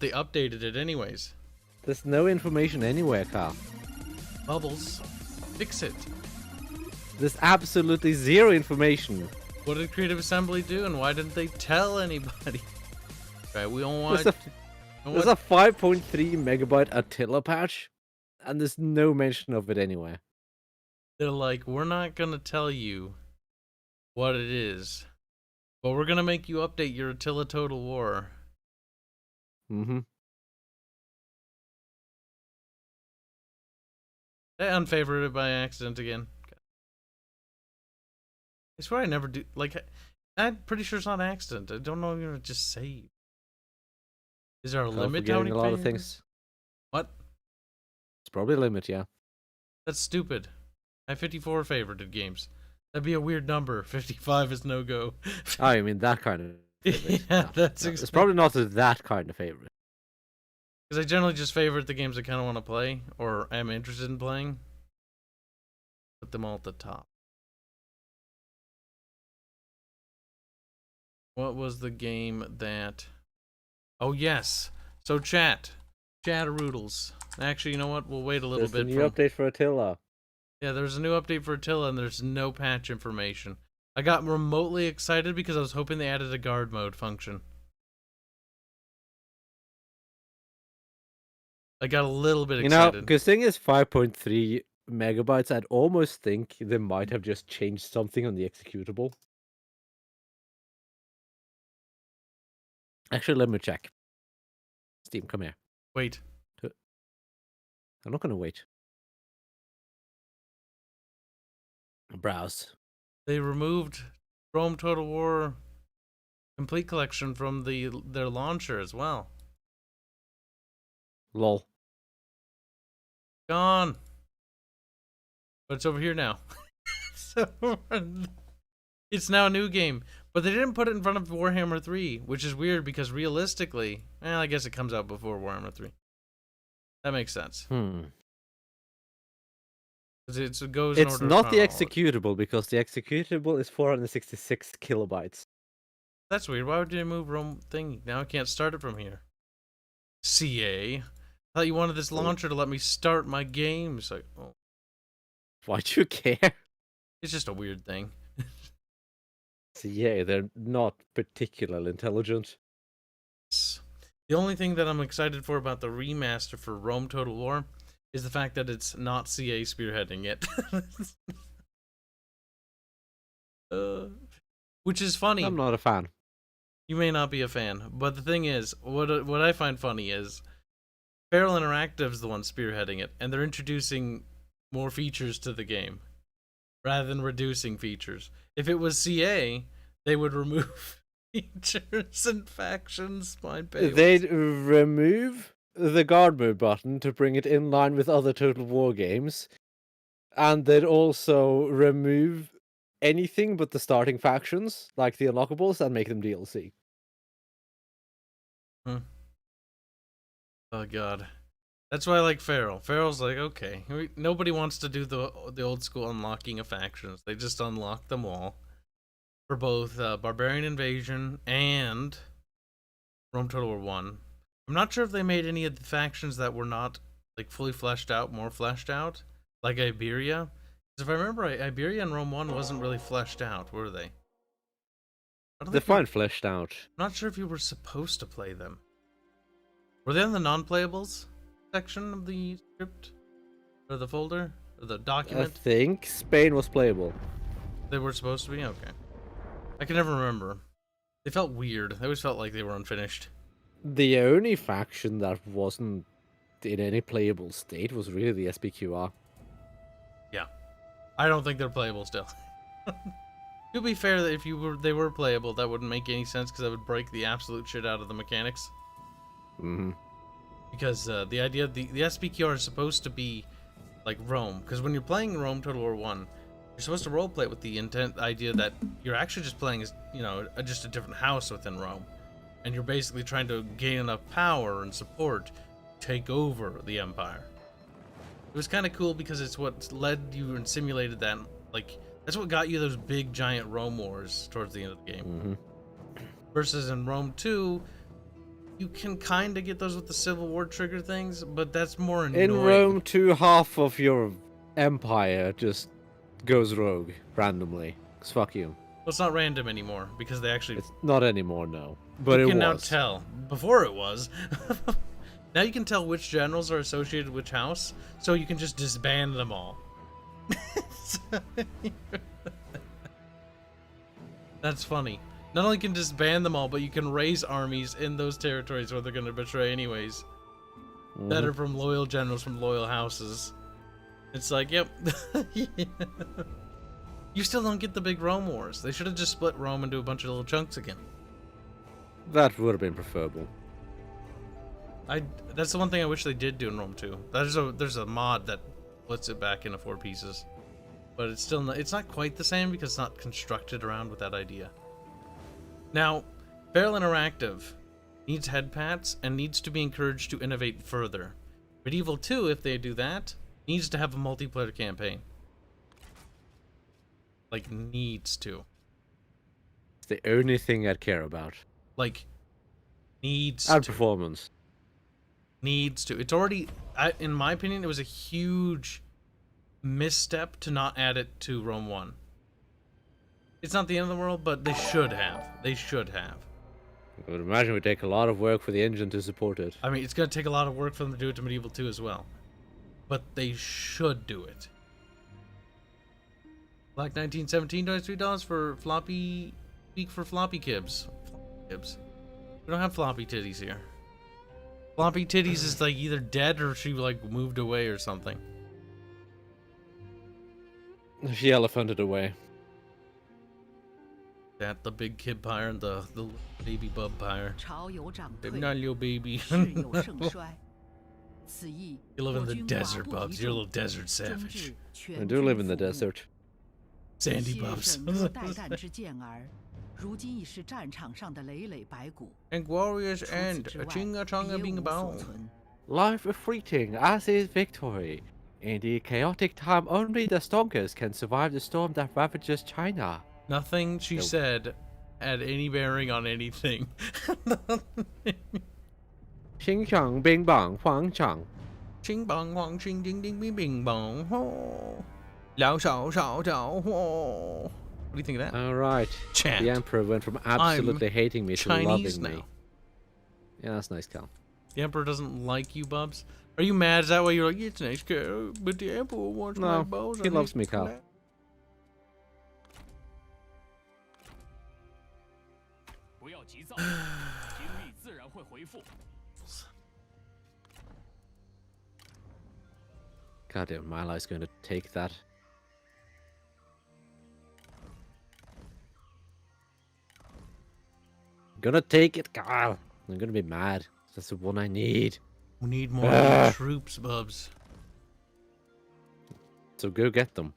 but they updated it anyways. There's no information anywhere, Carl. Bubbles, fix it. There's absolutely zero information. What did Creative Assembly do, and why didn't they tell anybody? Right, we don't want... There's a 5.3 megabyte Attila patch, and there's no mention of it anywhere. They're like, we're not gonna tell you what it is, but we're gonna make you update your Attila Total War. Mm-hmm. They unfavored it by accident again. I swear I never do. Like, I'm pretty sure it's not accident. I don't know if you're just save. Is there a limit to how many a lot of things? What? It's probably a limit, yeah. That's stupid. I have 54 favorited games. That'd be a weird number. 55 is no go. Oh, I mean that kind of favorite. Yeah, no, that's no, it's probably not that kind of favorite. Because I generally just favorite the games I kind of want to play or am interested in playing. Put them all at the top. What was the game that... Oh, yes. So, Chat-a-roodles. Actually, you know what? We'll wait a little bit. There's a new update for Attila. Yeah, there's a new update for Attila, and there's no patch information. I got remotely excited because I was hoping they added a guard mode function. I got a little bit excited. You know, because thing is 5.3 megabytes, I'd almost think they might have just changed something on the executable. Actually, let me check. Steam, come here. Wait. I'm not gonna wait. Browse. They removed Rome Total War Complete Collection from their launcher as well. Lol. Gone. But it's over here now. So it's now a new game. But they didn't put it in front of Warhammer 3, which is weird because realistically, I guess it comes out before Warhammer 3. That makes sense. It goes in It's order not the chronology. executable because the executable is 466 kilobytes. That's weird. Why would you move Rome thing? Now I can't start it from here. CA. I thought you wanted this launcher to let me start my games. Like, oh. Why do you care? It's just a weird thing. So yeah, they're not particularly intelligent. The only thing that I'm excited for about the remaster for Rome Total War is the fact that it's not CA spearheading it. Which is funny. I'm not a fan. You may not be a fan, but the thing is, what I find funny is Feral Interactive's the one spearheading it, and they're introducing more features to the game rather than reducing features. If it was CA, they would remove features and factions. They'd remove the guard mode button to bring it in line with other Total War games, and they'd also remove anything but the starting factions, like the unlockables, and make them DLC. Oh god. That's why I like Feral. Feral's like, okay, nobody wants to do the old school unlocking of factions. They just unlock them all. For both Barbarian Invasion and Rome Total War 1. I'm not sure if they made any of the factions that were not like fully fleshed out, more fleshed out, like Iberia. Because if I remember right, Iberia and Rome 1 wasn't really fleshed out, were they? They're fine fleshed out. I'm not sure if you were supposed to play them. Were they in the non-playables section of the script? Or the folder? Or the document? I think Spain was playable. They were supposed to be? Okay. I can never remember. They felt weird. They always felt like they were unfinished. The only faction that wasn't in any playable state was really the SPQR. Yeah. I don't think they're playable still. To be fair, that if they were playable, that wouldn't make any sense because that would break the absolute shit out of the mechanics. Mm-hmm. Because the idea of the SPQR is supposed to be like Rome. Because when you're playing Rome Total War 1, you're supposed to roleplay with the idea that you're actually just playing as, just a different house within Rome. And you're basically trying to gain enough power and support to take over the Empire. It was kind of cool because it's what led you and simulated that, like, that's what got you those big giant Rome wars towards the end of the game. Mm-hmm. Versus in Rome 2, You can kind of get those with the Civil War trigger things, but that's more annoying. In Rome 2, half of your empire just goes rogue randomly. 'Cause fuck you. Well, it's not random anymore because they actually. It's not anymore, no. But you it can now was. tell. Before it was. Now you can tell which generals are associated with which house, so you can just disband them all. That's funny. Not only can disband them all, but you can raise armies in those territories where they're going to betray anyways. That are from loyal generals from loyal houses. It's like, yep. You still don't get the big Rome wars. They should have just split Rome into a bunch of little chunks again. That would have been preferable. That's the one thing I wish they did do in Rome 2. There's a mod that splits it back into 4 pieces. But it's still it's not quite the same because it's not constructed around with that idea. Now, Feral Interactive needs head pats and needs to be encouraged to innovate further. Medieval 2, if they do that, needs to have a multiplayer campaign. Like, needs to. It's the only thing I'd care about. Like, needs and to. Performance. Needs to. It's already, in my opinion, it was a huge misstep to not add it to Rome 1. It's not the end of the world, but they should have. They should have. I would imagine it would take a lot of work for the engine to support it. I mean, it's going to take a lot of work for them to do it to Medieval 2 as well. But they should do it. Black 1917, $23 for floppy... Speak for floppy Kibs. Kibs. We don't have floppy titties here. Floppy titties is like either dead or she like moved away or something. She elephanted away. That the big kid pyre and the baby bub pyre. Not little baby. You live in the desert, Bubs. You're a little desert savage. I do live in the desert. Sandy Bubs. And glorious end, a chinga-chonga bing bong. Life is fleeting, as is victory. In the chaotic time, only the strongest can survive the storm that ravages China. Nothing she said had any bearing on anything. Xing chang bing bang huang chang. Ching bong huang ching ding ding bing bing bong ho. Lao shao shao shao ho. What do you think of that? Alright. Chant. The Emperor went from absolutely hating me to Chinese loving now. me. Yeah, that's nice, Cal. The Emperor doesn't like you, Bubs? Are you mad? Is that why you're like, it's nice, Cal, but the Emperor wants my balls? He loves me, Cal. Goddamn, Miley's going to take that. I'm gonna take it, Carl. I'm gonna be mad. That's the one I need. We need more troops, Bubs. So go get them.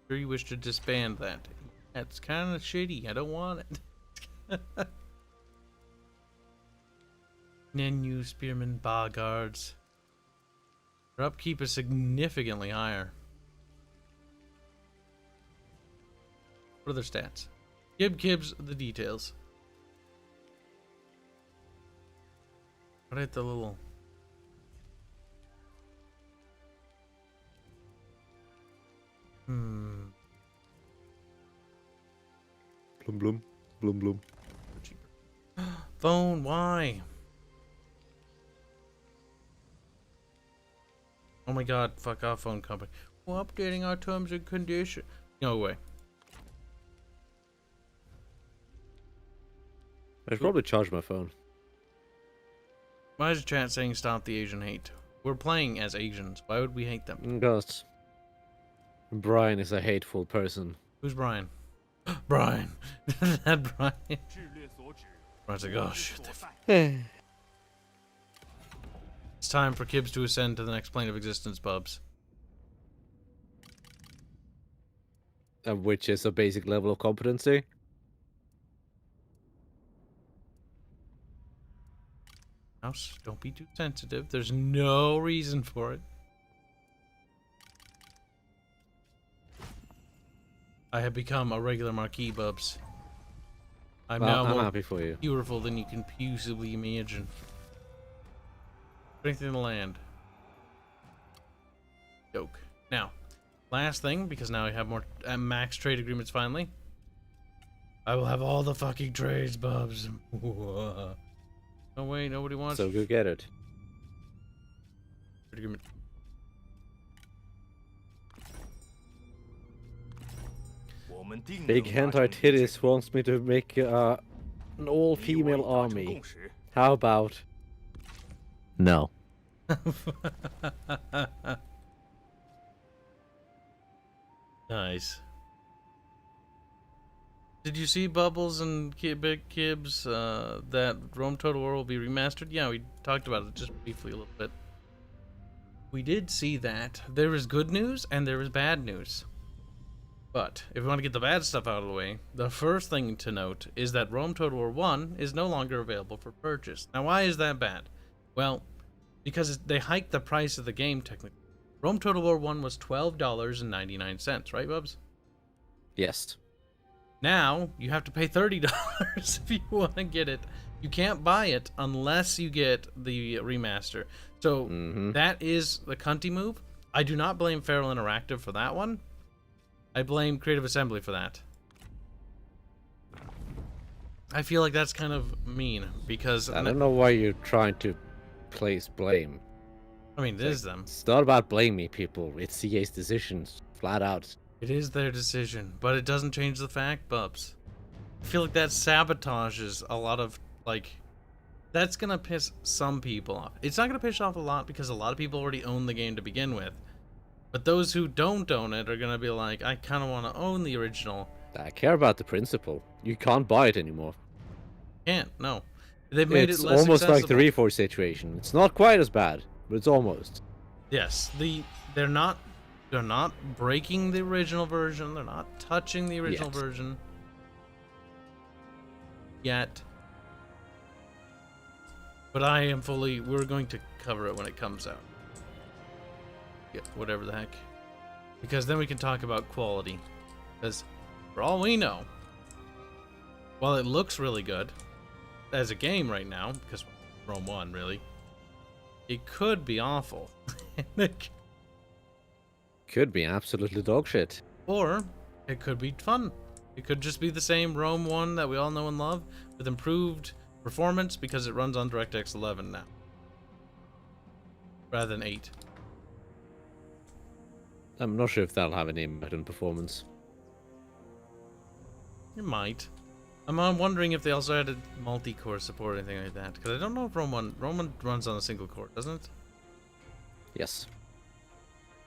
Sure you wish to disband that. That's kind of shitty. I don't want it. Nenu, Spearmen, Bar Guards. Their upkeep is significantly higher. What are their stats? Give Kibs the details. What at the little... Blum blum. Blum blum. Phone, why? Oh my god, fuck off, phone company. We're updating our terms and conditions. No way. I should probably charge my phone. Why is chat saying stop the Asian hate? We're playing as Asians. Why would we hate them? Because Brian is a hateful person. Who's Brian? Brian. That Brian. Brian's like, oh shit. It's time for Kibs to ascend to the next plane of existence, Bubs. Which is a basic level of competency. Mouse, don't be too sensitive. There's no reason for it. I have become a regular marquee, Bubs. I'm Well, now I'm more happy for you. powerful than you can possibly imagine. Strength in the land. Joke. Now, last thing, because now I have more max trade agreements finally. I will have all the fucking trades, bubs. No way, nobody wants. So go get it. Trade agreement. Big hentai titties wants me to make an all-female army. How about... No. Nice. Did you see Bubbles and Big Kibs that Rome Total War will be remastered? Yeah, we talked about it just briefly a little bit. We did see that. There is good news and there is bad news. But if we want to get the bad stuff out of the way, the first thing to note is that Rome Total War 1 is no longer available for purchase. Now, why is that bad? Well, because they hiked the price of the game, technically. Rome Total War 1 was $12.99, right, Bubs? Yes. Now, you have to pay $30 if you want to get it. You can't buy it unless you get the remaster. So, that is the cunty move. I do not blame Feral Interactive for that one. I blame Creative Assembly for that. I feel like that's kind of mean, because... I don't know why you're trying to place blame. I mean, it is them. It's not about blaming people. It's CA's decisions, flat out. It is their decision, but it doesn't change the fact, Bubs. I feel like that sabotages a lot of, like... That's gonna piss some people off. It's not gonna piss off a lot, because a lot of people already own the game to begin with. But those who don't own it are gonna be like, I kind of want to own the original. I care about the principle. You can't buy it anymore. Can't, no. They've made it less It's almost like the accessible. Reforged situation. It's not quite as bad, but it's almost. Yes, they're not breaking the original version. They're not touching the original version yet. But I am fully. We're going to cover it when it comes out. Yeah, whatever the heck. Because then we can talk about quality. Because for all we know, while it looks really good as a game right now, because Rome 1 really, it could be awful. Could be absolutely dog shit. Or it could be fun. It could just be the same Rome 1 that we all know and love with improved performance because it runs on DirectX 11 now. Rather than 8. I'm not sure if that'll have any impact on performance. It might. I'm wondering if they also added multi-core support or anything like that. Because I don't know if Rome 1 runs on a single core, doesn't it? Yes.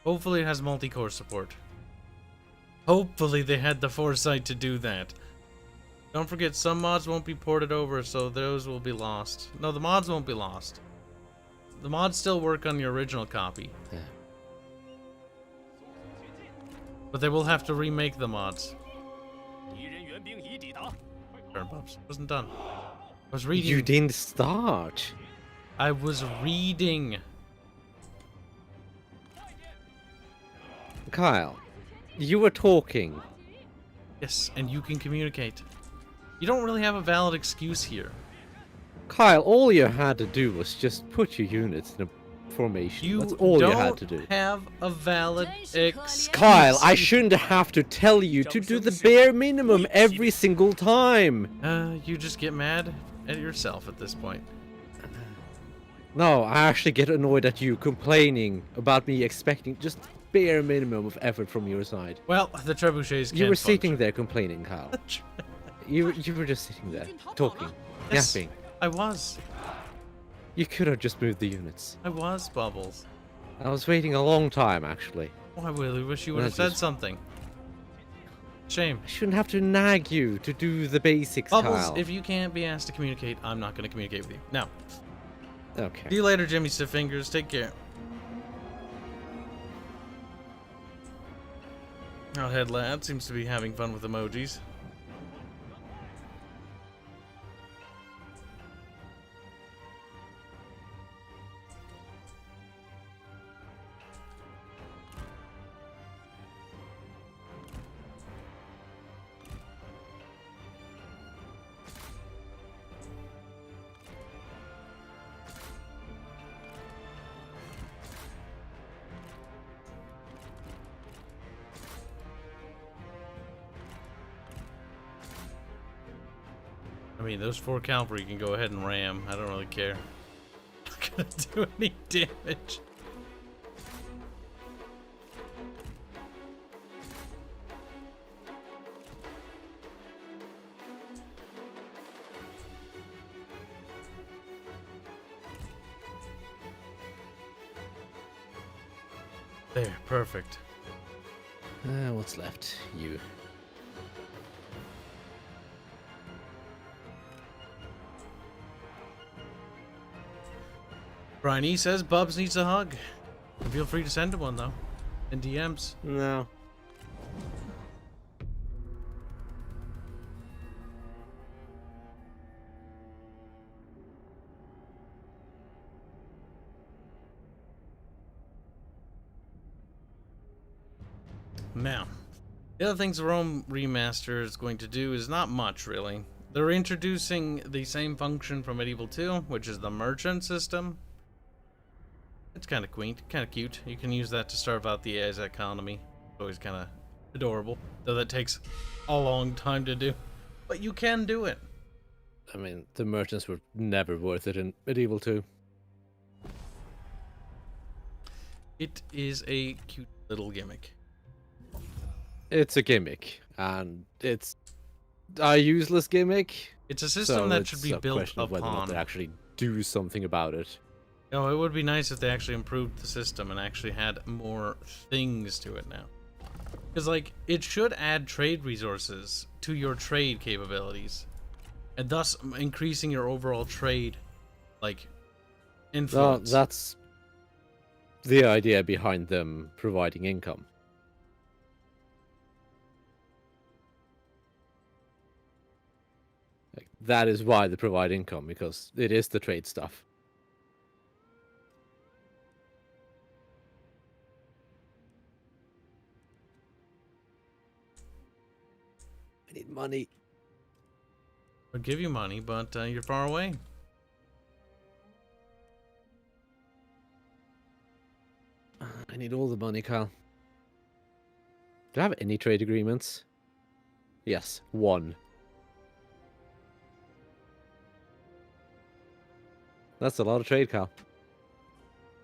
Hopefully it has multi-core support. Hopefully they had the foresight to do that. Don't forget, some mods won't be ported over, so those will be lost. No, the mods won't be lost. The mods still work on your original copy. Yeah. But they will have to remake the mods. Turn, Bubs. Wasn't done. I was reading. You didn't start. I was reading. Kyle, you were talking. Yes, and you can communicate. You don't really have a valid excuse here. Kyle, all you had to do was just put your units in a formation. That's all you had to do. You don't have a valid excuse. Kyle, I shouldn't have to tell you to do the bare minimum every single time. You just get mad at yourself at this point. No, I actually get annoyed at you complaining about me expecting just bare minimum of effort from your side. Well, the trebuchets can't You were function. sitting there complaining, Kyle. You were just sitting there, talking, Yes, yapping. I was. You could have just moved the units. I was, Bubbles. I was waiting a long time, actually. Oh, I really wish you would have That's said just- something. Shame. I shouldn't have to nag you to do the basics, Bubbles, Kyle. if you can't be asked to communicate, I'm not going to communicate with you. Now, see Okay. you later, Jimmy Stiff Fingers. Take care. Our head lad seems to be having fun with emojis. I mean, those 4 cavalry can go ahead and ram. I don't really care. Not gonna do any damage. There, perfect. What's left? You. Brian E says Bubs needs a hug. Feel free to send him one though. In DMs. No. Now, the other things the Rome remaster is going to do is not much really. They're introducing the same function from Medieval 2, which is the merchant system. It's kind of quaint, kind of cute. You can use that to starve out the AI's economy. It's always kind of adorable, though that takes a long time to do. But you can do it. I mean, the merchants were never worth it in Medieval 2. It is a cute little gimmick. It's a gimmick, and it's a useless gimmick. It's a system that should be built upon. Whether or not they actually do something about it. No, it would be nice if they actually improved the system and actually had more things to it now. Because, like, it should add trade resources to your trade capabilities, and thus increasing your overall trade, like, influence. That's the idea behind them providing income. Like, that is why they provide income, because it is the trade stuff. I need money. Would give you money, but you're far away. I need all the money, Kyle. Do I have any trade agreements? Yes, 1. That's a lot of trade, Kyle.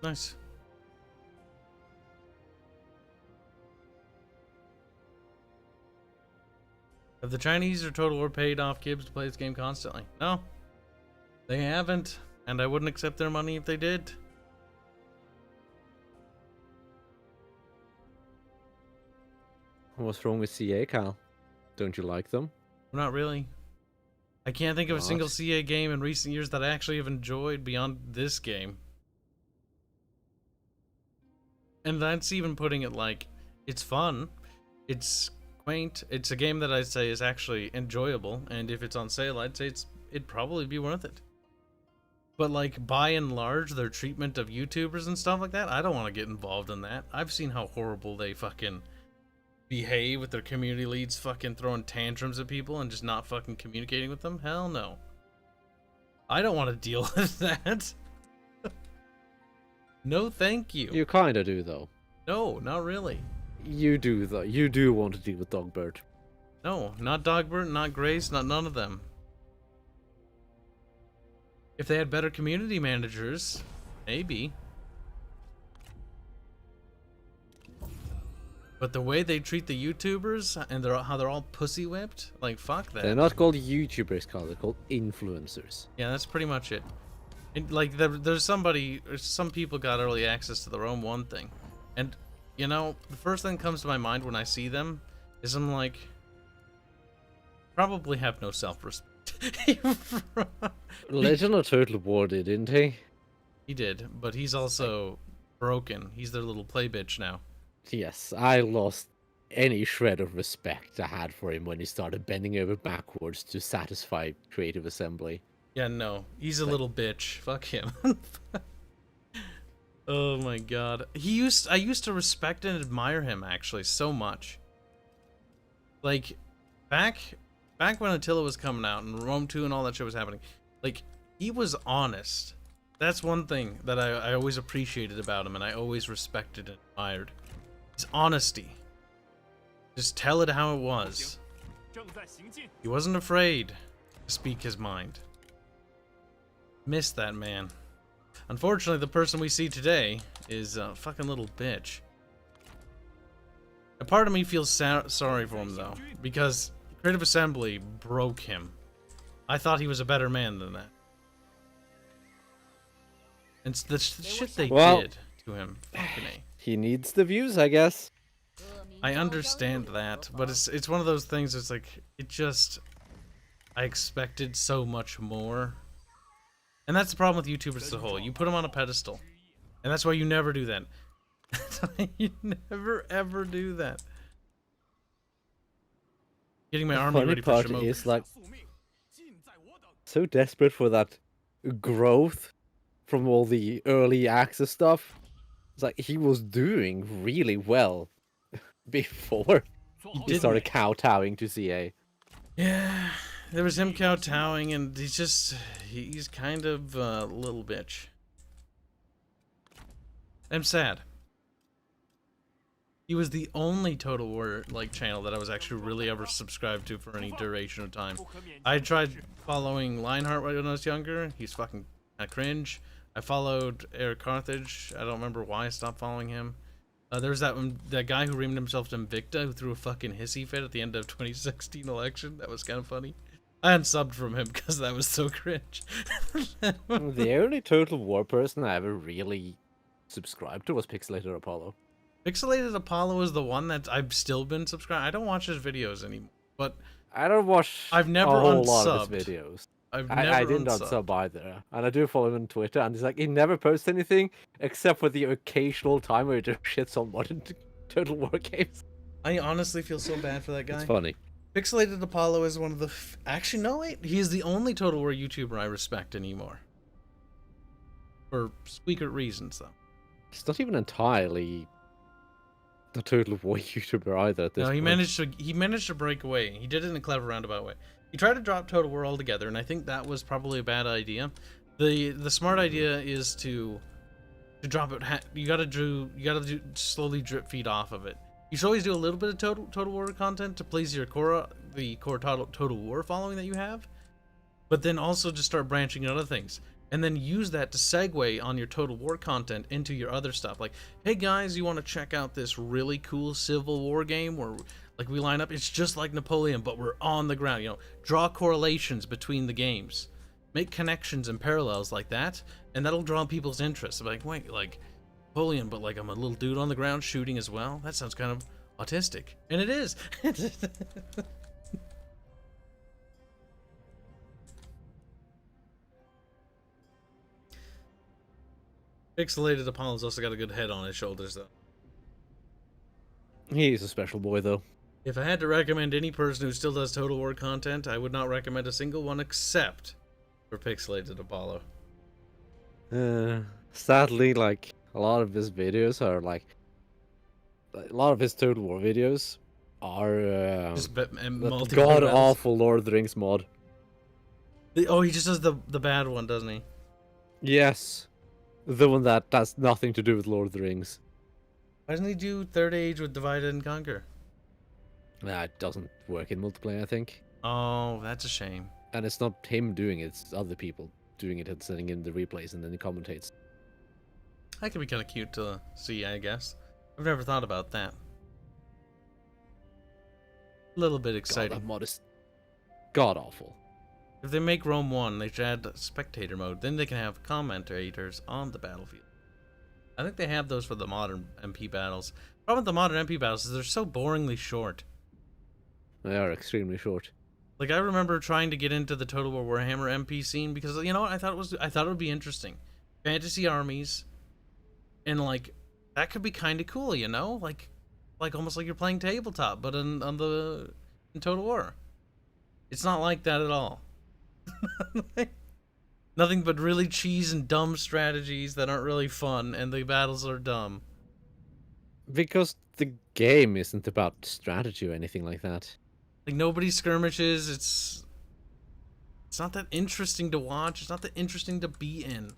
Nice. Have the Chinese or Total War paid off Kibs to play this game constantly? No. They haven't, and I wouldn't accept their money if they did. What's wrong with CA, Kyle? Don't you like them? Not really. I can't think of a single CA game in recent years that I actually have enjoyed beyond this game. And that's even putting it like, it's fun, it's quaint, it's a game that I'd say is actually enjoyable, and if it's on sale, I'd say it'd probably be worth it. But like, by and large, their treatment of YouTubers and stuff like that, I don't want to get involved in that. I've seen how horrible they fucking behave with their community leads fucking throwing tantrums at people and just not fucking communicating with them. Hell no. I don't want to deal with that. No thank you. You kinda do, though. No, not really. You do, though. You do want to deal with Dogbert. No, not Dogbert, not Grace, not none of them. If they had better community managers, maybe. But the way they treat the YouTubers and how they're all pussy whipped, like fuck that. They're not called YouTubers, Carl. They're called influencers. Yeah, that's pretty much it. And like there's some people got early access to the Rome 1 thing, and you know the first thing that comes to my mind when I see them is I'm like, probably have no self-respect. Legend of Total War did, didn't he? He did, but he's also broken. He's their little play bitch now. Yes, I lost any shred of respect I had for him when he started bending over backwards to satisfy Creative Assembly. Yeah, no, he's a little bitch. Fuck him. Oh my god. I used to respect and admire him actually so much. Like back when Attila was coming out and Rome 2 and all that shit was happening, like he was honest. That's one thing that I always appreciated about him and I always respected and admired. His honesty. Just tell it how it was. He wasn't afraid to speak his mind. Miss that man. Unfortunately, the person we see today is a fucking little bitch. A part of me feels sorry for him, though, because Creative Assembly broke him. I thought he was a better man than that. And the shit they did to him. Fucking A. He needs the views, I guess. I understand that, but it's one of those things. It's like I expected so much more, and that's the problem with YouTubers as a whole. You put them on a pedestal, and that's why you never do that. That's why you never ever do that. Getting my army ready for Shimoku. Is like so desperate for that growth from all the early access stuff. It's like he was doing really well before he started kowtowing to CA. Yeah, there was him kowtowing, and he's kind of a little bitch. I'm sad. He was the only Total War channel that I was actually really ever subscribed to for any duration of time. I tried following Lionheart when I was younger. He's fucking cringe. I followed Eric Carthage. I don't remember why I stopped following him. There was that guy who renamed himself Invicta who threw a fucking hissy fit at the end of 2016 election. That was kind of funny. I unsubbed from him because that was so cringe. The only Total War person I ever really subscribed to was Pixelated Apollo. Pixelated Apollo is the one that I've still been subscribed. I don't watch his videos anymore, but I don't watch I've never a whole unsubbed. lot of his videos. I didn't unsub either, and I do follow him on Twitter, and he's like, he never posts anything except for the occasional time where he just shits on modern Total War games. I honestly feel so bad for that guy. It's funny. Pixelated Apollo is one of the actually no wait, he is the only Total War YouTuber I respect anymore. For squeaker reasons though. It's not even entirely the Total War YouTuber either at this point. He managed to break away. He did it in a clever roundabout way. He tried to drop Total War altogether, and I think that was probably a bad idea. The smart idea is to drop it. You gotta slowly drip feed off of it. You should always do a little bit of Total War content to please your core Total War following that you have, but then also just start branching into other things. And then use that to segue on your Total War content into your other stuff. Like, hey guys, you want to check out this really cool Civil War game where we line up? It's just like Napoleon, but we're on the ground. You know, draw correlations between the games. Make connections and parallels like that, and that'll draw people's interest. Like, wait, Napoleon, but I'm a little dude on the ground shooting as well? That sounds kind of autistic. And it is. Pixelated Apollo's also got a good head on his shoulders, though. He's a special boy, though. If I had to recommend any person who still does Total War content, I would not recommend a single one except for Pixelated Apollo. Sadly, a lot of his videos are a lot of his Total War videos are just god-awful Lord of the Rings mod. He just does the bad one, doesn't he? Yes. The one that has nothing to do with Lord of the Rings. Why doesn't he do Third Age with Divide and Conquer? Nah, it doesn't work in multiplayer, I think. Oh, that's a shame. And it's not him doing it, it's other people doing it and sending in the replays and then he commentates. That could be kind of cute to see, I guess. I've never thought about that. A little bit exciting. God, that mod is god-awful. If they make Rome 1, they should add spectator mode. Then they can have commentators on the battlefield. I think they have those for the modern MP battles. The problem with the modern MP battles is they're so boringly short. They are extremely short. I remember trying to get into the Total War Warhammer MP scene because you know what I thought it would be interesting. Fantasy armies, and that could be kind of cool, you know, almost like you're playing tabletop, but in Total War. It's not like that at all. Nothing but really cheese and dumb strategies that aren't really fun, and the battles are dumb. Because the game isn't about strategy or anything like that. Nobody skirmishes. It's not that interesting to watch. It's not that interesting to be in.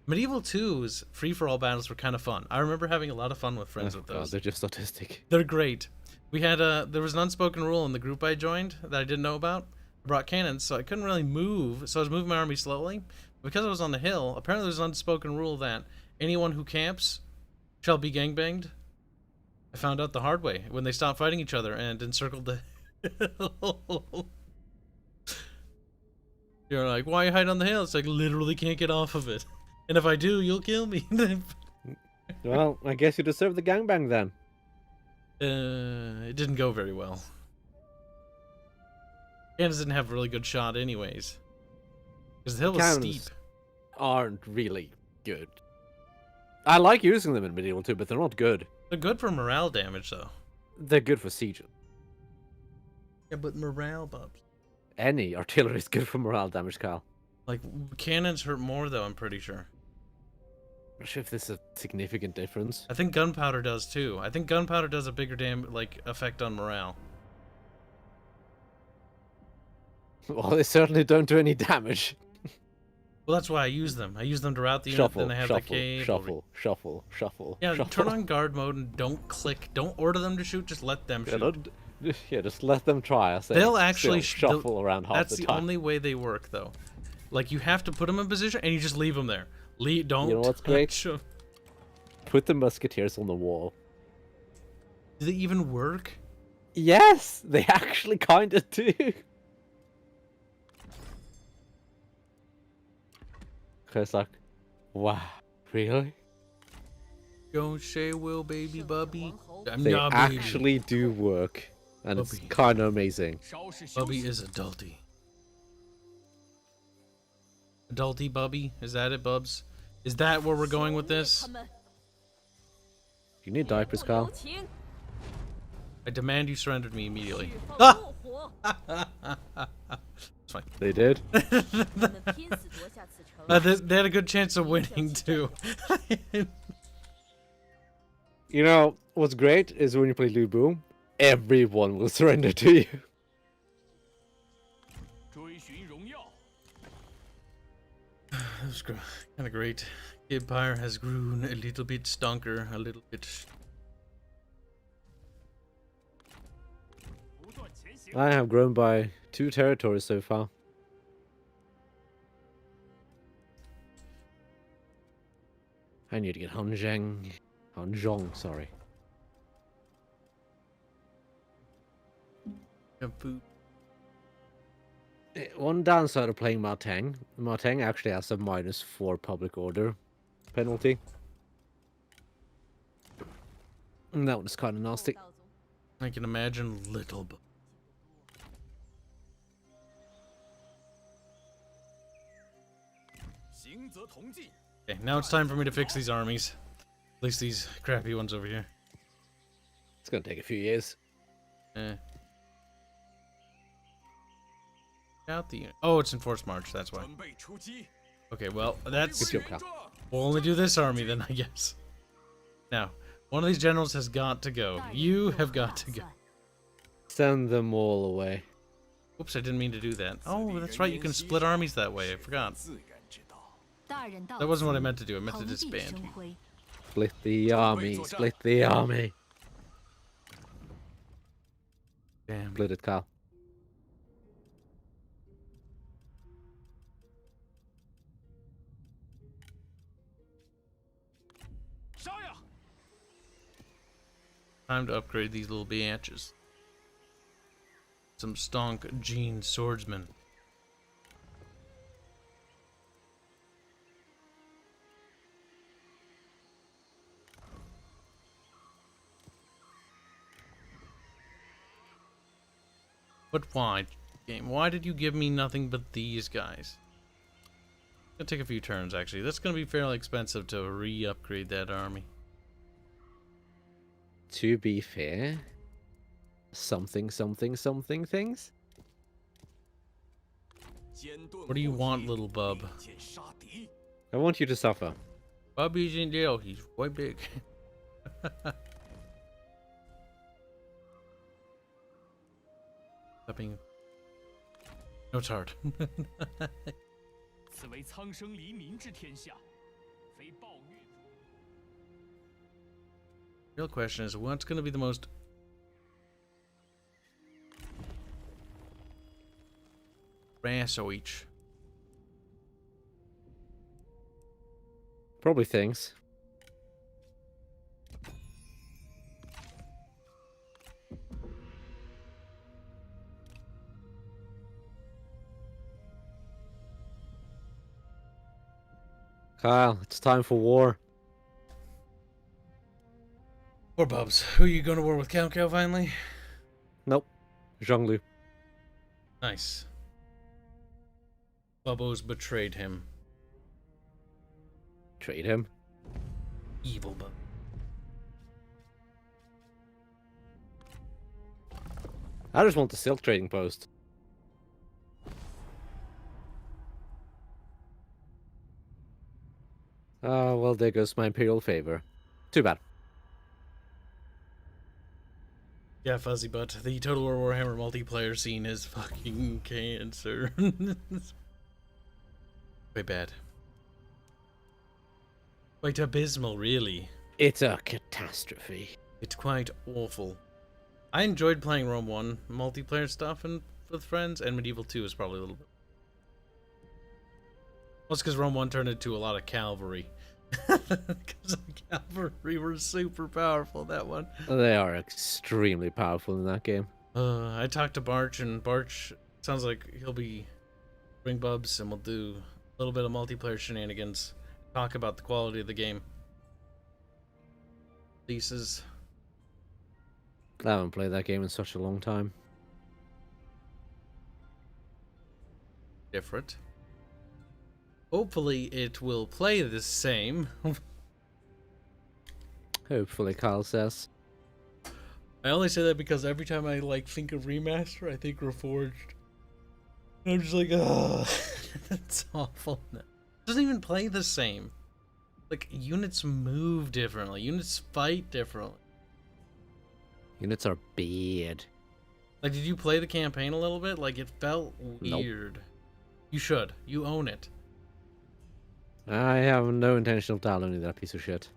Medieval 2's free-for-all battles were kind of fun. I remember having a lot of fun with friends with those. God, they're just autistic. They're great. We had there was an unspoken rule in the group I joined that I didn't know about. brought cannons, so I couldn't really move, so I was moving my army slowly. Because I was on the hill, apparently there's an unspoken rule that anyone who camps shall be gangbanged. I found out the hard way when they stopped fighting each other and encircled the hill. You're like, why you hide on the hill? It's like, literally can't get off of it. And if I do, you'll kill me. Well, I guess you deserve the gangbang then. It didn't go very well. Cannons didn't have a really good shot anyways. Because the hill was Cannons steep. Aren't really good. I like using them in Medieval 2, but they're not good. They're good for morale damage, though. They're good for siege. Yeah, but morale, Bubs. Any artillery is good for morale damage, Kyle. Like, cannons hurt more, though, I'm pretty sure. I'm not sure if this is a significant difference. I think gunpowder does, too. I think gunpowder does a bigger effect on morale. Well, they certainly don't do any damage. Well, that's why I use them. I use them to route the unit, then they have the cave. Shuffle. Yeah, turn on guard mode and don't click. Don't order them to shoot, just let them shoot. Yeah, just let them try. I say. They'll actually shuffle around half the time. That's the only way they work, though. Like, you have to put them in position, and you just leave them there. Don't. You know what's great? Put the musketeers on the wall. Do they even work? Yes, they actually kind of do. It's like, wow, really? Don't say will, baby bubby. They actually do work, and it's kind of amazing. Bubby is adulty. Adulty Bubby? Is that it, Bubs? Is that where we're going with this? You need diapers, Kyle. I demand you surrender to me immediately. Ah! It's fine. They did. They had a good chance of winning, too. You know, what's great is when you play Lu Bu, everyone will surrender to you. That was kind of great. Empire has grown a little bit stonker, a little bit. I have grown by 2 territories so far. I need to get Hanzhong, sorry. Food. One downside of playing Marteng actually has a -4 public order penalty. And that one's kind of nasty. I can imagine little. Okay, now it's time for me to fix these armies. At least these crappy ones over here. It's gonna take a few years. Out the unit. Oh, it's in forced march, that's why. Okay, well, that's... Good job, Cal. We'll only do this army then, I guess. Now, one of these generals has got to go. You have got to go. Send them all away. Oops, I didn't mean to do that. Oh, that's right, you can split armies that way. I forgot. That wasn't what I meant to do. I meant to disband. Split the army. Split the army. Damn. Split it, Cal. Time to upgrade these little biatches. Some stonk Gene swordsmen. But why, game? Why did you give me nothing but these guys? It's gonna take a few turns, actually. That's gonna be fairly expensive to re-upgrade that army. To be fair, something things. What do you want, little bub? I want you to suffer. Bubby's in jail. He's quite big. Stopping. No, it's hard. Real question is, what's going to be the most... Rasso each. Probably things. Kyle, it's time for war. Poor Bubs. Who are you going to war with, Cow finally? Nope. Zhonglu. Nice. Bubbo's betrayed him. Trade him. Evil Bub. I just want the silk trading post. Oh, well, there goes my imperial favor. Too bad. Yeah, Fuzzy Butt. The Total War Warhammer multiplayer scene is fucking cancer. Way bad. Quite abysmal, really. It's a catastrophe. It's quite awful. I enjoyed playing Rome 1 multiplayer stuff and with friends, and Medieval 2 is probably a little bit. Well, it's because Rome 1 turned into a lot of cavalry. Because the cavalry were super powerful, that one. They are extremely powerful in that game. I talked to Barch, and Barch sounds like he'll be bring Bubs, and we'll do a little bit of multiplayer shenanigans. Talk about the quality of the game. Leases. I haven't played that game in such a long time. Different. Hopefully it will play the same. Hopefully, Kyle says. I only say that because every time I think of remaster, I think Reforged. And I'm just like, ugh, that's awful. It doesn't even play the same. Like, units move differently. Units fight differently. Units are bad. Like, did you play the campaign a little bit? Like, it felt weird. Nope. You should. You own it. I have no intention of downloading that piece of shit.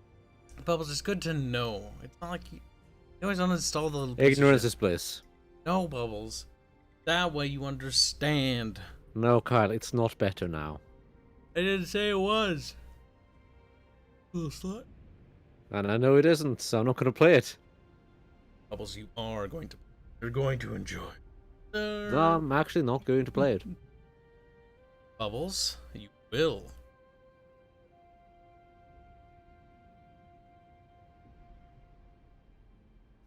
Bubbles, it's good to know. It's not like you always uninstall the little Ignorance is bliss. No, Bubbles. That way you understand. No, Kyle, it's not better now. I didn't say it was. Little slut. And I know it isn't, so I'm not going to play it. Bubbles, you are going to. You're going to enjoy. No, I'm actually not going to play it. Bubbles, you will.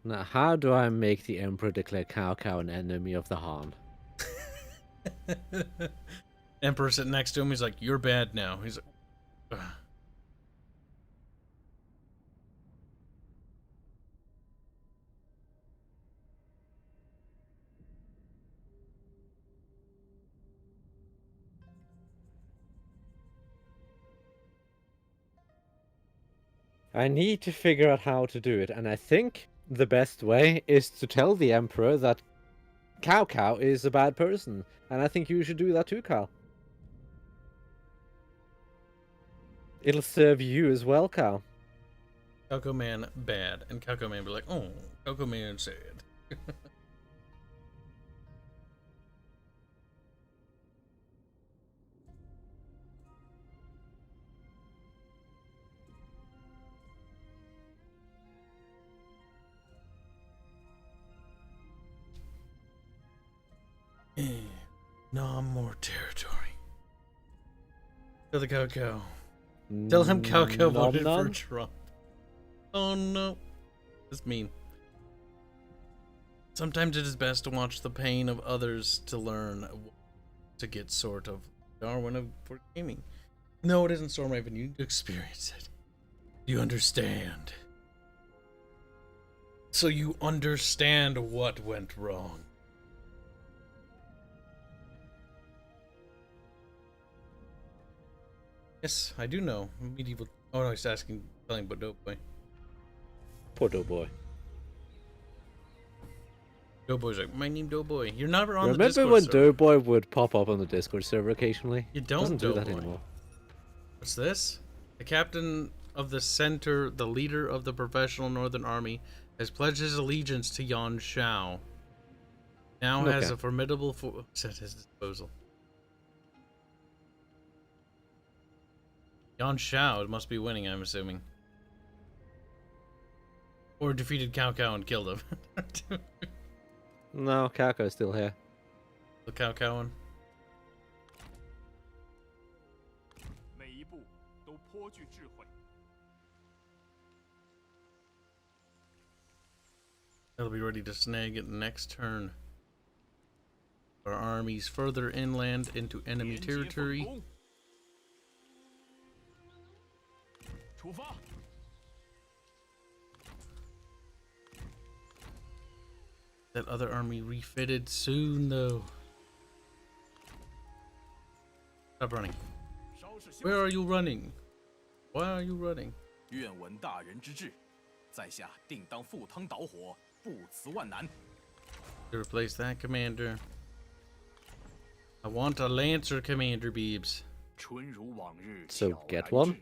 Now, how do I make the Emperor declare Cao Cao an enemy of the Han? Emperor sitting next to him, he's like, "You're bad now." He's like, ugh. I need to figure out how to do it, and I think the best way is to tell the Emperor that Cao Cao is a bad person, and I think you should do that too, Cal. It'll serve you as well, Cal. Coco Man bad, and Coco Man be like, "Oh, Coco Man sad." No more territory. Tell the Coco. Tell him Coco voted for Trump. Oh no. That's mean. Sometimes it is best to watch the pain of others to learn to get sort of Darwin of for gaming. No, it isn't Stormraven. You need to experience it. You understand. So you understand what went wrong. Yes, I do know. Medieval. Oh no, he's telling about Doughboy. Poor Doughboy. Doughboy's like, "My name Doughboy." You're never on the Remember Discord when server. Doughboy would pop up on the Discord server occasionally? You don't Doesn't do that Doughboy. anymore. What's this? The captain of the center, the leader of the professional Northern Army, has pledged his allegiance to Yan Shao. Now has a formidable force at his disposal. Yan Shao must be winning, I'm assuming. Or defeated Cao Cao and killed him. No, Kako's still here. The Cao Cao one. They'll be ready to snag it next turn. Our armies further inland into enemy territory. That other army refitted soon, though. Stop running. Where are you running? Why are you running? 愿闻大人之志，在下定当赴汤蹈火，不辞万难。 To replace that commander. I want a Lancer commander, Beebs. 春如往日， So 悄 get 然 one. 至。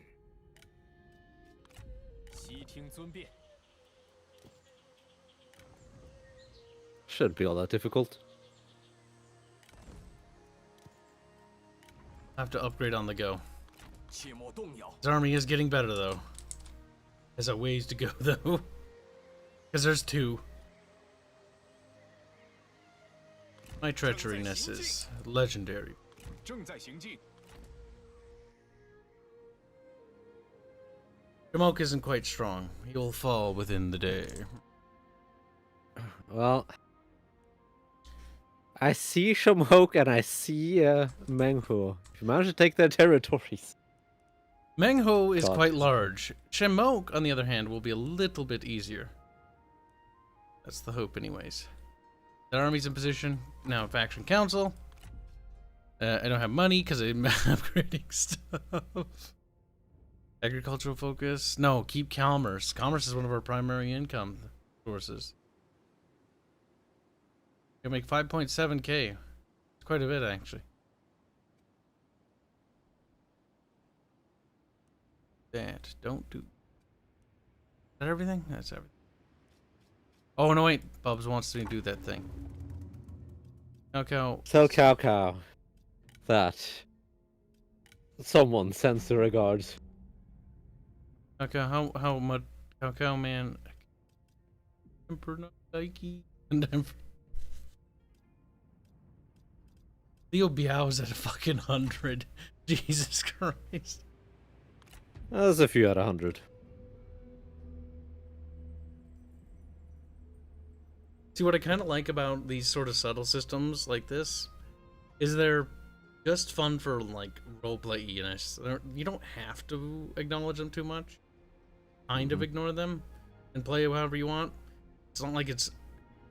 悉听尊便。 Shouldn't be all that difficult. I have to upgrade on the go. 切莫动摇。 His army is getting better, though. There's a ways to go, though. Because there's two. My treacheryness is legendary. 正在行进。 Jamoke isn't quite strong. He'll fall within the day. Well, I see Shamok and I see Menghu. If you manage to take their territories. Mengho is God. quite large. Jamoke, on the other hand, will be a little bit easier. That's the hope, anyways. The army's in position. Now, faction council. I don't have money because I'm upgrading stuff. Agricultural focus. No, keep commerce. Commerce is one of our primary income sources. You'll make 5.7k. It's quite a bit, actually. That. Don't do. Is that everything? That's everything. Oh, no, wait. Bubs wants me to do that thing. Okay. Tell Cao Cao that someone sends the regards. Okay, how much Cao man Emperor no Nike and Leo Biao's at a fucking 100. Jesus Christ. There's a few out of 100. See, what I kind of like about these sort of subtle systems like this is they're just fun for like roleplay-ness. You don't have to acknowledge them too much. Kind of ignore them and play however you want. It's not like it's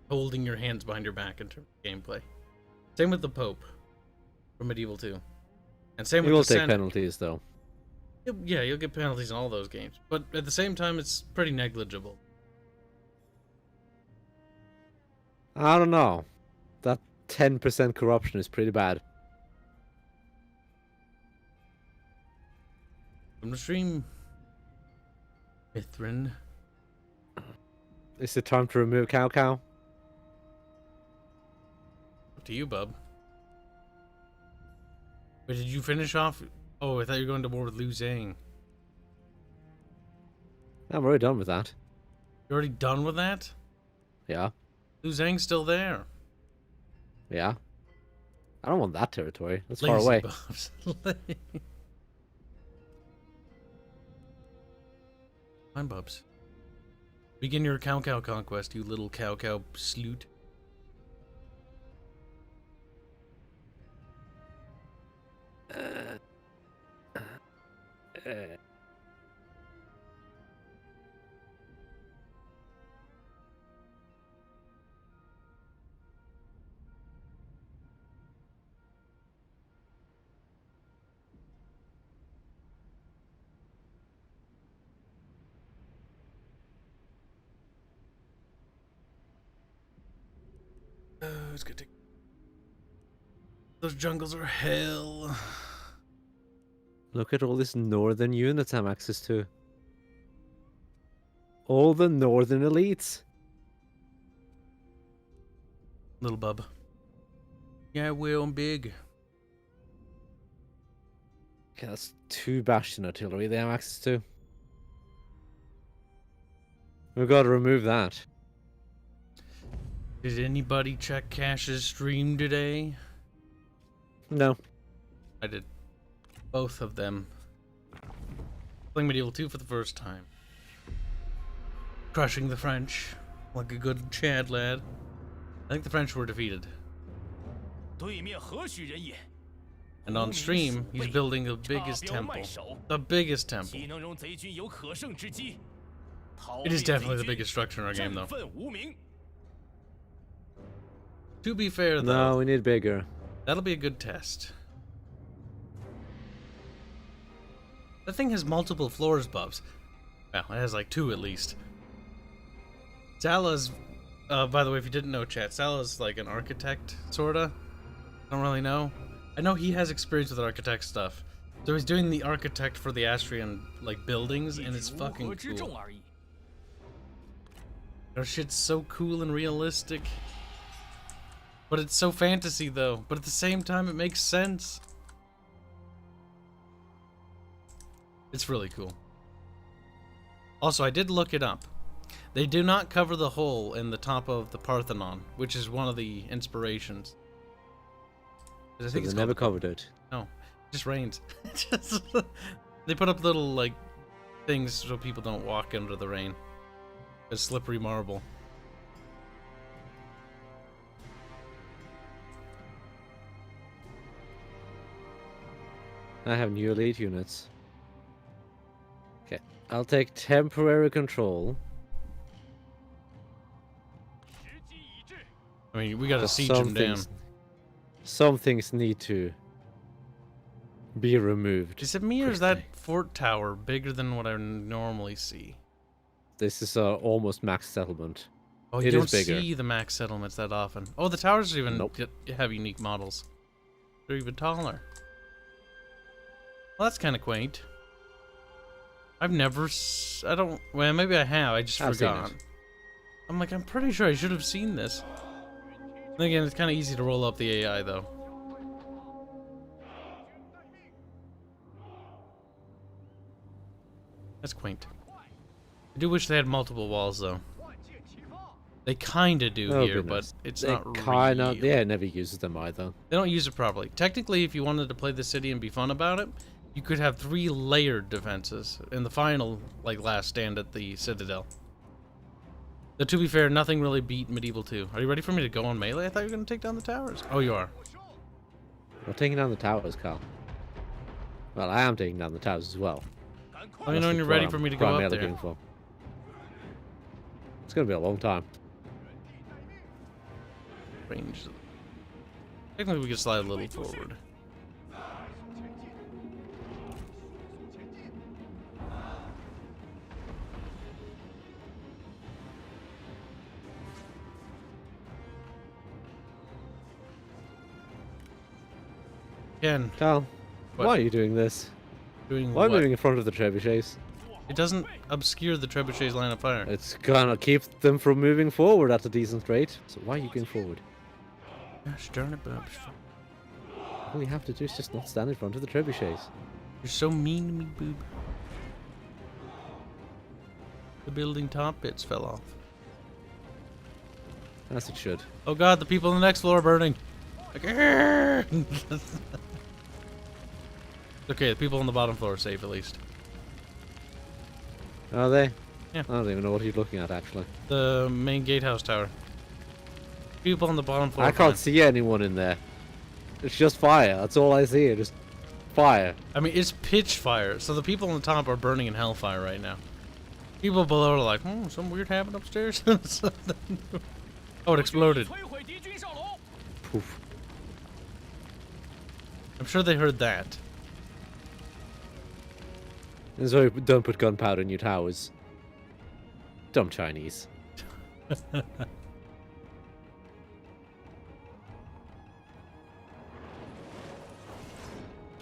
holding your hands behind your back in terms of gameplay. Same with the Pope from Medieval 2. And same You with will the take Senate. penalties, though. Yeah, you'll get penalties in all those games. But at the same time, it's pretty negligible. I don't know. That 10% corruption is pretty bad. From the stream, Mithrin. Is it time to remove Cao Cao? Up to you, bub. Wait, did you finish off? Oh, I thought you were going to war with Liu Zhang. I'm already done with that. You're already done with that? Yeah. Liu Zhang's still there. Yeah. I don't want that territory. That's far Lazy away. Bubs. Fine, Bubs. Begin your Cao Cao conquest, you little Cao Cao sloot. It's gonna take... Those jungles are hell. Look at all these northern units I'm access to. All the northern elites. Little bub. Yeah, well, I'm big. Okay, that's 2 Bastion artillery they have access to. We've got to remove that. Did anybody check Cash's stream today? No. I did. Both of them. Playing Medieval 2 for the first time. Crushing the French like a good Chad lad. I think the French were defeated. 对面何许人也？ And on stream, he's building the biggest temple. The biggest temple. 岂能容贼军有可胜之机？ It is definitely the biggest structure in our game, though. 振奋无名。 To be fair, though, No, we need bigger. that'll be a good test. That thing has multiple floors, Bubs. Well, it has like 2 at least. Sala's, by the way, if you didn't know, chat, Sala's like an architect, sorta. Don't really know. I know he has experience with architect stuff. So he's doing the architect for the Astrian, like, buildings, and it's fucking cool. Our shit's so cool and realistic. But it's so fantasy, though. But at the same time, it makes sense. It's really cool. Also, I did look it up. They do not cover the hole in the top of the Parthenon, which is one of the inspirations. I think They never covered it. No, it just rains. They put up little, like, things so people don't walk under the rain. It's slippery marble. I have new elite units. Okay, I'll take temporary control. I mean, we gotta But siege them down. Some things need to be removed. Is it me or is that fort tower bigger than what I normally see? This is almost max settlement. Oh, you It don't is bigger. see the max settlements that often. Oh, the towers even Nope. have unique models. They're even taller. Well, that's kind of quaint. I've never... I don't... Well, maybe I have. I just I've seen forgot. it. I'm like, I'm pretty sure I should have seen this. Then again, it's kind of easy to roll up the AI, though. That's quaint. I do wish they had multiple walls, though. They kind of do Oh, here, goodness. but it's They not kinda, real. yeah, it never uses them either. They don't use it properly. Technically, if you wanted to play the city and be fun about it, you could have 3 layered defenses in the final, like, last stand at the Citadel. Though, to be fair, nothing really beat Medieval 2. Are you ready for me to go on melee? I thought you were going to take down the towers. Oh, you are. We're taking down the towers, Carl. Well, I am taking down the towers as well. Let me know when you're ready for me to go up there. For. It's going to be a long time. Range. Technically, we could slide a little forward. Ken, Carl, what? why are you doing this? Doing Why what? moving in front of the trebuchets? It doesn't obscure the trebuchet's line of fire. It's gonna keep them from moving forward at a decent rate. So why are you going forward? Gosh darn it, Bubs. All you have to do is just not stand in front of the trebuchets. You're so mean to me, boob. The building top bits fell off. As it should. Oh god, the people on the next floor are burning. Like, okay, the people on the bottom floor are safe at least. Are they? Yeah. I don't even know what you're looking at, actually. The main gatehouse tower. People on the bottom floor. I are can't fine. see anyone in there. It's just fire. That's all I see. Just fire. I mean, it's pitch fire, so the people on the top are burning in hellfire right now. People below are like, something weird happened upstairs. Oh, it exploded. Poof. I'm sure they heard that. And so don't put gunpowder in your towers. Dumb Chinese.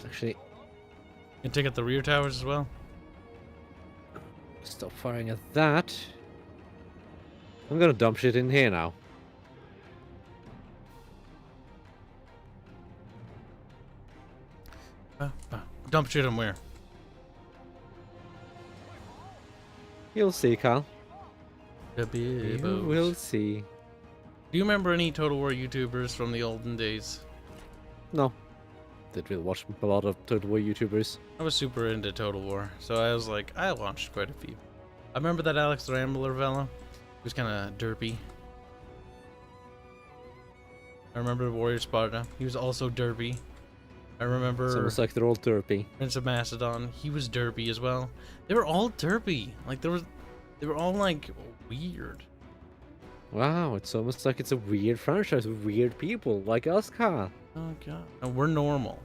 Actually, You can take out the rear towers as well. stop firing at that. I'm gonna dump shit in here now. Dump shit on where? You'll see, Kyle. The You Bibbos. will see. Do you remember any Total War YouTubers from the olden days? No. Didn't really watch a lot of Total War YouTubers. I was super into Total War, so I was like, I watched quite a few. I remember that Alex the Rambler fellow. He was kind of derpy. I remember Warrior Sparta. He was also derpy. I remember It's almost like they're all derpy. Prince of Macedon. He was derpy as well. They were all derpy. Like they were all like weird. Wow, it's almost like it's a weird franchise with weird people like us, Kyle. Oh god. And we're normal.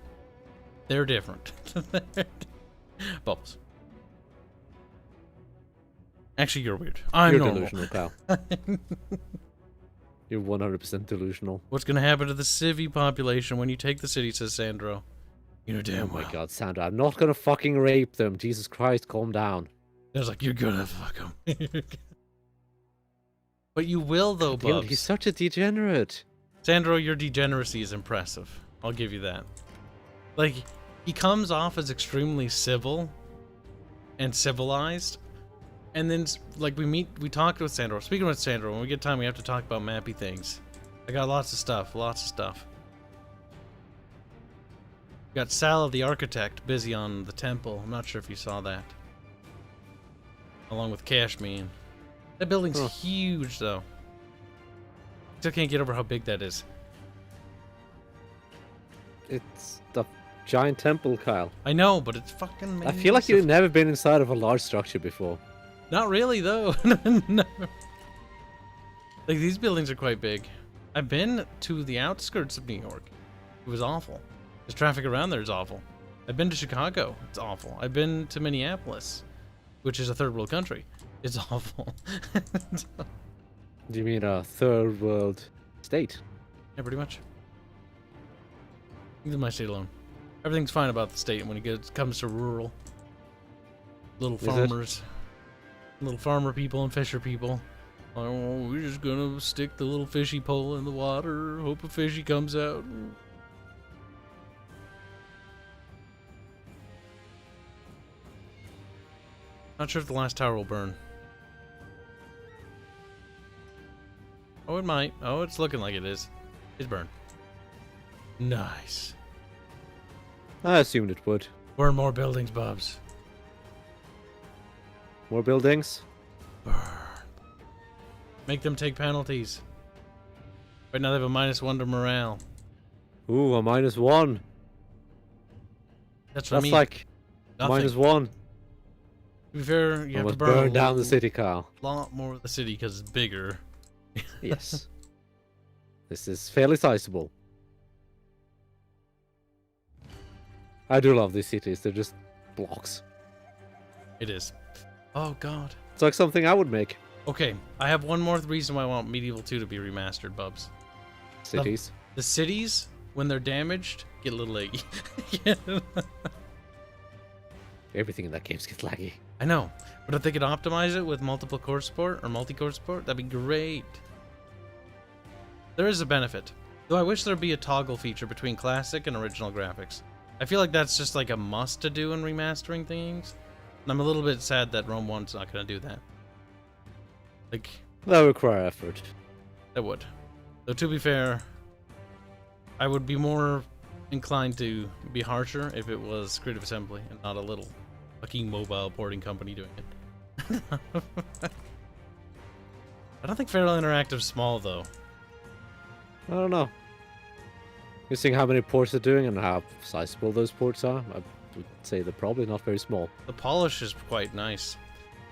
They're different. Bubbles. Actually, you're weird. I'm You're normal. delusional, Kyle. You're 100% delusional. What's gonna happen to the civvy population when you take the city, says Sandro. You know damn Oh well. my god, Sandra, I'm not gonna fucking rape them. Jesus Christ, calm down. I was like, you're gonna fuck them. But you will, though, Damn, Bubs. he's such a degenerate. Sandro, your degeneracy is impressive. I'll give you that. Like, he comes off as extremely civil and civilized. And then, like, we talked with Sandro. Speaking with Sandro, when we get time, we have to talk about mappy things. I got lots of stuff. Got Sal the architect busy on the temple. I'm not sure if you saw that. Along with Cashman. That building's huge, though. Still can't get over how big that is. It's the giant temple, Kyle. I know, but it's fucking I feel like you've never been inside of a large structure before. Not really, though. No. Like, these buildings are quite big. I've been to the outskirts of New York. It was awful. The traffic around there is awful. I've been to Chicago. It's awful. I've been to Minneapolis, which is a third world country. It's awful. Do you mean a third world state? Yeah, pretty much. Leave my state alone. Everything's fine about the state when it comes to rural. Little Is it? farmers. Little farmer people and fisher people. Oh, we're just gonna stick the little fishy pole in the water, hope a fishy comes out. Not sure if the last tower will burn. Oh, it might. Oh, it's looking like it is. It's burned. Nice. I assumed it would. Burn more buildings, Bubs. More buildings? Burn. Make them take penalties. Right now they have a -1 to morale. Ooh, a -1. That's what I That's mean. like Nothing. -1. To be fair, you have to Almost burn burn down the city, Kyle. lot more of the city because it's bigger. Yes. This is fairly sizable. I do love these cities. They're just blocks. It is. Oh god. It's like something I would make. Okay, I have one more reason why I want Medieval 2 to be remastered, Bubs. Cities. The cities, when they're damaged, get a little laggy. Everything in that game gets laggy. I know, but if they could optimize it with multiple core support or multi-core support, that'd be great. There is a benefit, though I wish there'd be a toggle feature between classic and original graphics. I feel like that's just like a must to do in remastering things, and I'm a little bit sad that Rome 1's not going to do that. Like, That would require effort. that would. Though to be fair, I would be more inclined to be harsher if it was Creative Assembly and not a little fucking mobile porting company doing it. I don't think Feral Interactive's small though. I don't know. You're seeing how many ports they're doing and how sizable those ports are. I would say they're probably not very small. The polish is quite nice.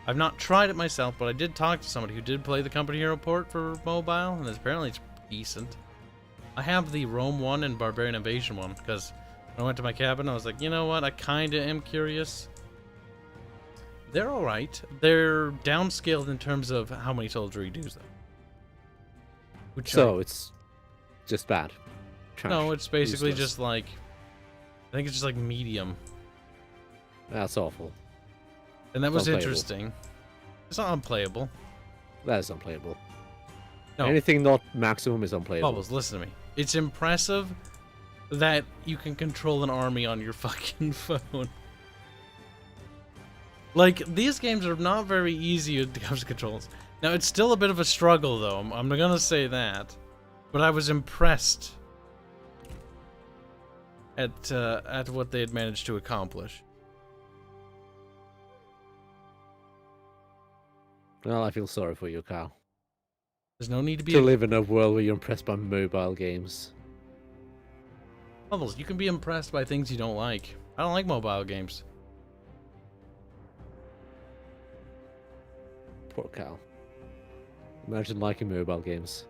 I've not tried it myself, but I did talk to somebody who did play the Company Hero port for mobile, and apparently it's decent. I have the Rome 1 and Barbarian Invasion 1, because when I went to my cabin, I was like, you know what, I kinda am curious. They're alright. They're downscaled in terms of how many soldiery dues, though. Which So it's just bad. Trash. no, it's basically Useless. just like, I think it's just like medium. That's awful. And that was Unplayable. interesting. It's not unplayable. That is unplayable. No. Anything not maximum is unplayable. Bubbles, listen to me. It's impressive that you can control an army on your fucking phone. Like, these games are not very easy when it comes to controls. Now, it's still a bit of a struggle, though. I'm gonna say that. But I was impressed at what they had managed to accomplish. Well, I feel sorry for you, Kyle. There's no need to be To live in a world where you're impressed by mobile games. Bubbles, you can be impressed by things you don't like. I don't like mobile games. Poor Kyle. Imagine liking mobile games.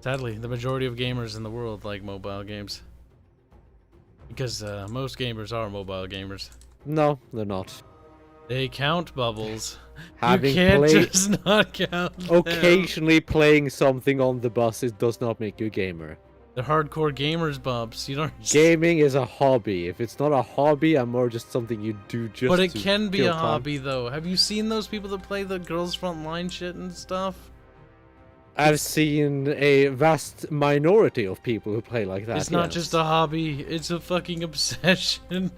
Sadly, the majority of gamers in the world like mobile games. Because most gamers are mobile gamers. No, they're not. They count, Bubbles. Having you can't played- just not count them. Occasionally playing something on the bus does not make you a gamer. They're hardcore gamers, Bubs. You don't. Gaming is a hobby. If it's not a hobby, I'm more just something you do just But it to can be kill a time. hobby, though. Have you seen those people that play the Girls Frontline shit and stuff? I've seen a vast minority of people who play like that. It's not yes. just a hobby. It's a fucking obsession.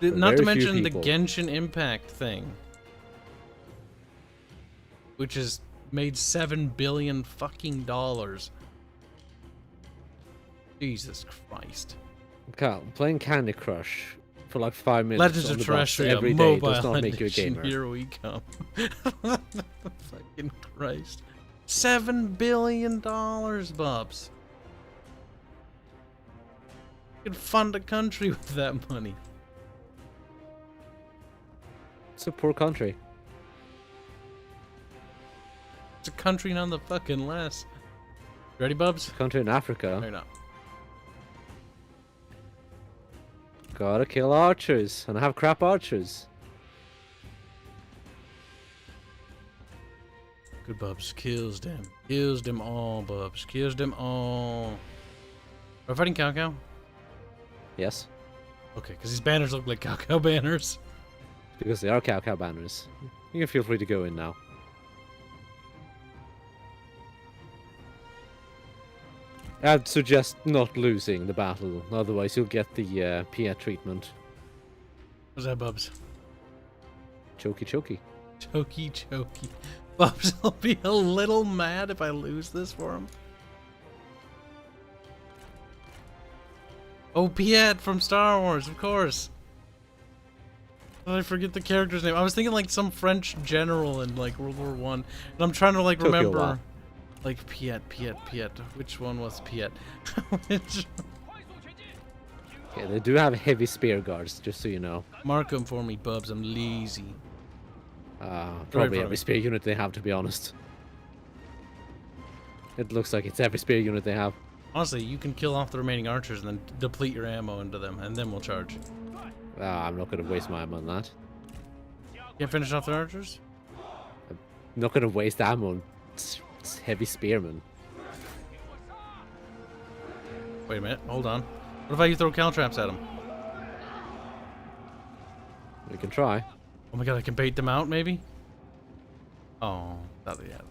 Not very to few mention the people. Genshin Impact thing, which has made $7 billion fucking dollars. Jesus Christ! Kyle, playing Candy Crush for like 5 minutes Legends on of the bus Terrestrial every day Mobile does not make you a Edition. gamer. Here we come. Fucking Christ! $7 billion, Bubs. You can fund a country with that money. It's a poor country. It's a country none the fucking less. Ready, Bubs? Country in Africa. No, you're not. Gotta kill archers, and I have crap archers. Good, Bubs. Kills them. Kills them all, Bubs. Kills them all. Are we fighting Cow Cow? Yes, Okay, because these banners look like Cow Cow banners. because they are cow banners. You can feel free to go in now. I'd suggest not losing the battle, otherwise you'll get the Pia treatment. What's that, Bubs? Choky choky. Chokey, chokey. Bubs will be a little mad if I lose this for him. Oh, Piet from Star Wars, of course. How did I forget the character's name? I was thinking like some French general in like World War One, and I'm trying to like Took you a remember, while. like Piet. Which one was Piet? Which? Yeah, they do have heavy spear guards, just so you know. Mark them for me, Bubs. I'm lazy. Probably for every me. spear unit they have, to be honest. It looks like it's every spear unit they have. Honestly, you can kill off the remaining archers and then deplete your ammo into them, and then we'll charge. I'm not going to waste my ammo on that. Can't finish off the archers? I'm not going to waste ammo on heavy spearmen. Wait a minute, hold on. What if I throw caltraps at them? We can try. Oh my god, I can bait them out, maybe? Oh, not yet.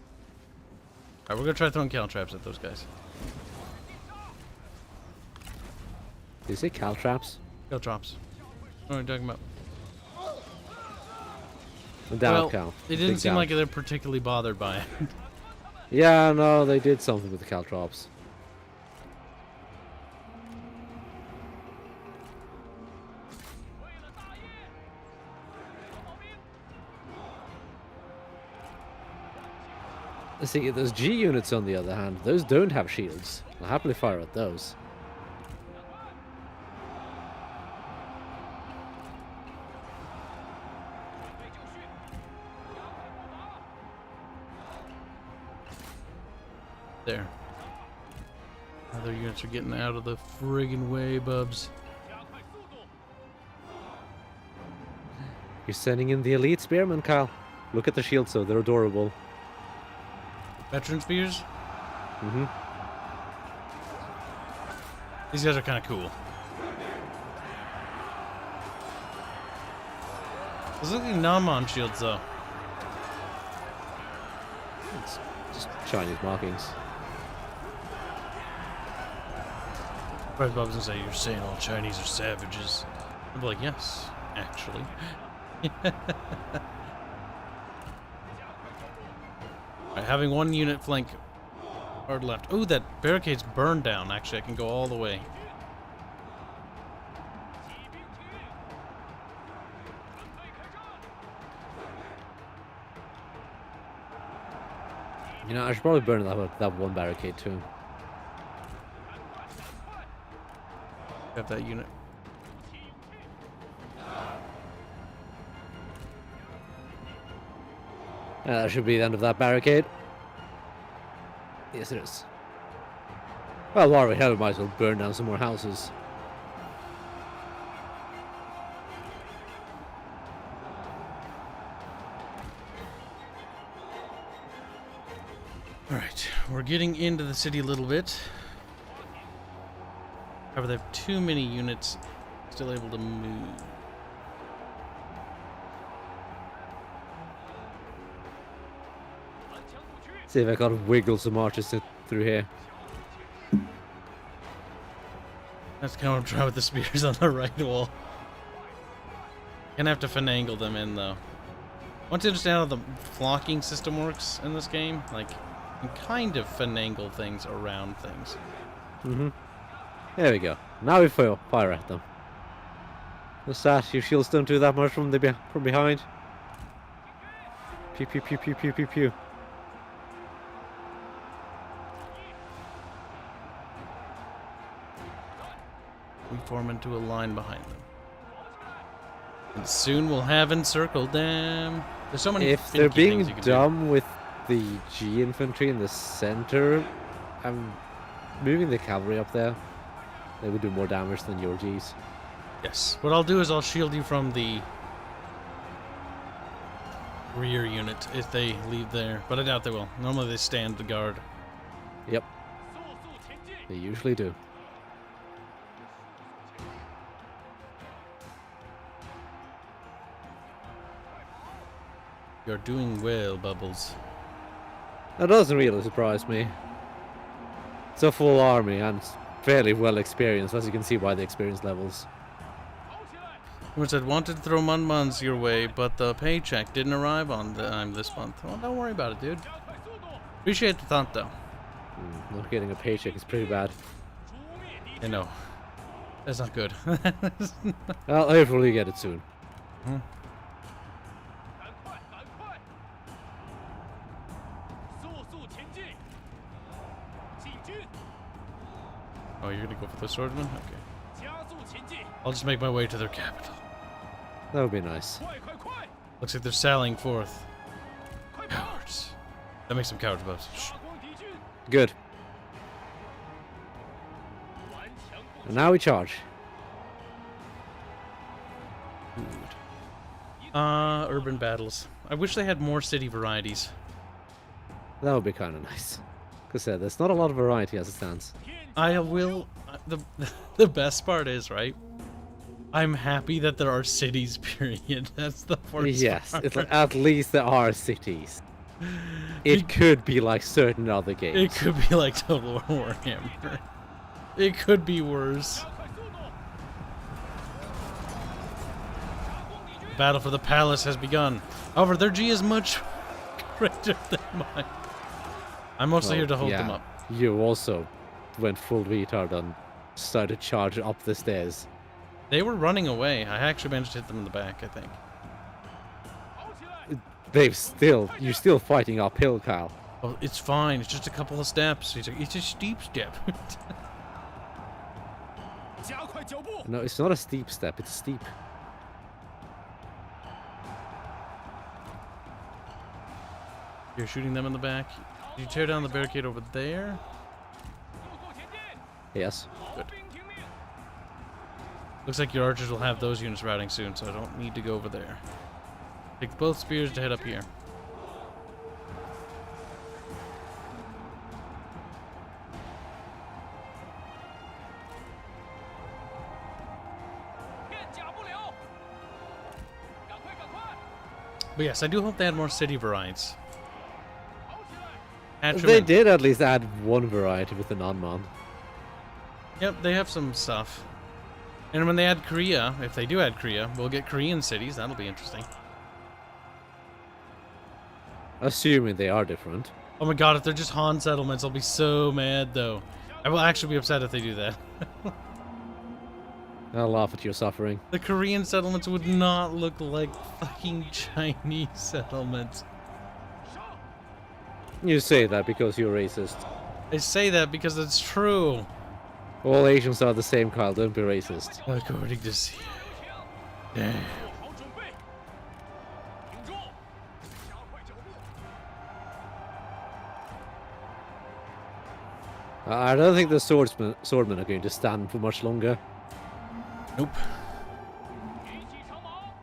Alright, we're gonna try throwing caltraps at those guys. Did you say caltraps? Caltraps. What are you talking about? Down Well, cow. it didn't Big seem down. like they're particularly bothered by it. Yeah, no, they did something with the caltrops. See, those G units, on the other hand, those don't have shields. I'll happily fire at those. There. Other units are getting out of the friggin' way, Bubs. You're sending in the elite spearmen, Kyle. Look at the shields, though. They're adorable. Veteran spears? Mm-hmm. These guys are kind of cool. Those look like Namon shields, though. It's just Chinese markings. Fred Bob's gonna say, you're saying all Chinese are savages. I'd be like, yes, actually. Alright, having one unit flank hard left. Oh, that barricade's burned down. Actually, I can go all the way. You know, I should probably burn that one barricade too. Have that unit. That should be the end of that barricade. Yes, it is. Well, while we're here, we might as well burn down some more houses. Alright, we're getting into the city a little bit. However, they have too many units still able to move. See if I can wiggle some archers through here. That's kind of what I'm trying with the spears on the right wall. Gonna have to finagle them in, though. Once you understand how the flocking system works in this game, like, you can kind of finagle things around things. Mm-hmm. There we go. Now we fire at them. What's that? Your shields don't do that much from behind. Pew pew pew pew pew pew pew. We form into a line behind them. And soon we'll have encircled them. There's so many. If they're finicky being things you can do. dumb with the G infantry in the center, I'm moving the cavalry up there. They would do more damage than your Gs. Yes. What I'll do is I'll shield you from the rear unit if they leave there, but I doubt they will. Normally they stand the guard. Yep. They usually do. You're doing well, Bubbles. That doesn't really surprise me. It's a full army and fairly well experienced, as you can see by the experience levels. Someone said, wanted to throw Munmuns your way, but the paycheck didn't arrive on time this month. Well, don't worry about it, dude. Appreciate the thought, though. Not getting a paycheck is pretty bad. I know. That's not good. Well, hopefully you get it soon. Hmm. Oh, you're gonna go for the swordsman? Okay. I'll just make my way to their capital. That would be nice. Looks like they're sallying forth. Cowards. That makes them cowards, Bubs. Shh. Good. And now we charge. Urban battles. I wish they had more city varieties. That would be kind of nice. Because there's not a lot of variety as it stands. I will. The best part is, right? I'm happy that there are cities. Period. That's the worst. Yes, part. it's like, at least there are cities. It could be like certain other games. It could be like Total War Warhammer. It could be worse. The battle for the palace has begun. However, their G is much greater than mine. I'm mostly here to hold them up. You also went full retard and started charging up the stairs. They were running away. I actually managed to hit them in the back, I think. You're still fighting uphill, Kyle. Oh, it's fine. It's just a couple of steps. It's a steep step. No, it's not a steep step, it's steep. You're shooting them in the back. Did you tear down the barricade over there? Yes. Good. Looks like your archers will have those units routing soon, so I don't need to go over there. Take both spears to head up here. But yes, I do hope they had more city varieties. They did at least add one variety with the non-mon. Yep, they have some stuff. And when they add Korea, if they do add Korea, we'll get Korean cities. That'll be interesting. Assuming they are different. Oh my god, if they're just Han settlements, I'll be so mad, though. I will actually be upset if they do that. I'll laugh at your suffering. The Korean settlements would not look like fucking Chinese settlements. You say that because you're racist. I say that because it's true. All Asians are the same, Kyle. Don't be racist. According to CIA. Damn. 好准备，挺住，加快脚步。 I don't think the swordmen are going to stand for much longer. Nope. 一骑长矛，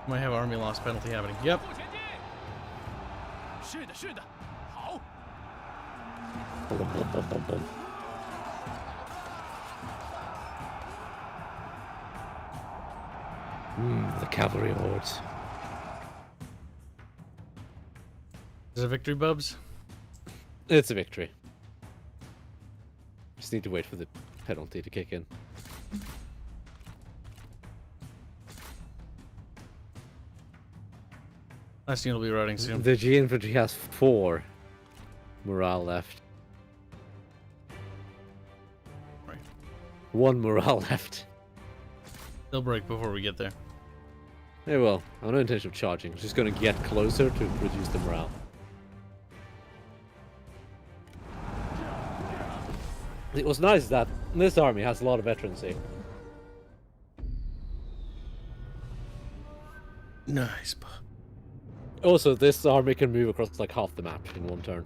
Might have army loss penalty happening. Yep. 步前进。是的，是的，好。 The cavalry hordes. Is it a victory, Bubs? It's a victory. Just need to wait for the penalty to kick in. Last unit will be riding soon. The G infantry has 4 morale left. Right. 1 morale left. They'll break before we get there. Yeah, well, I have no intention of charging. I'm just going to get closer to reduce the morale. It was nice that this army has a lot of veterancy. Nice. Also, this army can move across like half the map in one turn.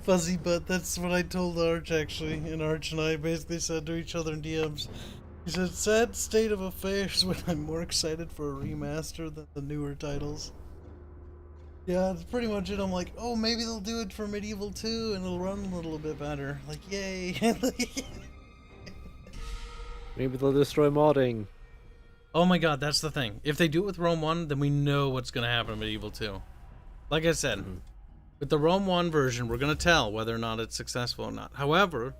Fuzzy butt, that's what I told Arch actually, and Arch and I basically said to each other in DMs. He said, sad state of affairs when I'm more excited for a remaster than the newer titles. Yeah, that's pretty much it. I'm like, oh, maybe they'll do it for Medieval 2 and it'll run a little bit better. Like, yay. Maybe they'll destroy modding. Oh my god, that's the thing. If they do it with Rome 1, then we know what's going to happen in Medieval 2. Like I said, with the Rome 1 version, we're going to tell whether or not it's successful or not. However,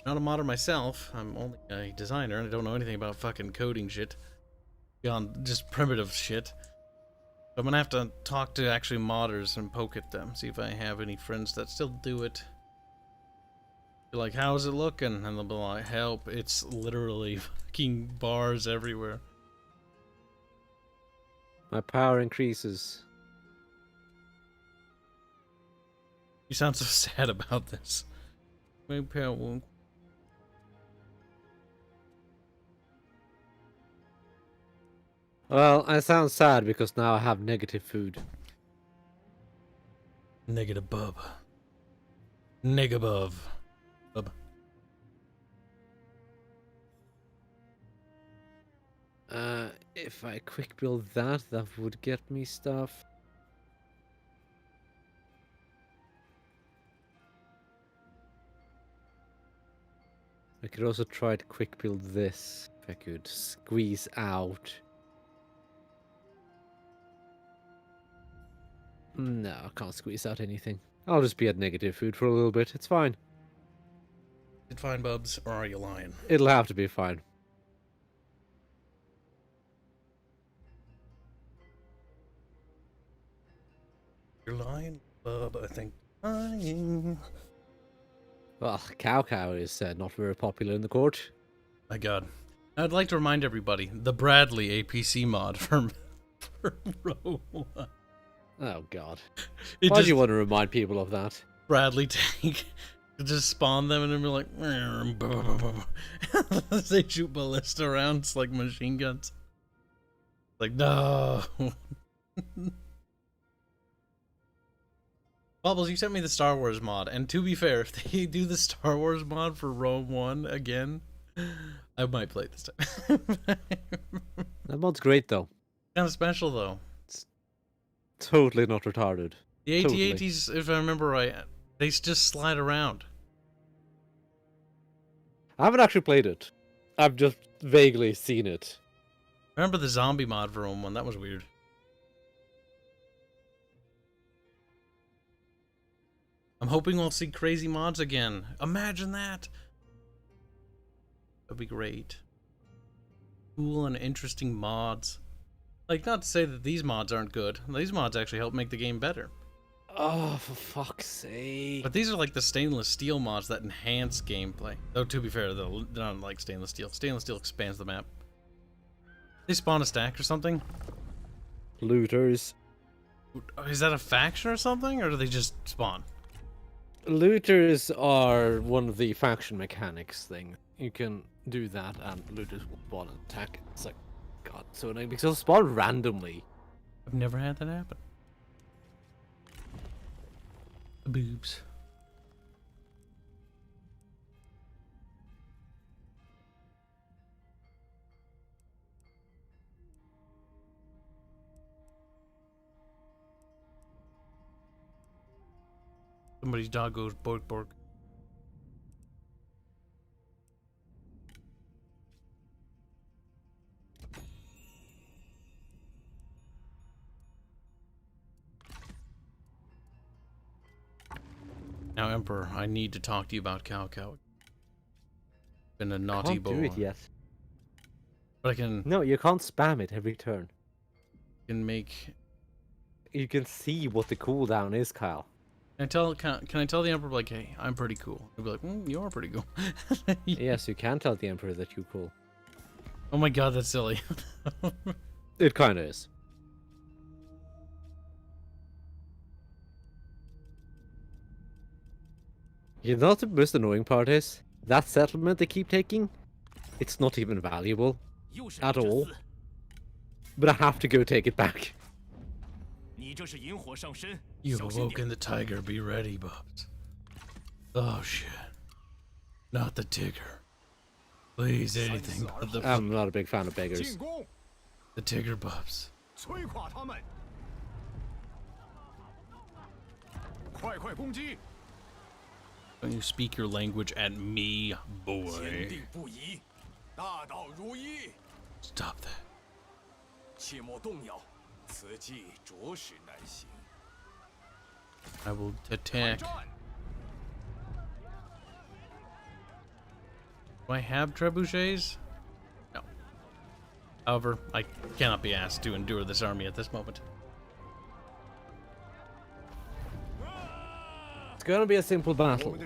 not a modder myself. I'm only a designer and I don't know anything about fucking coding shit. Beyond just primitive shit. I'm going to have to talk to actually modders and poke at them. See if I have any friends that still do it. Be like, how's it looking? And they'll be like, help, it's literally fucking bars everywhere. My power increases. You sound so sad about this. My power won't. Well, I sound sad because now I have negative food. Negative bub. Negabove. Bub. If I quick build that, that would get me stuff. I could also try to quick build this. If I could squeeze out. No, I can't squeeze out anything. I'll just be at negative food for a little bit. It's fine. Is it fine, Bubs, or are you lying? It'll have to be fine. You're lying, Bub, I think. Lying. Well, Cow is not very popular in the court. My god. I'd like to remind everybody, the Bradley APC mod for Rome 1. Oh god. It Why do just, you want to remind people of that? Bradley tank. Just spawn them and then be like, they shoot ballista rounds like machine guns. Like, no. Bubbles, you sent me the Star Wars mod, and to be fair, if they do the Star Wars mod for Rome 1 again, I might play it this time. That mod's great though. Kind of special though. Totally not retarded. The Totally. AT-ATs, if I remember right, they just slide around. I haven't actually played it. I've just vaguely seen it. Remember the zombie mod for Rome 1? That was weird. I'm hoping we'll see crazy mods again. Imagine that. That'd be great. Cool and interesting mods. Like, not to say that these mods aren't good. These mods actually help make the game better. Oh, for fuck's sake. But these are like the stainless steel mods that enhance gameplay. Though, to be fair, they're not like stainless steel. Stainless steel expands the map. They spawn a stack or something? Looters. Is that a faction or something? Or do they just spawn? Looters are one of the faction mechanics thing. You can do that and looters will spawn and attack. It's like, God, so annoying because they'll spawn randomly. I've never had that happen. The boobs. Somebody's dog goes bork bork. Now, Emperor, I need to talk to you about Cow Cow. Been a naughty Can't boy. do it yet. But I can No, you can't spam it every turn. make. You can see what the cooldown is, Kyle. Can I tell the Emperor, like, hey, I'm pretty cool? He'll be like, you are pretty cool. Yes, you can tell the Emperor that you're cool. Oh my god, that's silly. It kinda is. You know what the most annoying part is? That settlement they keep taking, it's not even valuable at all. But I have to go take it back. You've awoken the tiger. Be ready, Bubs. Oh shit. Not the Tigger. Please, anything but the I'm not a big fan of beggars. the Tigger, Bubs. Don't you speak your language at me, boy. Stop that. I will attack. Do I have trebuchets? No. However, I cannot be asked to endure this army at this moment. It's gonna be a simple battle.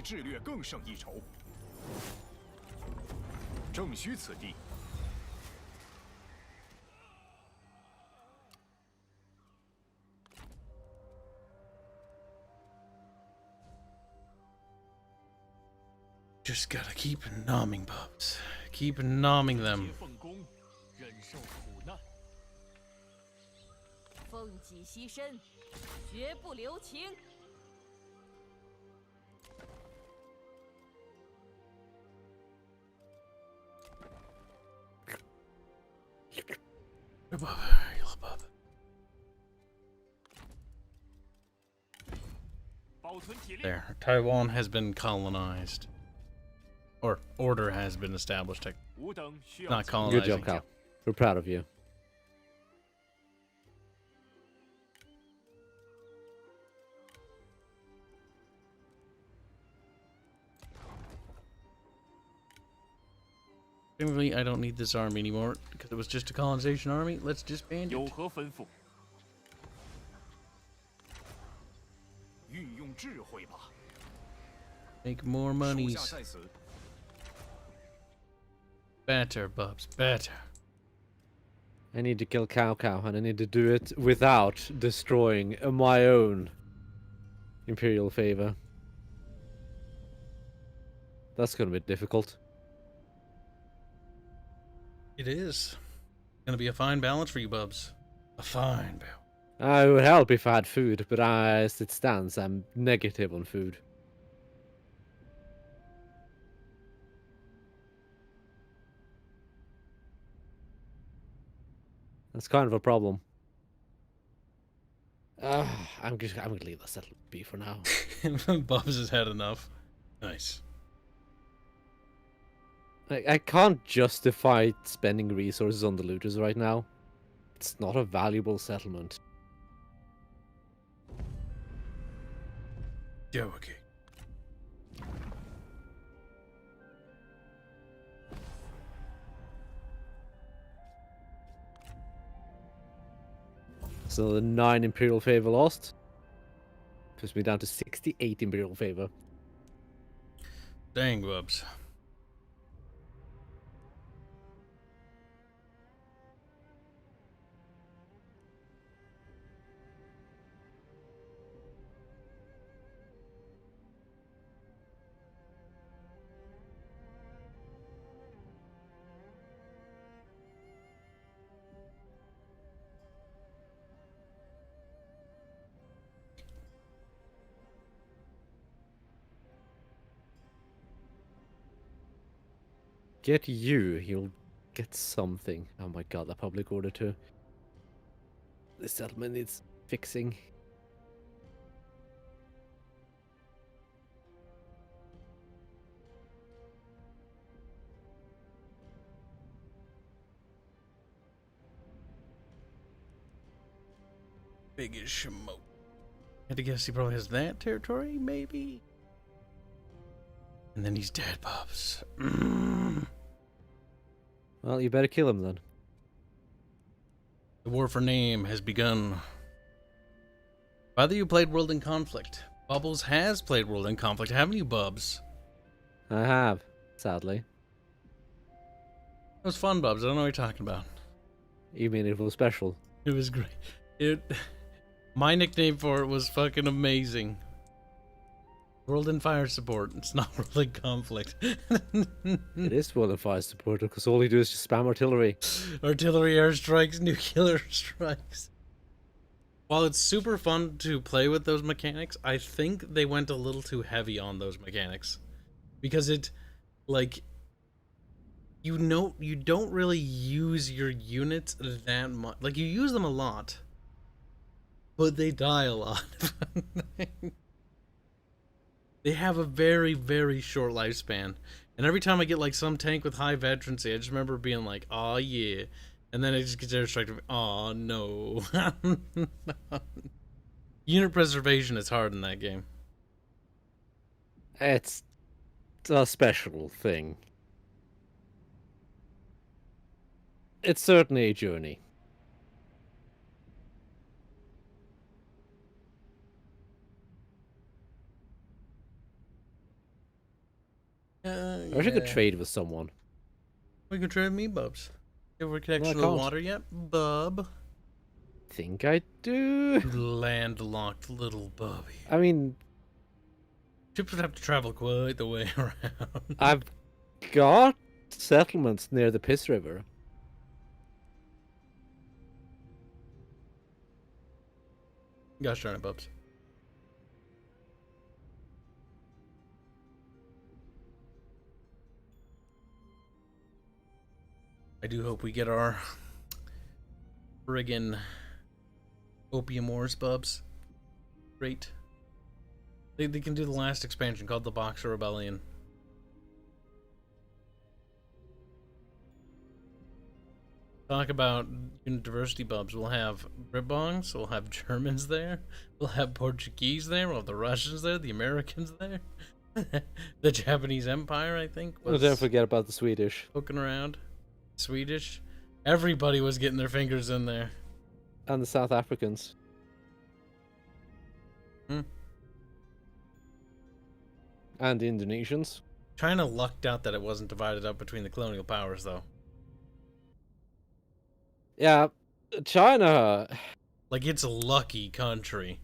Just gotta keep nomming, Bubs. Keep nomming them. 奉己牺牲，绝不留情。 You're above. You're above. There. Taiwan has been colonized. Or order has been established. Not colonizing. Good job, Kyle. We're proud of you. Technically, I don't need this army anymore because it was just a colonization army. Let's disband it. Make more monies. Better, Bubs. Better. I need to kill Cow Cow, and I need to do it without destroying my own Imperial favor. That's gonna be difficult. It is. Gonna be a fine balance for you, Bubs. A fine balance. I would help if I had food, but as it stands, I'm negative on food. That's kind of a problem. I'm gonna leave the settlement be for now. Bubs has had enough. Nice. I can't justify spending resources on the looters right now. It's not a valuable settlement. Yeah, okay. So the 9 Imperial favor lost. Puts me down to 68 Imperial favor. Dang, Bubs. Get you, you'll get something. Oh my god, that public order too. This settlement needs fixing. Big as smoke. Had to guess he probably has that territory, maybe? And then he's dead, Bubs. Well, you better kill him then. The war for name has begun. Whether you played World in Conflict. Bubbles has played World in Conflict, haven't you, Bubs? I have, sadly. It was fun, Bubs. I don't know what you're talking about. You mean it was special? It was great. My nickname for it was fucking amazing. World in Fire Support. It's not World in Conflict. It is World of Fire support because all you do is just spam artillery. Artillery airstrikes, nuclear strikes. While it's super fun to play with those mechanics, I think they went a little too heavy on those mechanics. Because it, like, you don't really use your units that much. Like, you use them a lot, but they die a lot. They have a very, very short lifespan. And every time I get, like, some tank with high veterancy, I just remember being like, aw, yeah. And then it just gets airstrike. Aw, no. Unit preservation is hard in that game. It's a special thing. It's certainly a journey. I wish I could trade with someone. We can trade me, Bubs. You ever connection to the water yet, Bub? Think I do. Landlocked little Bubby. I mean, Ships would have to travel quite the way around. I've got settlements near the Piss River. Gosh darn it, Bubs. I do hope we get our friggin' opium wars, Bubs. Great. They can do the last expansion called the Boxer Rebellion. Talk about unit diversity, Bubs. We'll have Bribongs, we'll have Germans there, we'll have Portuguese there, we'll have the Russians there, the Americans there, the Japanese Empire, I think. Oh, don't forget about the Swedish. Poking around. Swedish. Everybody was getting their fingers in there. And the South Africans. And the Indonesians. China lucked out that it wasn't divided up between the colonial powers, though. Yeah, China. Like, it's a lucky country.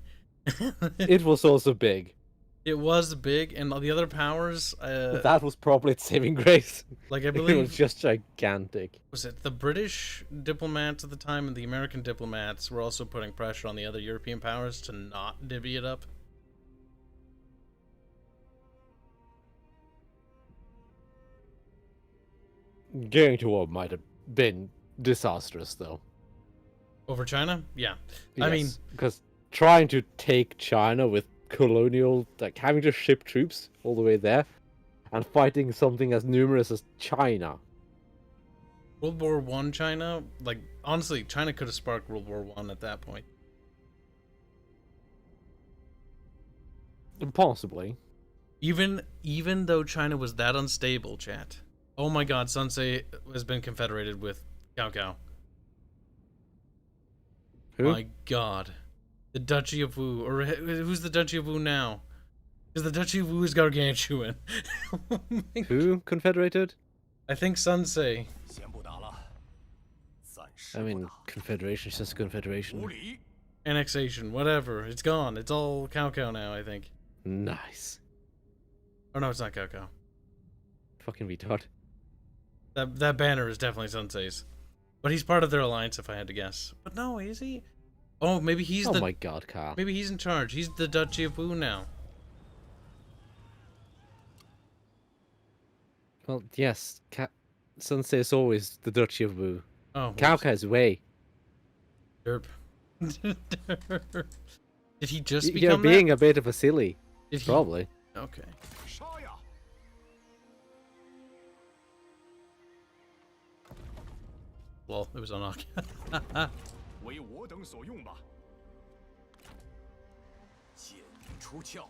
It was also big. It was big, and the other powers... that was probably its saving grace. Like, I It believe... was just gigantic. Was it the British diplomats at the time and the American diplomats were also putting pressure on the other European powers to not divvy it up? Going to war might have been disastrous, though. Over China? Yeah. Yes, I mean... because trying to take China with colonial, like having to ship troops all the way there, and fighting something as numerous as China. World War I China? Like, honestly, China could have sparked World War I at that point. Possibly. Even though China was that unstable, chat. Oh my god, Sansei has been confederated with Cao Cao. Who? My God. The Duchy of Wu. Or who's the Duchy of Wu now? Because the Duchy of Wu is Gargantuan. Oh my Who confederated? I think Sensei. 先不打了，暂时 I 不 mean, 打。 confederation's just a 无 confederation. 理， Annexation, whatever. It's gone. It's all Cao Cao now, I think. Nice. Oh no, it's not Cao Cao. Fucking retard. That banner is definitely Sensei's. But he's part of their alliance, if I had to guess. But no, is he? Oh, maybe he's Oh the. my god, Carl. Maybe he's in charge. He's the Duchy of Wu now. Well, yes, Sensei is always the Duchy of Wu. Oh, Cao Cao's way. derp. Did he just You're become being that? a bit of a silly. Did he? Probably. Okay. 杀呀！ Well, it was on. 为我等所用吧。剑影出鞘，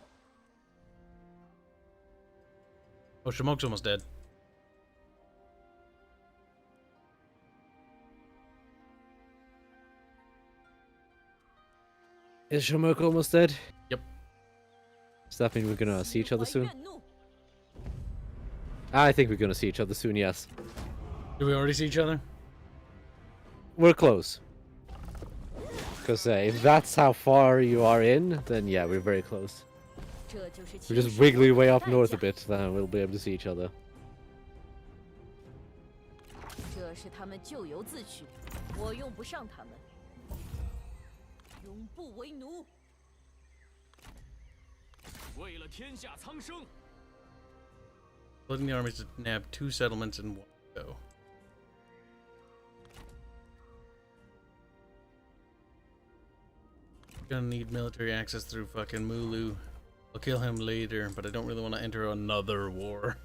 Oh, Shimoke's almost dead. Is Shomoko almost dead? Yep. Does that mean we're gonna see each other 还 soon? 怨怒， I think we're gonna see each other soon, yes. Do we already see each other? We're close. Because if that's how far you are in, then yeah, we're very close. 这就是 We 侵 just 蚀 wiggle 我 way 的 up 代 north a 价 bit, then we'll be able to see each other. 这是他们咎由自取，我用不上他们，永不为奴。 为了天下苍生， Letting the armies to nab 2 settlements in one go. Gonna need military access through fucking Mulu. I'll kill him later, but I don't really want to enter another war.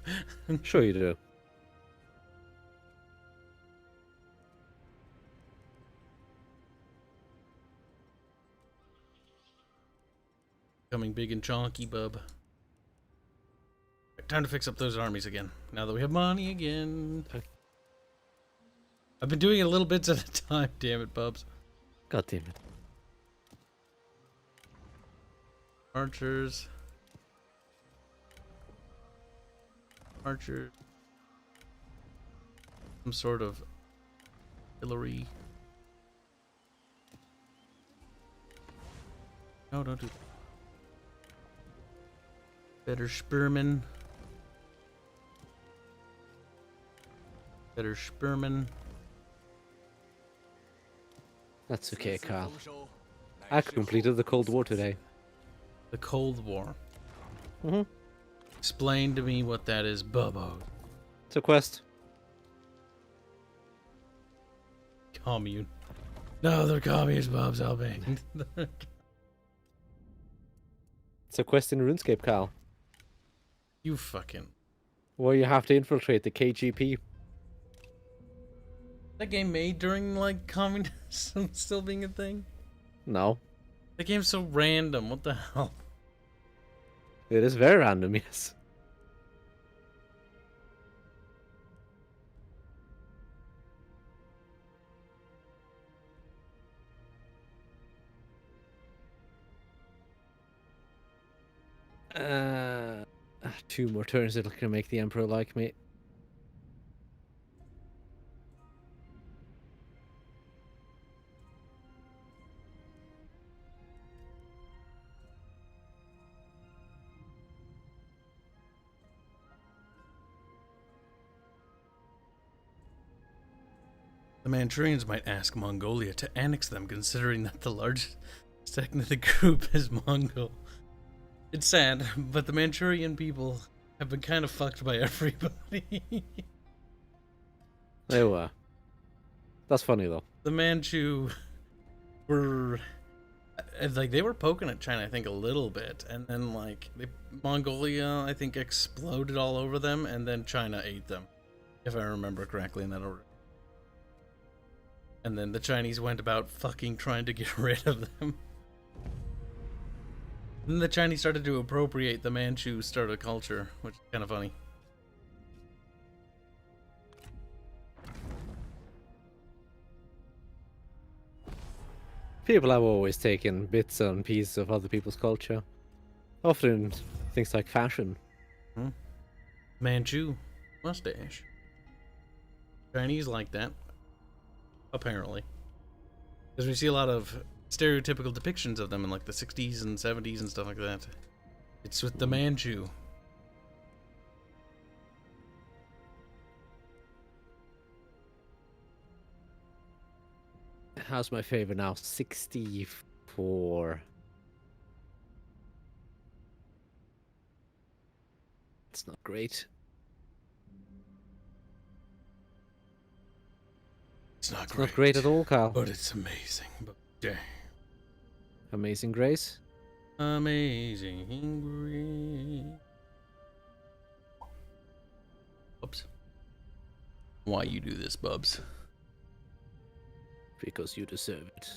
Sure you do. Coming big and chonky, bub. Time to fix up those armies again. Now that we have money again. I've been doing it little bits at a time, damn it, bubs. God damn it. Archers. Archer. Some sort of artillery. No, don't do that. Better Spearman. Better Spearman. That's okay, 此次 Carl. 丰收，乃 I 是 completed the 后 Cold War today. The Cold War. Mm-hmm. Explain to me what that is, Bubbo. It's a quest. Commune. No, they're commies, Bob's helping. It's a quest in RuneScape, Carl, You fucking. where you have to infiltrate the KGP. That game made during, like, communism still being a thing? No. That game's so random. What the hell? It is very random, yes. Two more turns that'll gonna make the Emperor like me. The Manchurians might ask Mongolia to annex them, considering that the largest section of the group is Mongol. It's sad, but the Manchurian people have been kind of fucked by everybody. They were. That's funny though. The Manchu were like they were poking at China, I think, a little bit, and then like Mongolia, I think, exploded all over them, and then China ate them, if I remember correctly in that order. And then the Chinese went about fucking trying to get rid of them. Then the Chinese started to appropriate the Manchu started culture, which is kind of funny. People have always taken bits and pieces of other people's culture. Often things like fashion. Manchu mustache. Chinese like that, apparently. Because we see a lot of stereotypical depictions of them in like the 60s and 70s and stuff like that. It's with the Manchu. How's my favor now? 64. It's not great. It's not It's great. not great at all, Kyle. But it's amazing. But damn. Amazing Grace. Amazing grace. Bubs. Why you do this, Bubs? Because you deserve it.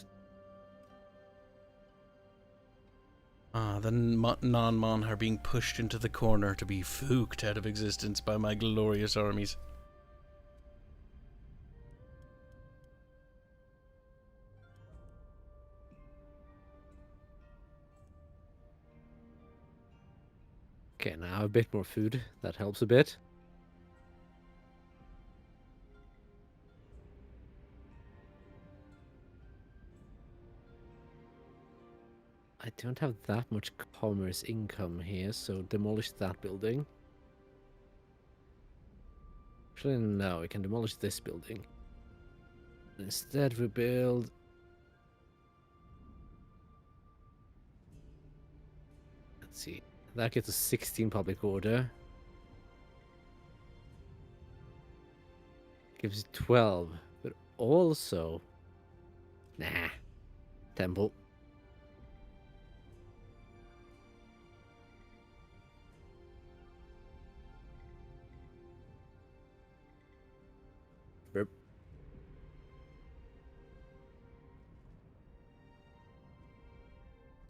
The non-mon are being pushed into the corner to be fooked out of existence by my glorious armies. Okay, now a bit more food. That helps a bit. I don't have that much commerce income here, so demolish that building. Actually, no, we can demolish this building. Instead, we build... Let's see. That gets a 16 public order. Gives you 12, but also... Nah. Temple. Burp.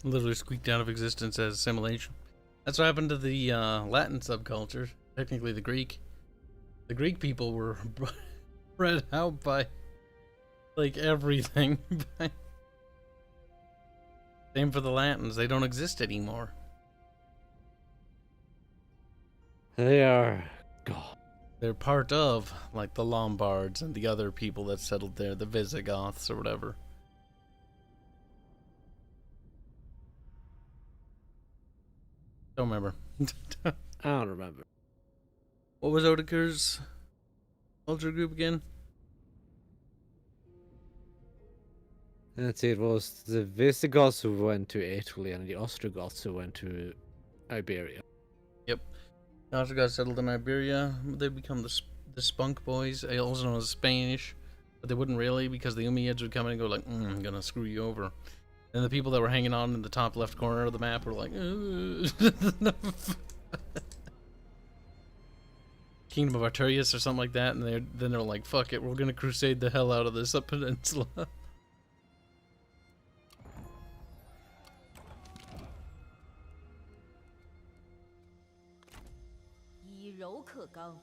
Literally squeaked out of existence as assimilation. That's what happened to the Latin subculture. Technically the Greek. The Greek people were bred out by like everything. Same for the Latins. They don't exist anymore. They are... God. They're part of like the Lombards and the other people that settled there, the Visigoths or whatever. Don't remember. I don't remember. What was Oedeker's culture group again? Let's see, it was the Visigoths who went to Italy and the Ostrogoths who went to Iberia. Yep. The Ostrogoths settled in Iberia. They become the Spunk Boys, also known as Spanish. But they wouldn't really, because the Umayyads would come in and go like, I'm gonna screw you over. And the people that were hanging on in the top left corner of the map were like, Kingdom of Arturius or something like that, and then they're like, fuck it, we're gonna crusade the hell out of this peninsula.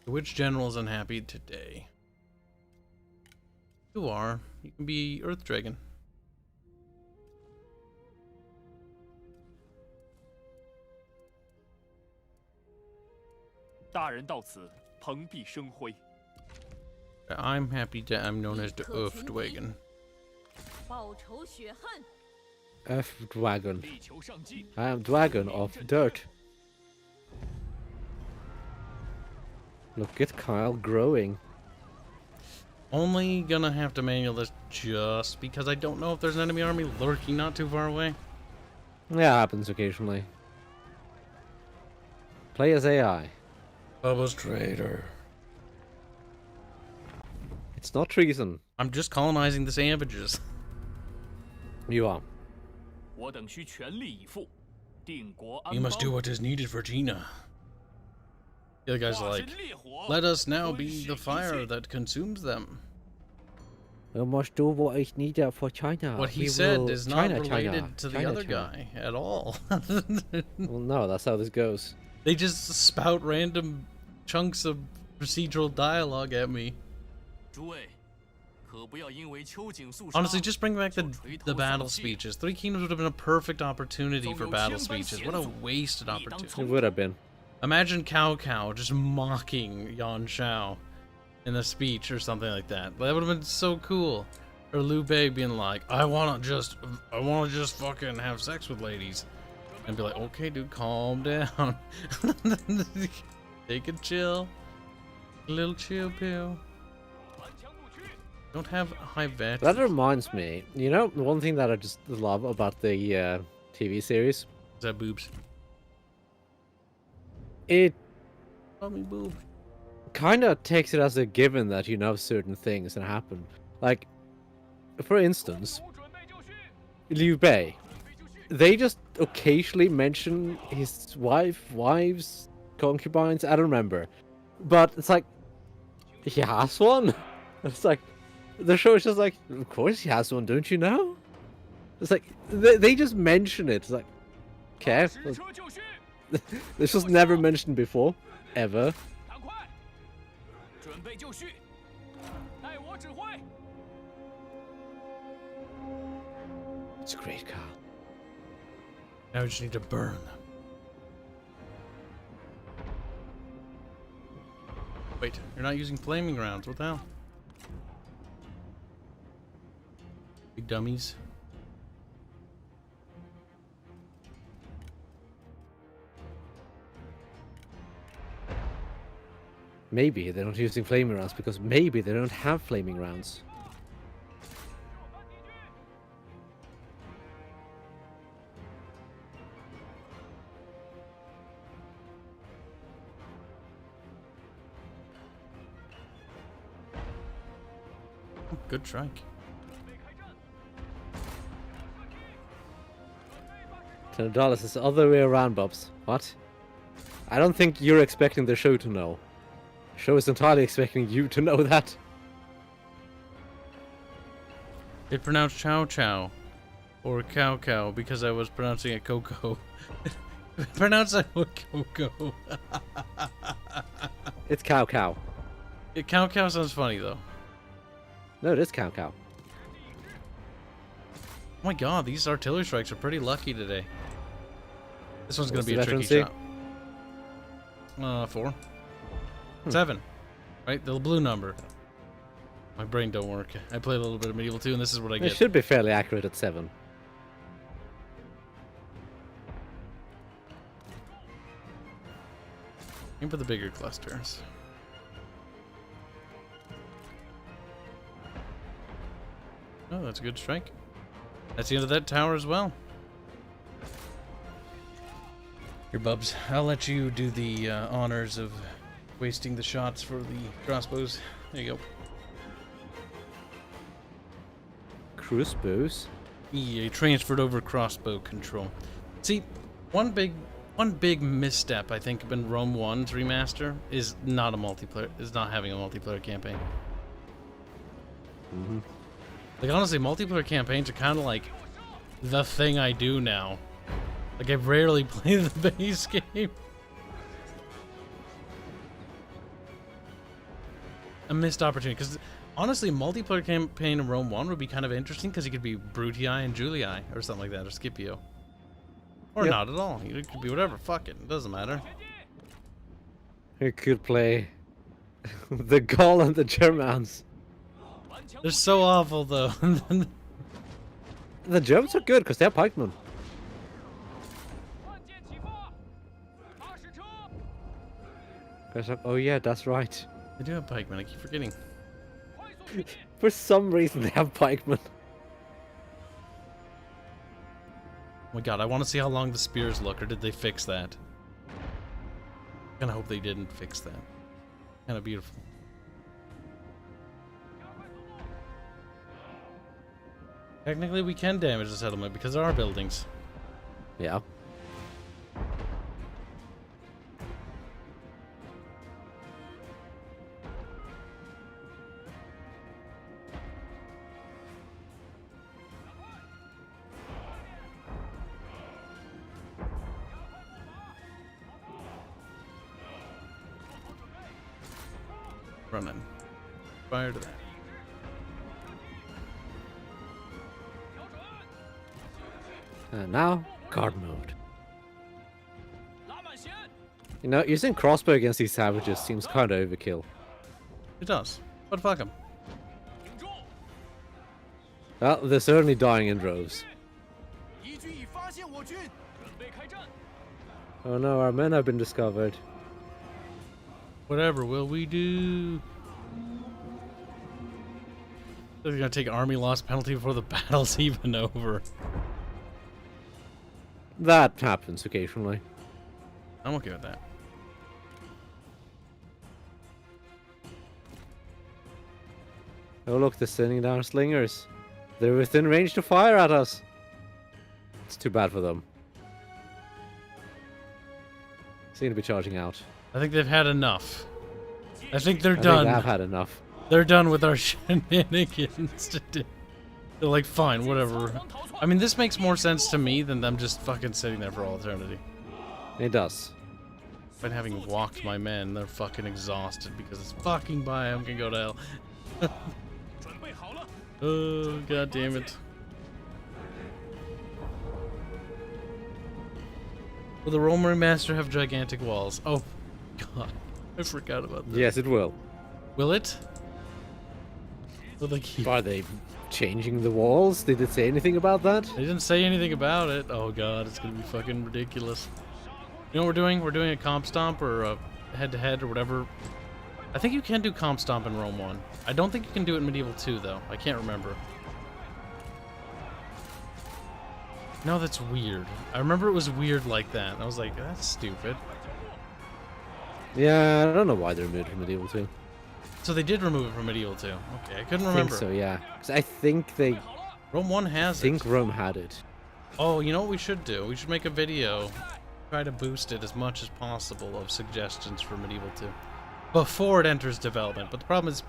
Which general's unhappy today? You are. You can be Earth Dragon. 大人到此，蓬荜生辉。 I'm happy that I'm known as the Earth Dragon. 报仇雪恨。 Earth Dragon. 力求上进。 I am Dragon of Dirt. Look at Kyle growing. Only gonna have to manual this just because I don't know if there's an enemy army lurking not too far away. Yeah, happens occasionally. Play as AI. Bubba's traitor. It's not treason. I'm just colonizing the savages. You are. 我等需全力以赴，定国安邦。 You must do what is needed for Gina. The other guy's 化 like, 身烈火， let us now 吞 be 噬 the 一 fire 切。 that consumes them. We must do what is needed for China. What he We said will- is not China, related China, to the China, other China. guy at all. Well, no, that's how this goes. They just spout random chunks of procedural dialogue at me. 诸位， Honestly, just bring back the battle speeches. Three Kingdoms would have been a perfect opportunity for battle speeches. What a wasted opportunity. It would have been. Imagine Cao Cao just mocking Yan Shao in a speech or something like that. That would have been so cool. Or Liu Bei being like, I wanna just fucking have sex with ladies. And be like, okay, dude, calm down. Take a chill. A little chill pill. Don't have high vet. That reminds me, you know, one thing that I just love about the TV series? Is that boobs? It Call me boob. kind of takes it as a given that you know certain things that happen. Like, for instance, Liu Bei. They just occasionally mention his wives, concubines, I don't remember. But it's like, he has one? It's like, the show is just like, of course he has one, don't you know? It's like, they just mention it. It's like, okay. This was never mentioned before, ever. It's a great car. Now we just need to burn them. Wait, you're not using flaming rounds. What the hell? Big dummies. Maybe they're not using flaming rounds because maybe they don't have flaming rounds. Good strike. $10 is the other way around, Bubs. What? I don't think you're expecting the show to know. The show is entirely expecting you to know that. It pronounced chow chow. Or cow cow because I was pronouncing it cocoa. Pronounce it cocoa. It's cow cow. Yeah, cow cow sounds funny though. No, it is cow cow. Oh my god, these artillery strikes are pretty lucky today. This one's gonna What's be the a tricky veterancy? shot. 4. 7. Right? The blue number. My brain don't work. I play a little bit of Medieval 2 and this is what I It get. should be fairly accurate at 7. Aim for the bigger clusters. Oh, that's a good strike. That's the end of that tower as well. Here, Bubs. I'll let you do the honors of wasting the shots for the crossbows. There you go. Crossbows? Yeah, transferred over crossbow control. See, one big misstep I think in Rome 1's remaster is not having a multiplayer campaign. Mm-hmm. Like honestly, multiplayer campaigns are kind of like the thing I do now. Like I rarely play the base game. A missed opportunity because honestly, multiplayer campaign in Rome 1 would be kind of interesting because it could be Brutii and Julii or something like that, or Scipio. Or Yep. not at all. It could be whatever. Fuck it. It doesn't matter. You could play the Gaul and the Germans. They're so awful though. The Germans are good because they're pikemen. Guys, like, oh yeah, that's right. They do have pikemen. I keep forgetting. For some reason, they have pikemen. Oh my god, I want to see how long the spears look, or did they fix that? I kind of hope they didn't fix that. Kind of beautiful. Technically, we can damage the settlement because there are buildings. Yeah. Running. Fire to that. And now, guard mode. You know, using crossbow against these savages seems kind of overkill. It does. But fuck them. Well, they're certainly dying in droves. Oh no, our men have been discovered. Whatever will we do? They're gonna take army loss penalty before the battle's even over. That happens occasionally. I'm okay with that. Oh look, they're sending down slingers. They're within range to fire at us. It's too bad for them. Seem to be charging out. I think they've had enough. I think they're I done. think they've had enough. They're done with our shenanigans today. They're like, fine, whatever. I mean, this makes more sense to me than them just fucking sitting there for all eternity. It does. But having walked my men, they're fucking exhausted because it's fucking biome can go to hell. Oh, god damn it. Will the Rome Remaster have gigantic walls? Oh, god. I forgot about that. Yes, it will. Will it? Will they keep... Are they changing the walls? Did it say anything about that? They didn't say anything about it. Oh god, it's gonna be fucking ridiculous. You know what we're doing? We're doing a comp stomp or a head-to-head or whatever. I think you can do comp stomp in Rome 1. I don't think you can do it in Medieval 2 though. I can't remember. No, that's weird. I remember it was weird like that. I was like, that's stupid. Yeah, I don't know why they removed it from Medieval 2. So they did remove it from Medieval 2. Okay, I couldn't I remember. think so, yeah. 'Cause I think they... Rome 1 has I think it. Rome had it. Oh, you know what we should do? We should make a video. Try to boost it as much as possible of suggestions for Medieval 2. Before it enters development. But the problem is...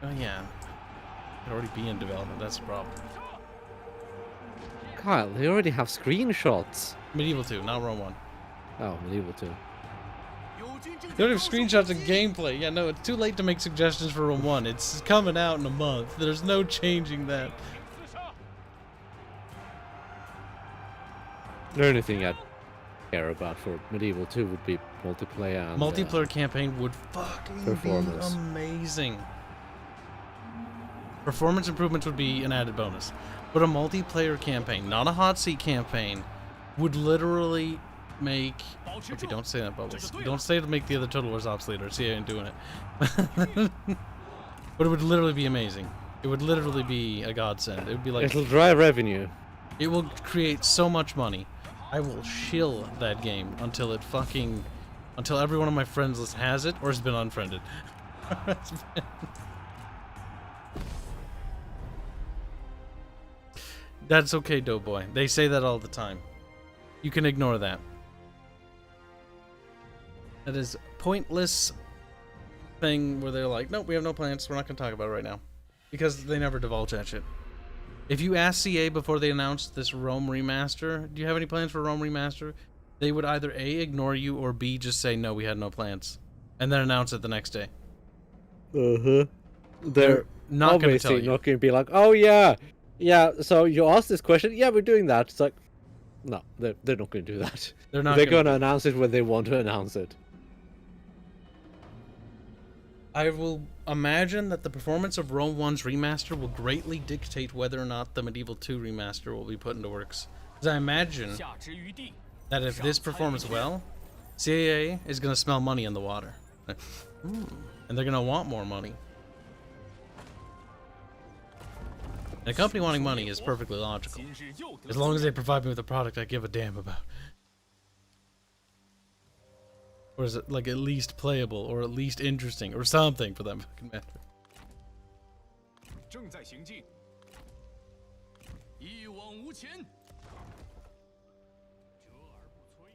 Oh yeah. It could already be in development. That's the problem. Kyle, they already have screenshots. Medieval 2, not Rome 1. Oh, Medieval 2. They don't have screenshots of gameplay. Yeah, no, it's too late to make suggestions for Rome 1. It's coming out in a month. There's no changing that. The only thing I'd care about for Medieval 2 would be multiplayer and... Multiplayer campaign would fucking performance. be amazing. Performance improvements would be an added bonus. But a multiplayer campaign, not a hot seat campaign, would literally make... Okay, don't say that, Bubbles. Don't say to make the other Total Wars obsolete, or see I ain't doing it. But it would literally be amazing. It would literally be a godsend. It would be like... It'll drive revenue. It will create so much money. I will shill that game until it fucking... Until every one of my friends list has it, or has been unfriended. That's okay, Doughboy. They say that all the time. You can ignore that. That is pointless thing where they're like, nope, we have no plans. We're not going to talk about it right now. Because they never divulge that shit. If you ask CA before they announced this Rome remaster, do you have any plans for Rome remaster? They would either A, ignore you, or B, just say, no, we had no plans. And then announce it the next day. Uh-huh. They're not going to tell obviously you. not going to be like, oh yeah, so you asked this question, yeah, we're doing that. It's like, no, they're not going to do that. They're not They're gonna going to announce it when they want to announce it. I will imagine that the performance of Rome 1's remaster will greatly dictate whether or not the Medieval 2 remaster will be put into works. Because I imagine that if this performs well, CAA is going to smell money in the water. And they're going to want more money. And a company wanting money is perfectly logical. As long as they provide me with a product I give a damn about. Or is it like at least playable, or at least interesting, or something for that fucking matter? 正在行进，一往无前，折而不摧。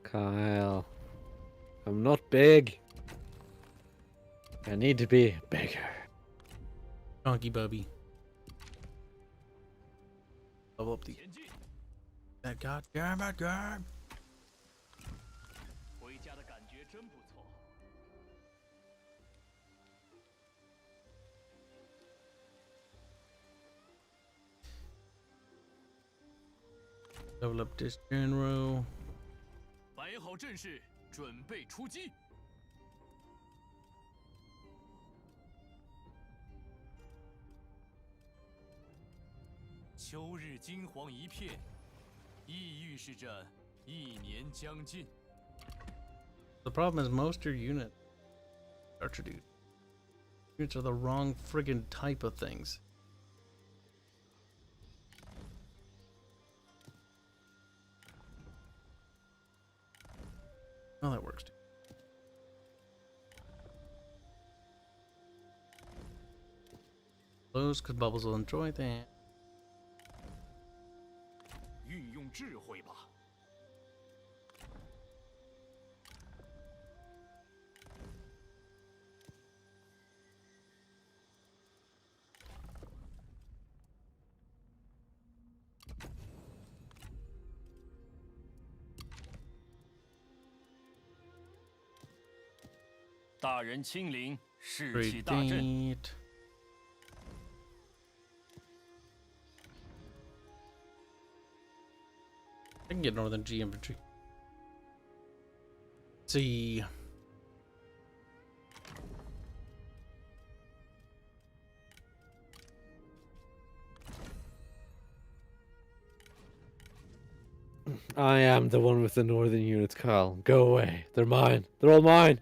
Kyle, I'm not big. I need to be bigger. Chonky Bubby. Level up the... That goddamn it, game! 回家的感觉真不错。Level up this general. 摆好阵势，准备出击。秋日金黄一片，亦预示着一年将近。 The problem is most of your units, Archer dude, units are the wrong friggin' type of things. Oh, that works too. Close, because Bubbles will enjoy that. 运用智慧吧。大人亲临，士气大振。 Predate. I can get Northern G infantry. Let's see. I am the one with the northern units, Kyle. Go away. They're mine. They're all mine.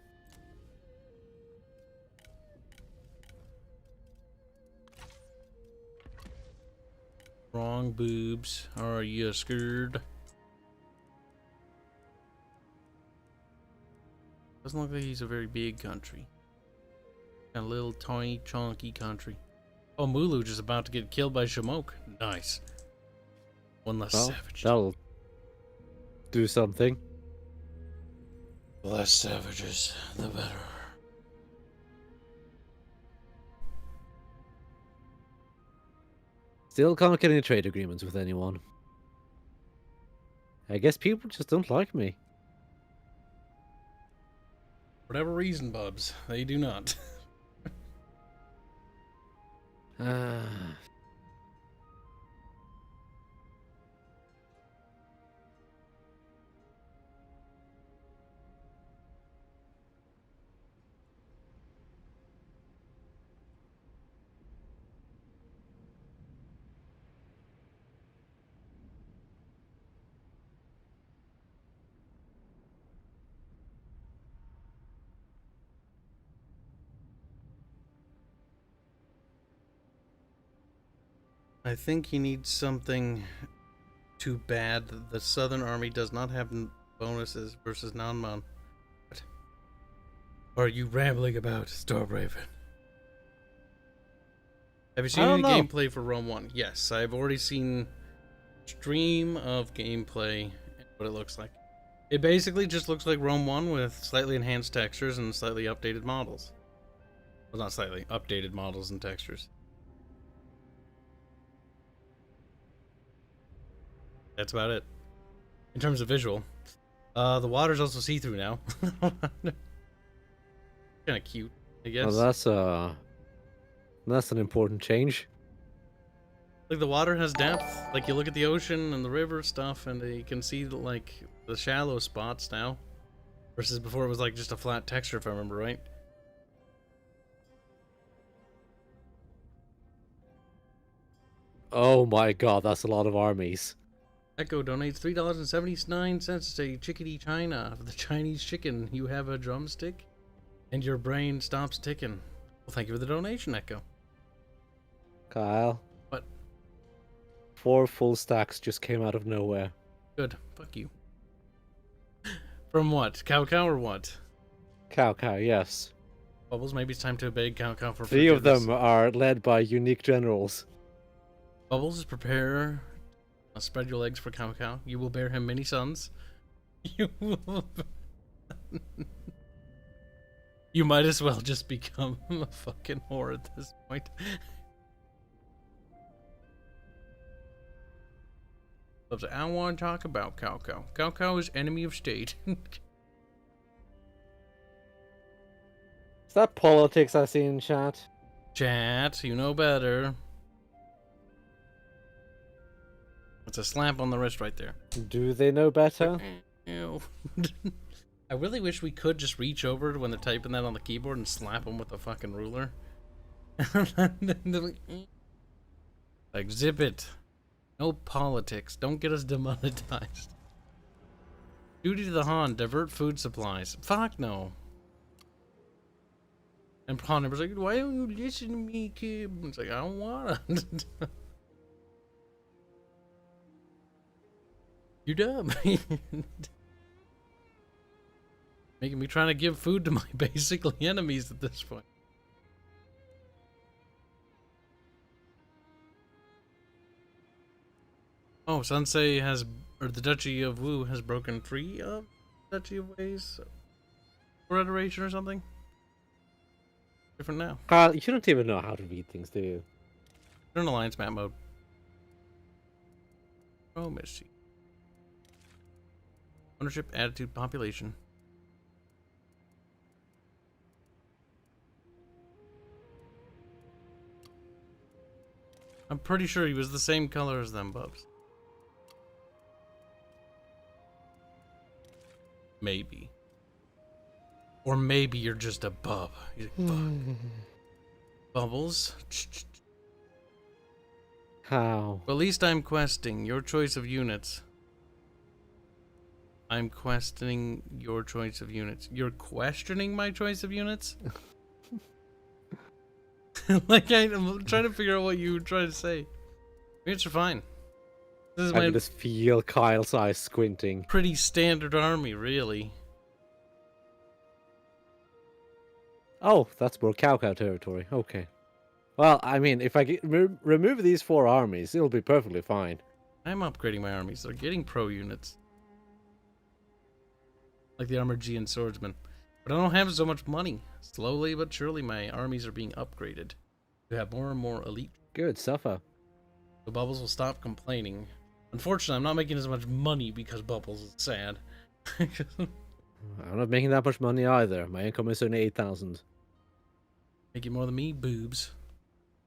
Wrong boobs. Are you scared? Doesn't look like he's a very big country. A little tiny, chonky country. Oh, Mulu just about to get killed by Shamok. Nice. One less Well, savage. that'll do something. The less savages, the better. Still can't get any trade agreements with anyone. I guess people just don't like me. Whatever reason, Bubs, they do not. I think he needs something too bad. The Southern Army does not have bonuses versus non-mon. What are you rambling about, Starbraven? Have you seen any gameplay for Rome 1? Yes, I've already seen stream of gameplay and what it looks like. It basically just looks like Rome 1 with slightly enhanced textures and slightly updated models. Well, not slightly, updated models and textures. That's about it. In terms of visual. The water's also see-through now. Kind of cute, I guess. Well, that's an important change. Like, the water has depth. Like, you look at the ocean and the river stuff, and you can see, like, the shallow spots now. Versus before it was, like, just a flat texture, if I remember right. Oh my god, that's a lot of armies. Echo donates $3.79 to say Chickadee China. For the Chinese chicken, you have a drumstick, and your brain stops ticking. Well, thank you for the donation, Echo. Kyle. What? 4 full stacks just came out of nowhere. Good. Fuck you. From what? Cow Cow or what? Cow, yes. Bubbles, maybe it's time to beg Cow Cow for 3 of forgiveness. them are led by unique generals. Bubbles, prepare. Spread your legs for Cow Cow. You will bear him many sons. You will... You might as well just become a fucking whore at this point. I want to talk about Cow Cow. Cow Cow is enemy of state. Is that politics I see in chat? Chat, you know better. It's a slap on the wrist right there. Do they know better? Ew. I really wish we could just reach over when they're typing that on the keyboard and slap them with a fucking ruler. Like, zip it. No politics. Don't get us demonetized. Duty to the Han. Divert food supplies. Fuck no. And Han was like, why don't you listen to me, kid? It's like, I don't wanna. You're dumb. Making me trying to give food to my basically enemies at this point. Oh, Sansei has, or the Duchy of Wu has broken free of Duchy of Wei's Federation or something? Different now. Kyle, you don't even know how to read things, do you? They're in alliance map mode. Oh, Missy. Ownership, attitude, population. I'm pretty sure he was the same color as them, Bubs. Maybe. Or maybe you're just a bub. He's like, fuck. Bubbles. How? Well, at least I'm questing your choice of units. I'm questioning your choice of units. You're questioning my choice of units? Like, I'm trying to figure out what you were trying to say. Units are fine. This is I my can just feel Kyle's eyes squinting. pretty standard army, really. Oh, that's more Cow territory. Okay. Well, I mean, if I remove these 4 armies, it'll be perfectly fine. I'm upgrading my armies. They're getting pro units. Like the Armored G and Swordsman. But I don't have so much money. Slowly but surely my armies are being upgraded to have more and more elite. Good, suffer. So Bubbles will stop complaining. Unfortunately, I'm not making as much money because Bubbles is sad. I'm not making that much money either. My income is only 8,000. Making more than me, boobs.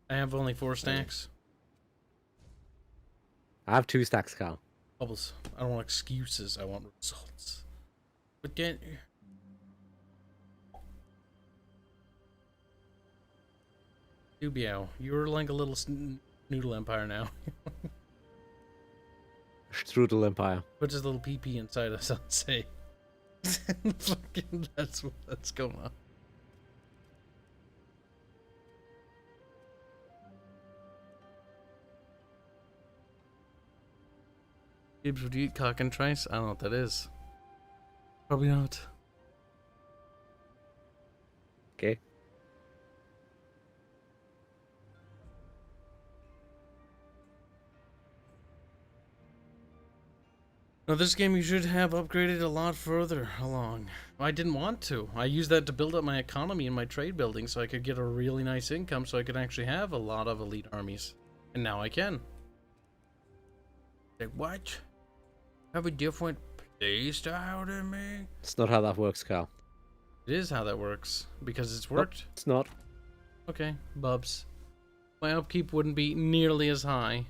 I have only 4 stacks. I have 2 stacks, Kyle. Bubbles, I don't want excuses. I want results. But get... Dubio, you're like a little noodle empire now. Strudel Empire. Put his little pee-pee inside us, I'll say. Fucking, that's what's going on. Kibs, would you eat cock and trice? I don't know what that is. Probably not. Okay. Now this game you should have upgraded a lot further along. I didn't want to. I used that to build up my economy and my trade building so I could get a really nice income so I could actually have a lot of elite armies. And now I can. Like, what? Have a different play style than me? It's not how that works, Kyle. It is how that works. Because it's worked. Nope, it's not. Okay, Bubs. My upkeep wouldn't be nearly as high.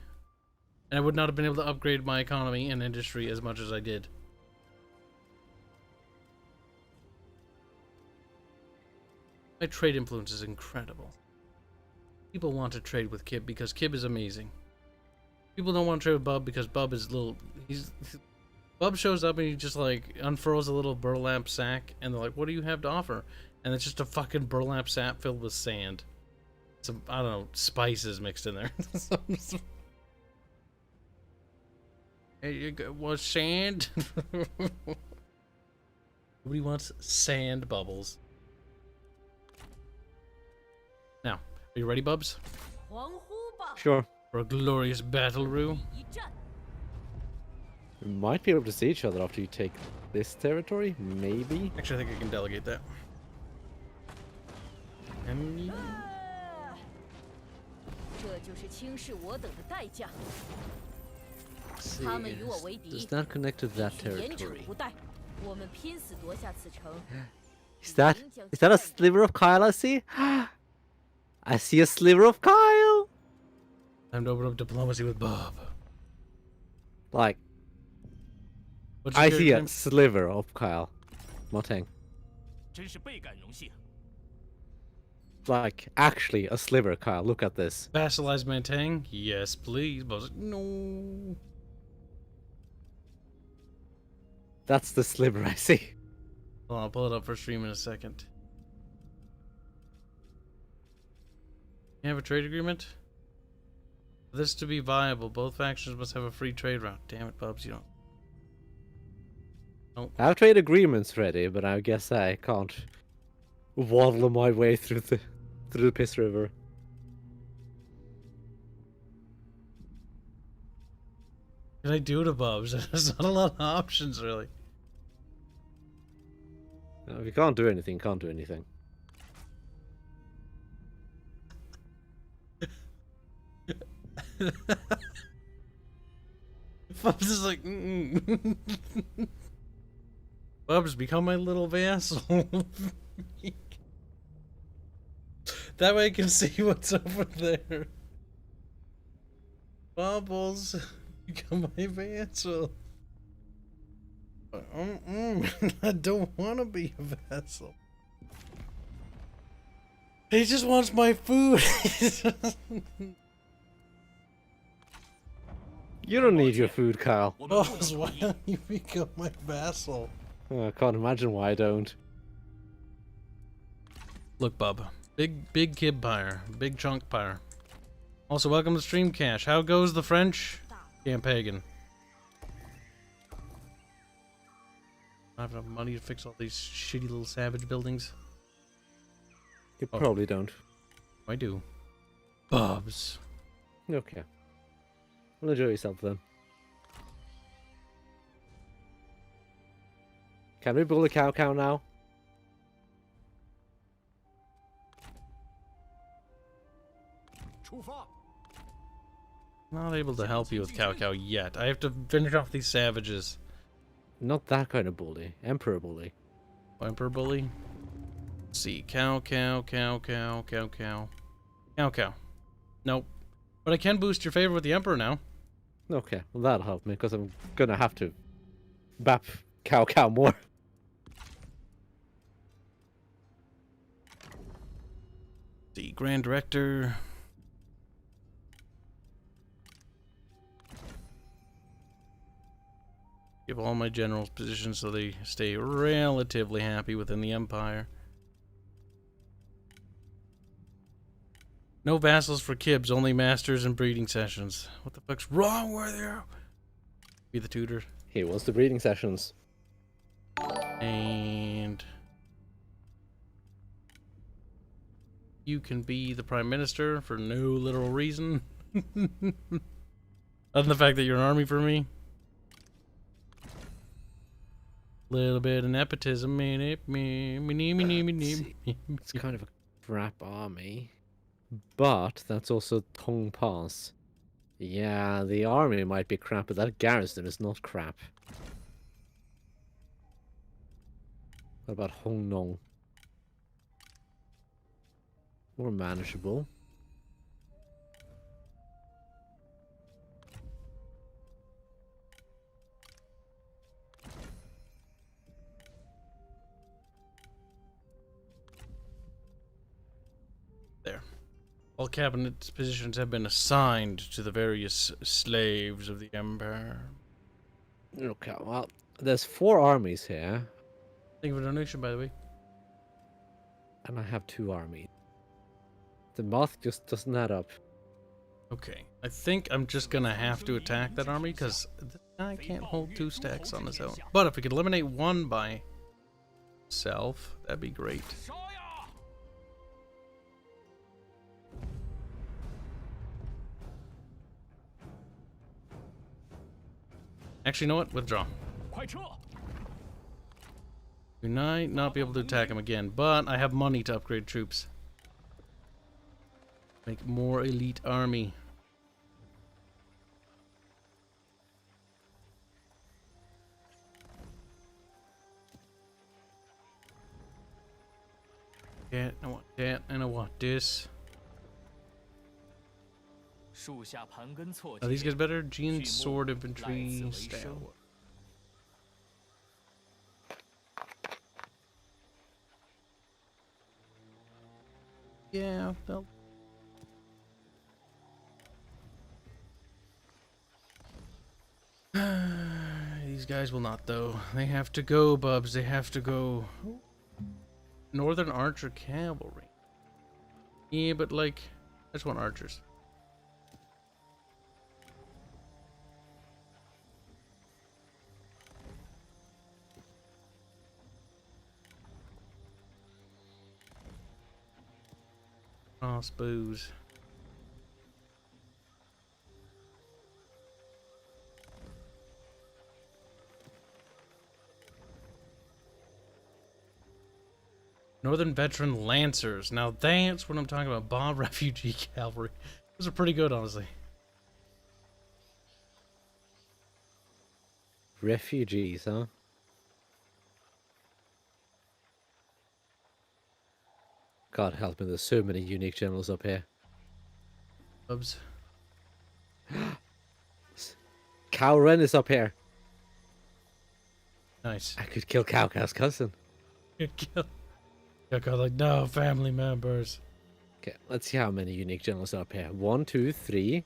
And I would not have been able to upgrade my economy and industry as much as I did. My trade influence is incredible. People want to trade with Kib because Kib is amazing. People don't want to trade with Bub because Bub is little... Bub shows up and he just like unfurls a little burlap sack and they're like, what do you have to offer? And it's just a fucking burlap sack filled with sand. Some, I don't know, spices mixed in there. Was sand? Nobody wants sand, Bubbles. Now, are you ready, Bubs? Sure. For a glorious battle, Roo? We might be able to see each other after you take this territory, maybe? Actually, I think I can delegate that. And... 这就是轻视我等的代价。 See, 他们与我为敌， does that connect to that 严惩 territory? 不贷。我们拼死夺下此城。 Is that a sliver of Kyle I see? I see a sliver of Kyle! Time to open up diplomacy with Bob. Like, What's your I character see a name? sliver of Kyle. Moteng. 真是倍感荣幸。 Like, actually, a sliver, Kyle. Look at this. Vassalize Mantang? Yes, please. But I was like, no. That's the sliver I see. Hold on, I'll pull it up for stream in a second. You have a trade agreement? For this to be viable, both factions must have a free trade route. Damn it, Bubs, you don't. I have trade agreements ready, but I guess I can't waddle my way through the piss river. What can I do to Bubs? There's not a lot of options, really. If you can't do anything, can't do anything. Bubs is like, Bubs, become my little vassal. That way I can see what's over there. Bubbles, become my vassal. I don't want to be a vassal. He just wants my food. You don't need your food, Kyle. 我们不 Bubbles, 能 why 同意。 don't you become my vassal? Oh, I can't imagine why I don't. Look, bub. Big kib pyre. Big chunk pyre. Also, welcome to Stream Cash. How goes the French? Camp Pagan. I have enough money to fix all these shitty little savage buildings. You Oh. probably don't. I do. Bubs. Okay. Well, enjoy yourself then. Can we bull a cow now? Not able to help you with Cow Cow yet. I have to finish off these savages. Not that kind of bully. Emperor bully. Emperor bully. Let's see. Cow. Nope. But I can boost your favor with the Emperor now. Okay, well that'll help me, because I'm gonna have to bap cow more. The Grand Director. Give all my generals positions so they stay relatively happy within the Empire. No vassals for Kibs, only masters and breeding sessions. What the fuck's wrong with you? Be the tutor. Here was the breeding sessions. And you can be the Prime Minister for no literal reason. Other than the fact that you're an army for me. Little bit of nepotism in it. It's kind of a crap army. But that's also Tong Pass. Yeah, the army might be crap, but that garrison is not crap. What about Hong Nong? More manageable. There. All cabinet positions have been assigned to the various slaves of the Empire. Okay, well, there's 4 armies here, Thank you for the donation, by the way. and I have 2 armies. The math just doesn't add up. Okay, I think I'm just gonna have to attack that army because this guy can't hold 2 stacks on his own. But if we could eliminate one by self, that'd be great. Actually, you know what? Withdraw. 快撤！ We might not be able to attack him again, but I have money to upgrade troops. Make more elite army. Yeah, I want that, and I want this. 树下盘根错 Are these 节， guys better? Gene 剧 sword 目来 infantry 自为 stalwart. 生。 Yeah, they'll... These guys will not, though. They have to go, bubs. They have to go. Northern Archer Cavalry. Yeah, but like, I just want archers. Crossbows. Northern Veteran Lancers. Now that's what I'm talking about. Bomb Refugee Cavalry. Those are pretty good, honestly. Refugees, huh? God help me, there's so many unique generals up here. Bubs. Cow Ren is up here. Nice. I could kill Cow Cow's cousin. Kill. Like, no, family members. Okay, let's see how many unique generals are up here. 1, 2, 3,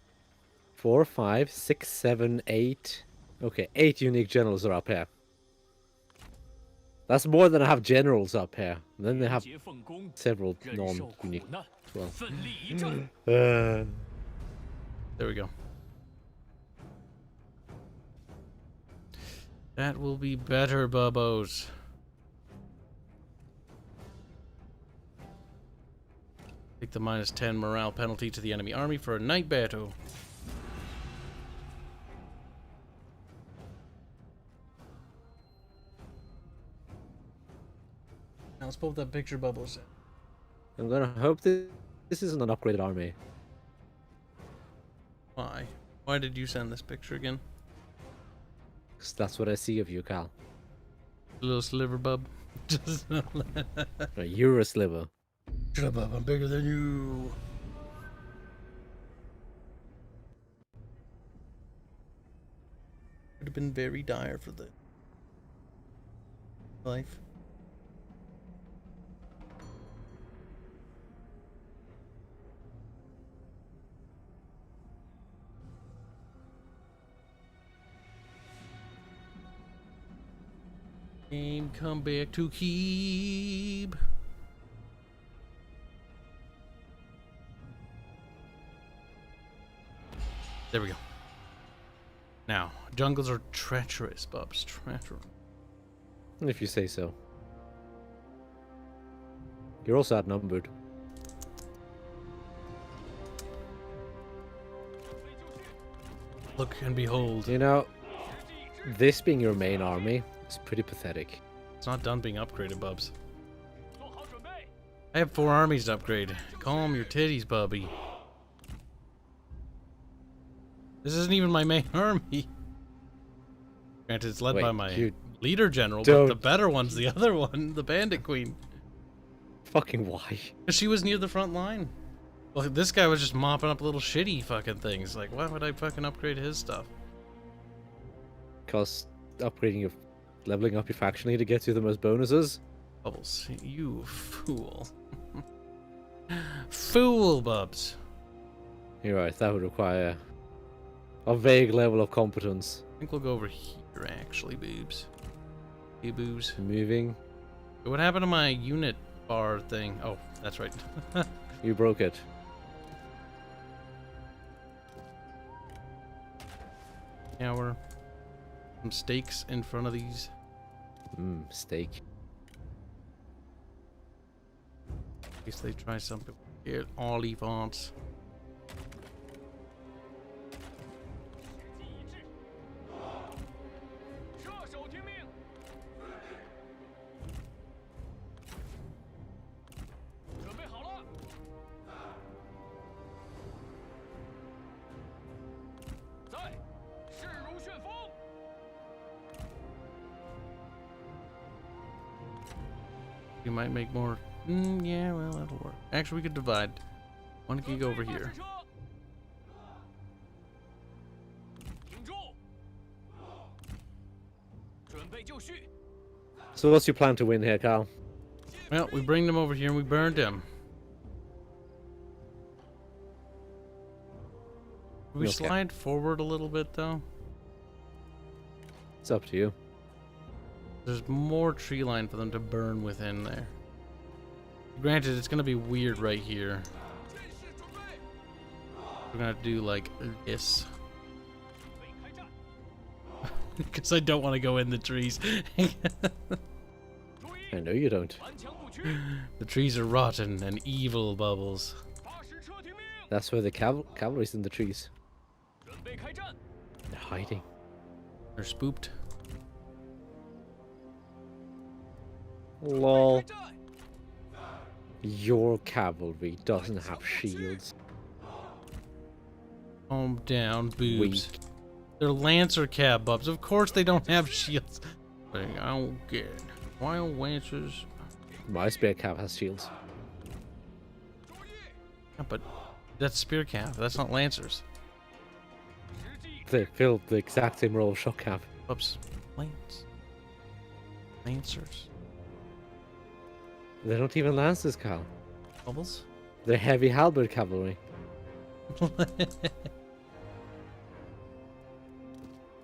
4, 5, 6, 7, 8. Okay, 8 unique generals are up here. That's more than I have generals up here. And then they have 节奉公， several 忍受 non-unique 苦难， as well. 奋力一战。 There we go. That will be better, bubbos. Take the -10 morale penalty to the enemy army for a night battle. Now let's pull up that picture, Bubbles. I'm gonna hope this isn't an upgraded army. Why? Why did you send this picture again? Because that's what I see of you, Cal. A little sliver, bub. Just No, you're a sliver. shut up, bub. I'm bigger than you. Would have been very dire for the life. Game come back to keep. There we go. Now, jungles are treacherous, Bubs. Treacherous. If you say so. You're also outnumbered. Look and behold. You know, this being your main army is pretty pathetic. It's not done being upgraded, Bubs. 做好准备。 I have 4 armies to upgrade. Calm your titties, Bubby. This isn't even my main army. Granted, it's led by Wait, my you leader general, but the don't- better one's the other one, the Bandit Queen. Fucking why? Because she was near the front line. Well, this guy was just mopping up little shitty fucking things. Like, why would I fucking upgrade his stuff? Because upgrading your... leveling up your faction leader gets you the most bonuses. Bubbles, you fool. Fool, Bubs. You're right, that would require a vague level of competence. I think we'll go over here, actually, boobs. Hey, boobs. Moving. What happened to my unit bar thing? Oh, that's right. You broke it. Yeah, we're some stakes in front of these. Steak. In case they try something. Get Olivants. 记一致。射手听命。准备好了。在，势如旋风。 You might make more. Yeah, well, that'll work. Actually, we could divide. One can go over here. 车 So what's your plan to win here, Carl? Well, we bring them over here and we burned them. Do we Okay. slide forward a little bit, though? It's up to you. There's more tree line for them to burn within there. Granted, it's going to be weird right here. We're going to do like this. Because I don't want to go in the trees. I know you don't. The trees are rotten and evil, Bubbles. That's where the cavalry's in the trees. They're hiding. They're spooked. Lol. Your cavalry doesn't have shields. Calm down, boobs. Weak. They're Lancer cab bubs. Of course they don't have shields. I don't get it. Why are Lancers? My spear cav has shields. Yeah, but that's spear cav. That's not Lancers. They fill the exact same role of shock cav. Oops. Lancers. They're not even lancers, Carl. Bubbles? They're heavy halberd cavalry.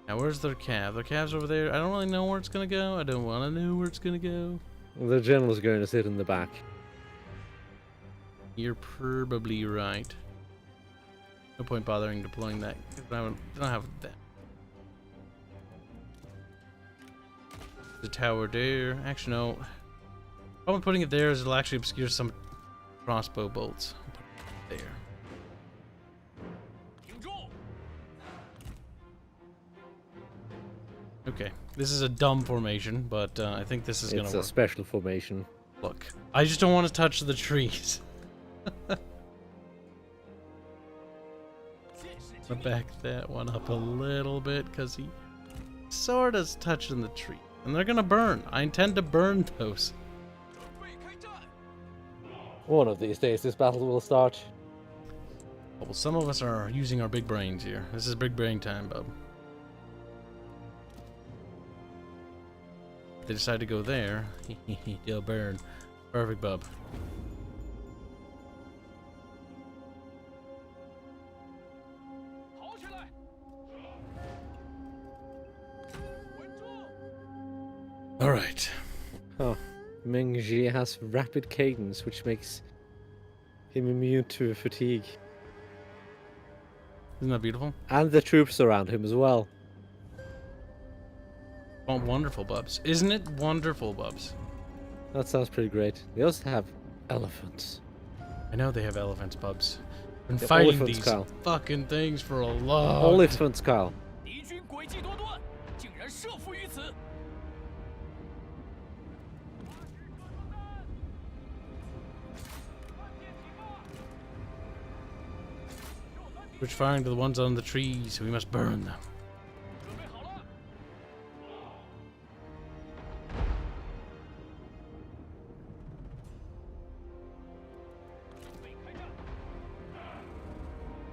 Now, where's their cav? Their cav's over there. I don't really know where it's gonna go. I don't want to know where it's gonna go. The general's going to sit in the back. You're probably right. No point bothering deploying that. I don't have that. The tower there. Actually, no. Problem with putting it there is it'll actually obscure some crossbow bolts. I'll put it there. Okay, this is a dumb formation, but I think this is gonna It's work. a special formation. Look, I just don't want to touch the trees. I'll back that one up a little bit because he sort of's touching the tree, and they're gonna burn. I intend to burn those. One of these days, this battle will start. Well, some of us are using our big brains here. This is big brain time, bub. They decide to go there. They'll burn. Perfect, bub. All right. Oh, Meng Jie has rapid cadence, which makes him immune to fatigue. Isn't that beautiful? And the troops around him as well. Oh, wonderful, Bubs. Isn't it wonderful, Bubs? That sounds pretty great. They also have elephants. I know they have elephants, Bubs. Been Yeah, fighting elephants, these Kyle. fucking things for a long Elephants, Kyle. 敌军诡计多端，竟然设伏于此。 Switch firing to the ones on the trees. We must burn them. 准备好了。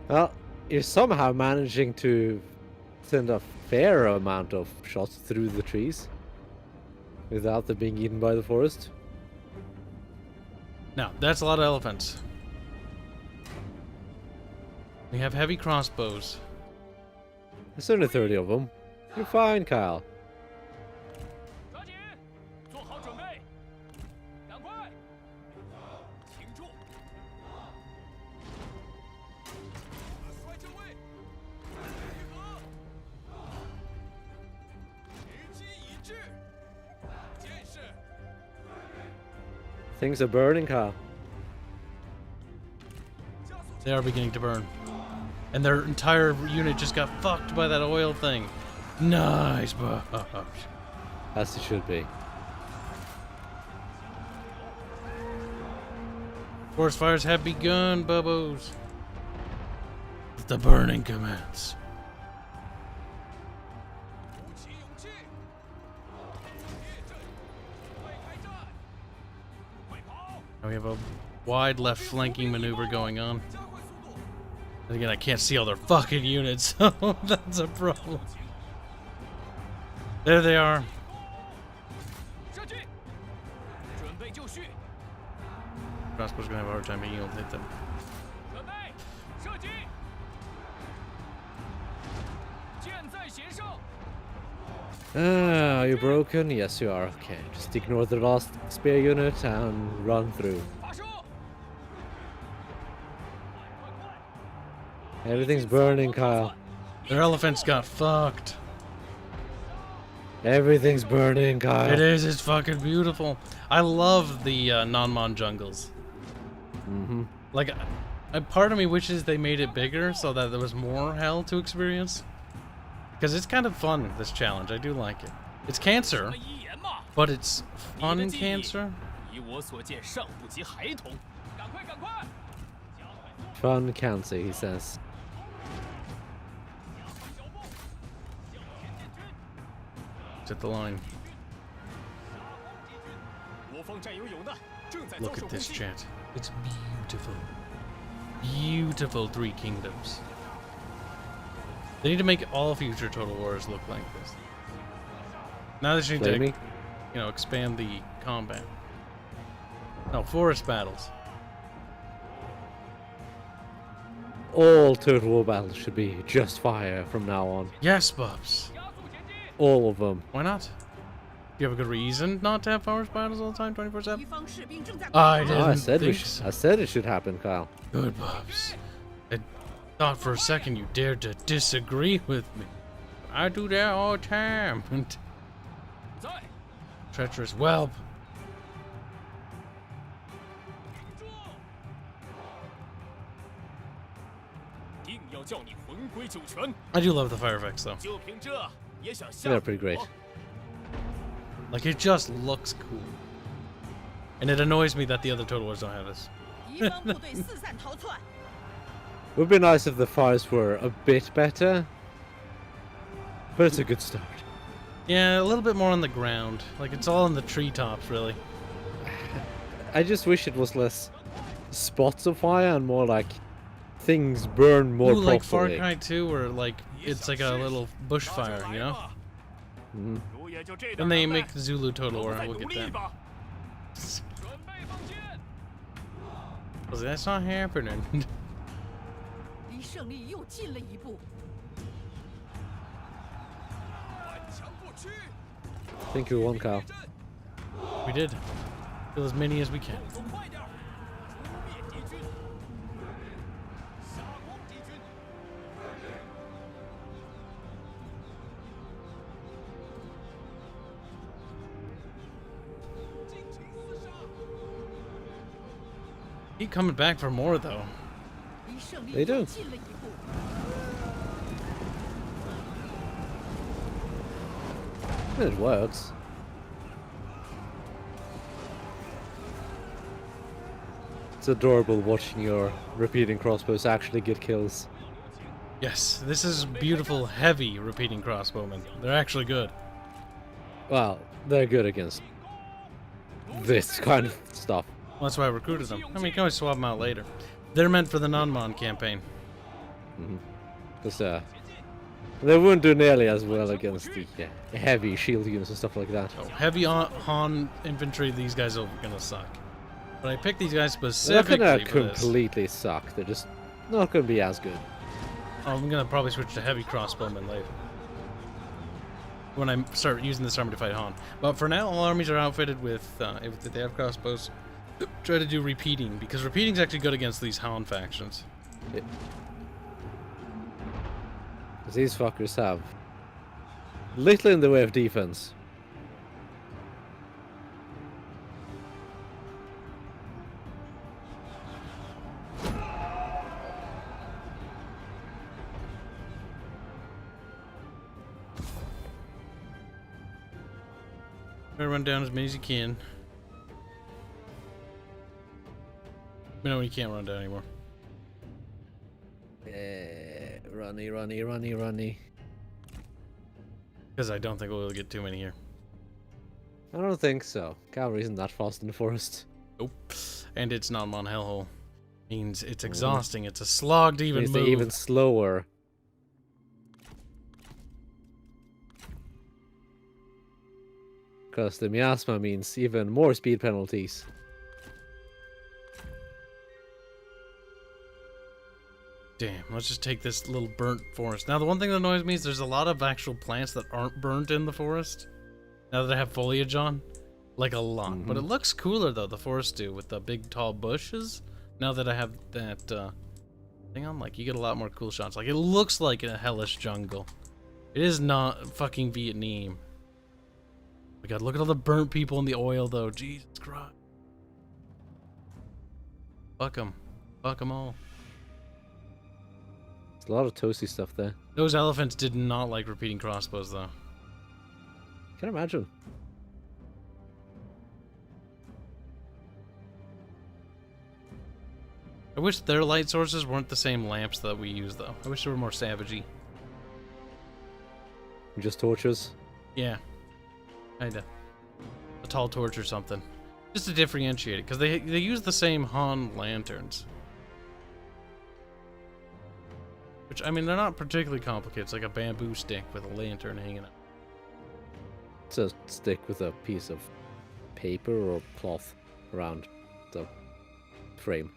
Well, you're somehow managing to send a fair amount of shots through the trees without them being eaten by the forest. Now, that's a lot of elephants. We have heavy crossbows. There's only 30 of them. You're fine, Kyle. 抓紧，做好准备，赶快，请住。率正位，集合，齐心一致，剑士。 Things are burning, Kyle. They are beginning to burn. And their entire unit just got fucked by that oil thing. Nice, Bubs. As it should be. Forest fires have begun, Bubbos. Let the burning commence. 鼓起勇气，列阵，快开战，快跑！ Now we have a wide left flanking maneuver going on. 加快速度！ And again, I can't see all their fucking units, so that's a problem. There they are. Crossbow's gonna have a hard time being able to hit them. 准备，射击。箭在弦上。 Ah, are you broken? Yes, you are. Okay, just ignore the last spear unit and run through. 发射。 Everything's burning, Kyle. Their elephants got fucked. Everything's burning, Kyle. It is. It's fucking beautiful. I love the non-mon jungles. Mm-hmm. Like, a part of me wishes they made it bigger so that there was more hell to experience. Because it's kind of fun, this challenge. I do like it. It's cancer, 一言嘛， but it's 你 fun 的记忆 cancer. 以我所见尚不及孩童。赶快，赶快！ Fun cancer, he says. 小步，向前进军。 It's at the line. 我方战友有难，正在遭 Look 受 at 攻 this 击。 chat. It's beautiful. Beautiful Three Kingdoms. They need to make all future Total Wars look like this. Now they should Blame to, me? you know, expand the combat. No, forest battles. All Total War battles should be just fire from now on. Yes, Bubs. 加速前进。 All of them. Why not? Do you have a good reason not to have forest battles all the time, 24/7? 敌方士兵正在 I 攻 Oh, I didn't said think so. I said it should happen, Kyle. Good, Bubs. I thought for a second you dared to disagree with me. I do that all the time. 在， Treacherous whelp. 住！定要叫你魂归九泉， I do love the fire effects though. 就凭这也想吓 They're 唬 pretty great. 我？ Like, it just looks cool. And it annoys me that the other Total Wars don't have this. 敌方部队四散逃窜， Would be nice if the fires were a bit better. But it's a good start. Yeah, a little bit more on the ground. Like, it's all in the treetops, really. I just wish it was less spots of fire and more like things burn more Ooh, like Far properly. Cry 2, where, like, it's like a little bushfire, you know? Mhm. 如也就这 When 点 they 能 make 耐 the Zulu Total 我 War, 们再 I will 努 get 力一 that. 把。准备放箭。 'Cause that's not happening. 离胜利又近了一步。顽强不屈。 Think you won, Kyle. 阵 We did. Kill as many as we can. 动作快点儿，除灭敌军，杀光敌军。 尽情厮杀。 Keep coming back for more, though. 离胜利 They do. 又近了一步。 It works. It's adorable watching your repeating crossbows actually get kills. Yes, this is beautiful, heavy repeating crossbowmen. They're actually good. Well, they're good against this kind of stuff. Well, that's why I recruited them. I mean, you can always swap them out later. They're meant for the non-mon campaign. Because they wouldn't do nearly as well against the heavy shield units and stuff like that. So heavy Han infantry, these guys are gonna suck. But I picked these guys They're not specifically gonna for this. completely suck. They're just not gonna be as good. Oh, I'm gonna probably switch to heavy crossbowmen later. When I start using this army to fight Han. But for now, all armies are outfitted with, if they have crossbows, try to do repeating, because repeating's actually good against these Han factions. Yeah. 'Cause these fuckers have little in the way of defense. Try to run down as many as you can. But no, you can't run down anymore. Runny. Because I don't think we'll get too many here. I don't think so. Cavalry isn't that fast in the forest. Nope. And it's non-mon hellhole. Means it's exhausting. It's a slog to even Means move. they're even slower. Because the miasma means even more speed penalties. Damn, let's just take this little burnt forest. Now, the one thing that annoys me is there's a lot of actual plants that aren't burnt in the forest. Now that I have foliage on. Like, a lot. But it looks cooler, though, the forests do, with the big, tall bushes. Now that I have that, thing on, like, you get a lot more cool shots. Like, it looks like a hellish jungle. It is not fucking Vietnam. Oh my god, look at all the burnt people in the oil, though. Jesus Christ. Fuck them. Fuck them all. There's a lot of toasty stuff there. Those elephants did not like repeating crossbows, though. Can imagine. I wish their light sources weren't the same lamps that we use, though. I wish they were more savagey. Just torches. Yeah. Kinda. A tall torch or something. Just to differentiate it, because they use the same Han lanterns. Which, I mean, they're not particularly complicated. It's like a bamboo stick with a lantern hanging out. It's a stick with a piece of paper or cloth around the frame.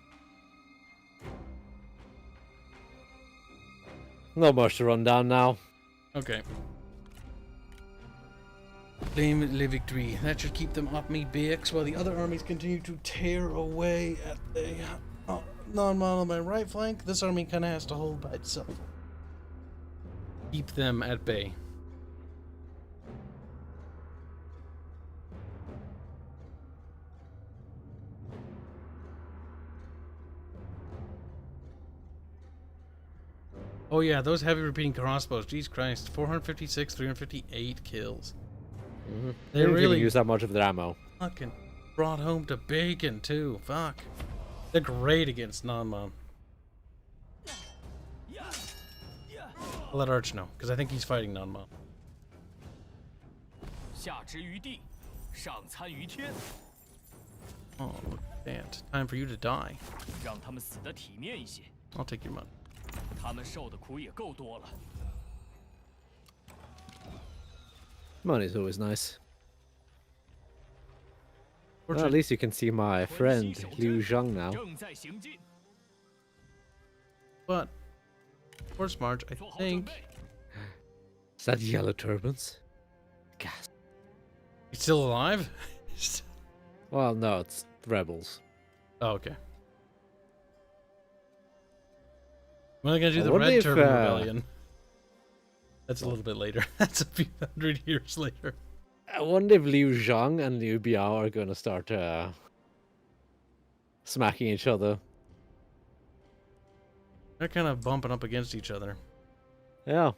Not much to run down now. Okay. Claim Le Victory. That should keep them off me backs while the other armies continue to tear away at the non-model on my right flank. This army kind of has to hold by itself. Keep them at bay. Oh yeah, those heavy repeating crossbows. Jesus Christ, 456, 358 kills. They didn't really use that much of their ammo. Fucking brought home to bacon too. Fuck. They're great against non-mom. I'll let Arch know, because I think he's fighting non-mom. 下之于地，上参于天， Oh, look at that. Time for you to die. 让他们死得体面一些。 I'll take your money. 他们受的苦也够多了。 Money's always nice. Well, Fortunate- at least you can see my friend 魂系守 Liu 贞 Zhang now. 正在行进， But, horse march, I 做好准 think. 备。 Is that yellow turbans? Gas. He's still alive? Well, no, it's rebels. Oh, okay. When are they gonna do I the wonder Red if, Turban Rebellion? That's a little bit later. That's a few hundred years later. I wonder if Liu Zhang and Liu Biao are gonna start smacking each other. They're kind of bumping up against each other. Yeah.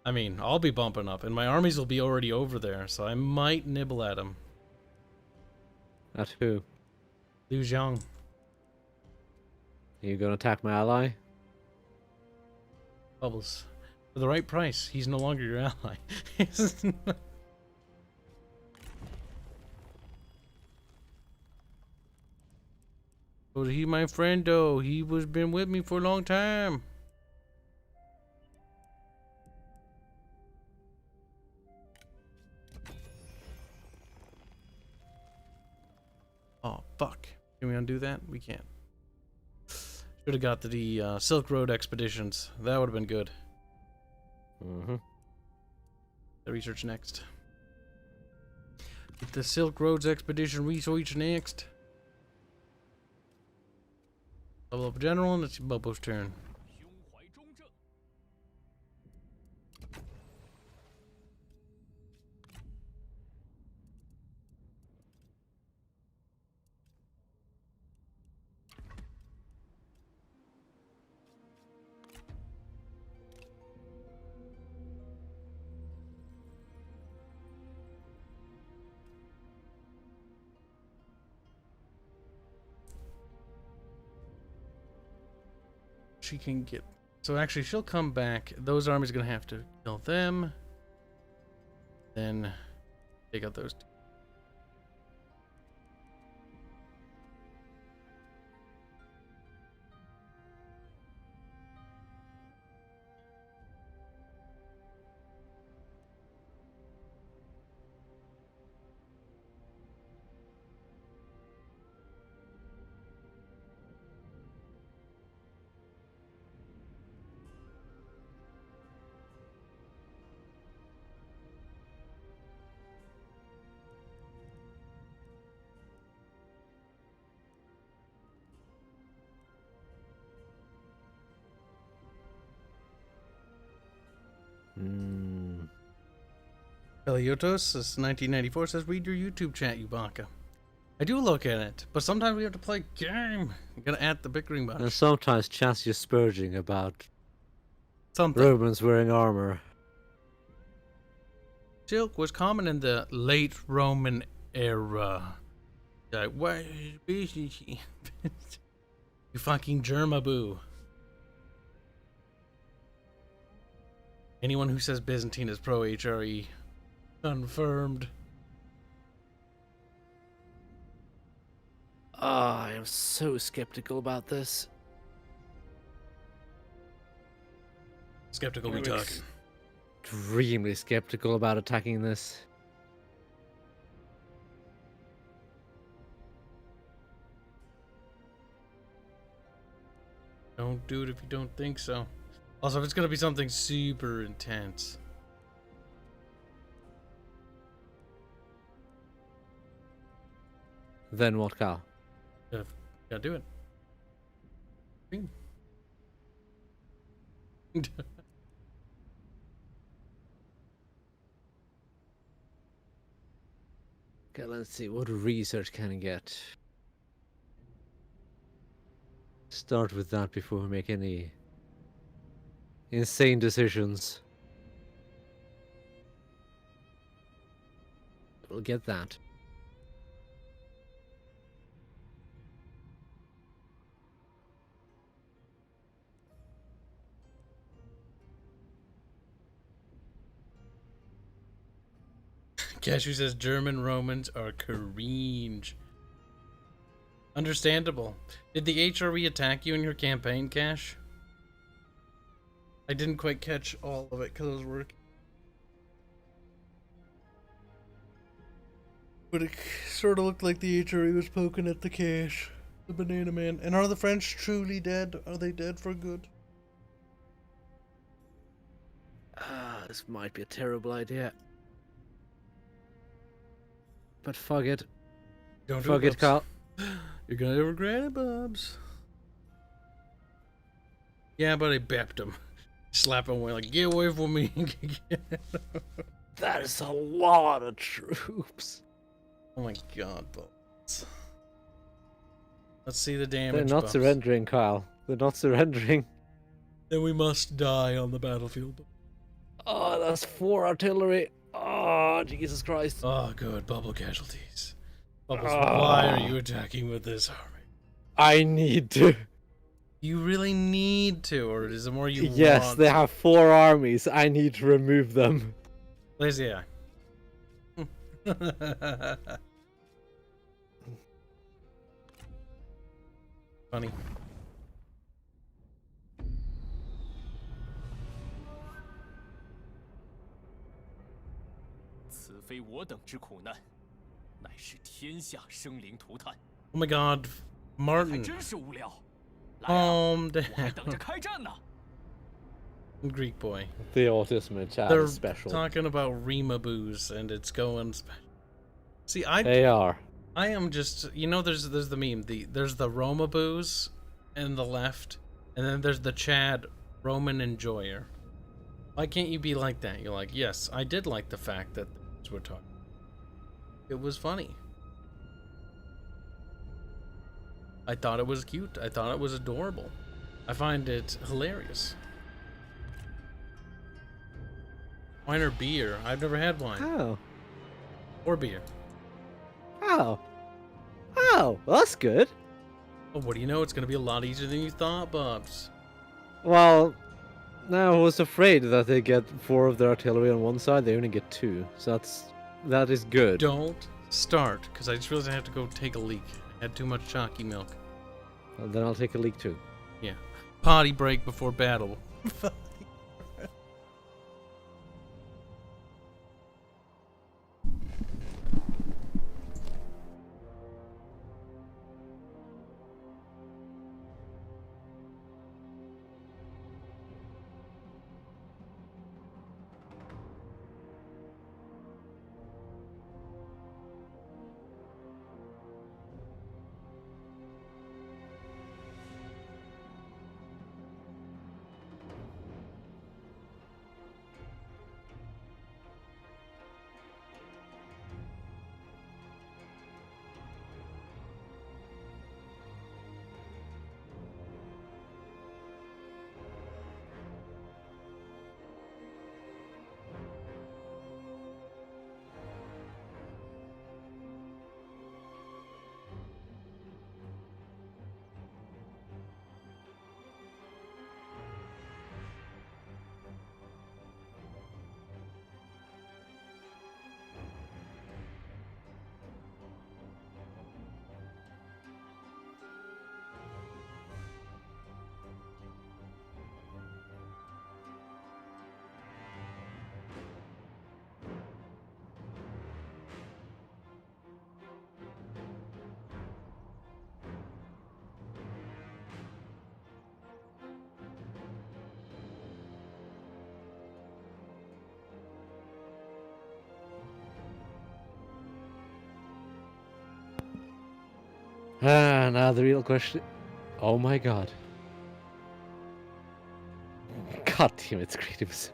I mean, I'll be bumping up, and my armies will be already over there, so I might nibble at them. At who? Liu Zhang. Are you gonna attack my ally? Bubbles. For the right price, he's no longer your ally. Oh, he my friend though. He was been with me for a long time. Oh fuck! Can we undo that? We can't. Should have got the Silk Road expeditions. That would have been good. Mm-hmm. The research next. Get the Silk Roads expedition research next. Level up general, and it's Bubbo's turn. 胸怀中正， She can get. So actually, she'll come back. Those armies are gonna have to kill them. Then take out those two. Eliotos since 1994 says, read your YouTube chat, you baka. I do look at it, but sometimes we have to play game. You gotta add the bickering button. And sometimes chats you spurging about Something. Romans wearing armor. Silk was common in the late Roman era. Like, what is you fucking germaboo. Anyone who says Byzantine is pro HRE, confirmed. I am so skeptical about this. Skeptical we talking. Extremely skeptical about attacking this. Don't do it if you don't think so. Also, if it's gonna be something super intense. Then what, Cal? Gotta do it. Okay, let's see. What research can I get? Start with that before we make any insane decisions. We'll get that. Cashew says German Romans are cringe. Understandable. Did the HRE attack you in your campaign, Cash? I didn't quite catch all of it because I was working. But it sort of looked like the HRE was poking at the Cash. The Banana Man. And are the French truly dead? Are they dead for good? This might be a terrible idea. But fuck it. Don't Fuck do it, Carl. You're gonna regret it, Bubs. Yeah, but I bepped him. Slap him away like, get away from me. That is a lot of troops. Oh my god, Bubs. Let's see the damage. They're not Bubs. surrendering, Kyle. They're not surrendering. Then we must die on the battlefield. Oh, that's 4 artillery. Oh, Jesus Christ. Oh, good. Bubble casualties. Bubbles, why are you attacking with this army? I need to. You really need to, or is it more you Yes, want? they have 4 armies. I need to remove them. Lazy eye. Funny. 此非我等之苦难，乃是天下生灵涂炭， Oh my god, 还 Martin. 真是无聊。来啊， Calm 我还 down. 等着开战呢。 Greek boy. The autism chat They're is special. talking about Rima boos and it's going special. See, They are. I am just, you know, there's the meme. There's the Roma boos in the left, and then there's the Chad Roman enjoyer. Why can't you be like that? You're like, yes, I did like the fact that we're talking. It was funny. I thought it was cute. I thought it was adorable. I find it hilarious. Wine or beer? I've never had wine. Oh. Or beer. Oh. Oh, well, that's good. Oh, what do you know? It's going to be a lot easier than you thought, Bubs. Well, no, I was afraid that they get 4 of their artillery on one side. They only get 2. So that is good. Don't start, because I just realized I have to go take a leak. I had too much Chonky milk. And then I'll take a leak too. Yeah. Potty break before battle. Now the real question. Oh my god. God damn it, creative sim.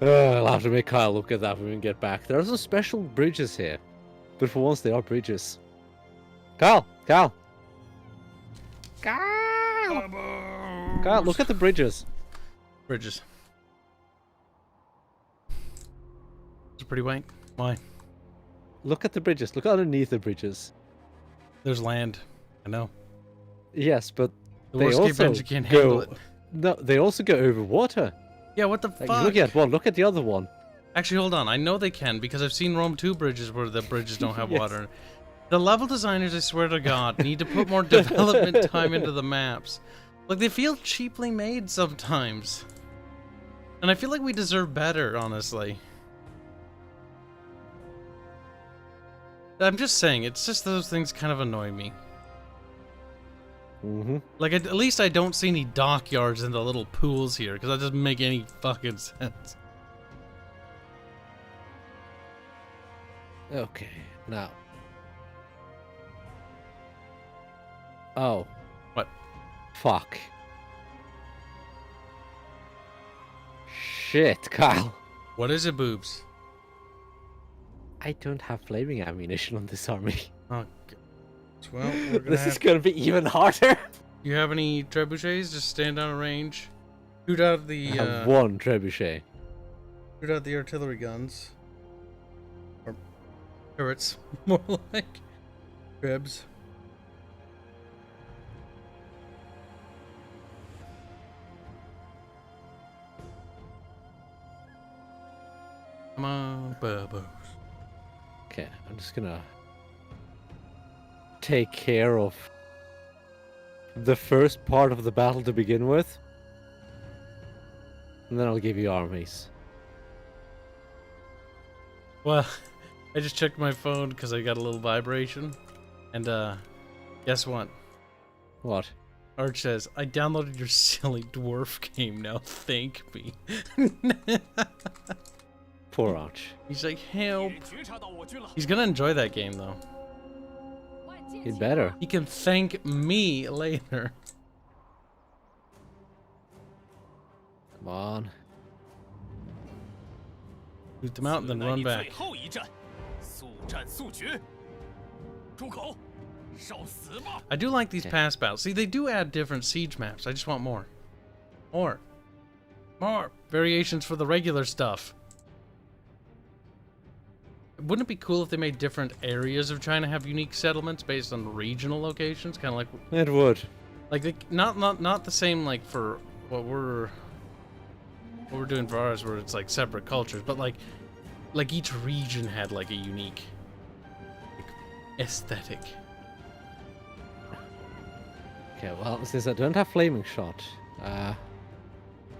I'll have to make Kyle look at that when we get back. There are some special bridges here. But for once they are bridges. Kyle! Kyle! Kyle! Kyle, look at the bridges. Bridges. It's pretty white. Why? Look at the bridges. Look underneath the bridges. There's land. I know. Yes, but The they worst also engine can't handle it. No, they also go over water. Yeah, what the Like, fuck? look at one. Look at the other one. Actually, hold on. I know they can because I've seen Rome 2 bridges where the bridges don't have Yes. water. The level designers, I swear to God, need to put more development time into the maps. Like, they feel cheaply made sometimes. And I feel like we deserve better, honestly. I'm just saying, it's just those things kind of annoy me. Like, at least I don't see any dockyards in the little pools here, because that doesn't make any fucking sense. Okay, now. Oh. What? Fuck. Shit, Kyle. What is it, boobs? I don't have flaming ammunition on this army. Oh, well, we're gonna This is gonna be even harder. You have any trebuchets? Just stand down a range. Shoot out the I have one trebuchet. shoot out the artillery guns. Or turrets, more like. Trebs. Come on, Bubbles. Okay, I'm just gonna take care of the first part of the battle to begin with. And then I'll give you armies. Well, I just checked my phone because I got a little vibration. And, guess what? What? Arch says, I downloaded your silly dwarf game now, thank me. Poor Arch. He's like, help. 觉察到我军了。 He's gonna enjoy that game, though. 万箭 He'd 齐 better. He can thank me later. Come on. Shoot them out and then 此乃 run 你 back. 最后一战，速战速决。住口！受死吧！ I do like these Okay. pass battles. See, they do add different siege maps. I just want more. More. More. Variations for the regular stuff. Wouldn't it be cool if they made different areas of China have unique settlements based on regional locations? Kind of It would. like they, not the same like for what we're doing for ours, where it's like separate cultures, but like each region had like a unique aesthetic. Okay, well, since I don't have flaming shot,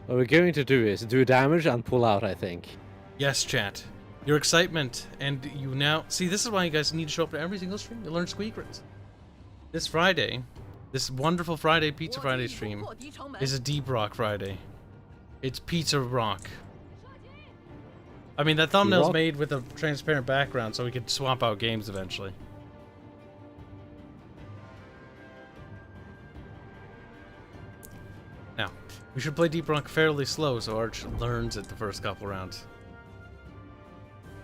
what we're going to do is do damage and pull out, I think. Yes, chat. Your excitement, and you now see. This is why you guys need to show up to every single stream to learn squeakrits. This Friday, this wonderful Friday, Pizza Friday stream, 破敌城门 is a Deep Rock Friday. It's Pizza Rock. I mean, that thumbnail's Rock? made with a transparent background, so we could swap out games eventually. Now, we should play Deep Rock fairly slow, so Arch learns it the first couple rounds.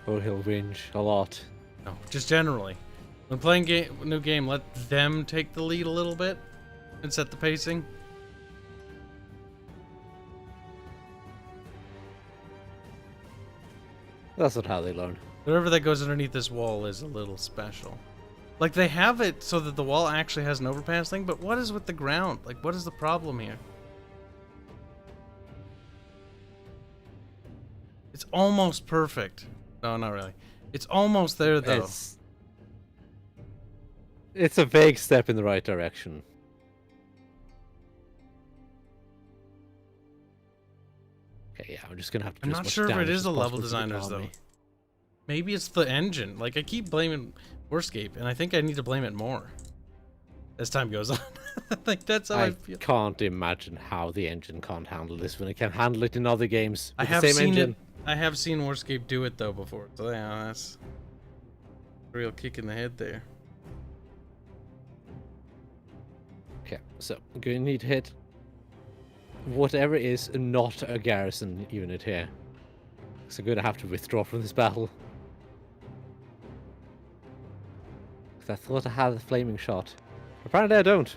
Or he'll whinge a lot. No, just generally. When playing new game, let them take the lead a little bit and set the pacing. That's not how they learn. Whatever that goes underneath this wall is a little special. Like, they have it so that the wall actually has an overpass thing, but what is with the ground? Like, what is the problem here? It's almost perfect. No, not really. It's almost there, though. It's a vague step in the right direction. Okay, yeah, I'm just gonna have to do I'm as not much sure if it damage is as the level possible to the designers, though. army. Maybe it's the engine. Like, I keep blaming Warscape, and I think I need to blame it more as time goes on. Like, that's how I I feel. can't imagine how the engine can't handle this when it can handle it in other games I with have the same seen engine. it. I have seen Warscape do it though before. So yeah, that's A real kick in the head there. Okay, so I'm going to need to hit whatever is not a garrison unit here. So I'm going to have to withdraw from this battle. 'Cause I thought I had a flaming shot. Apparently I don't.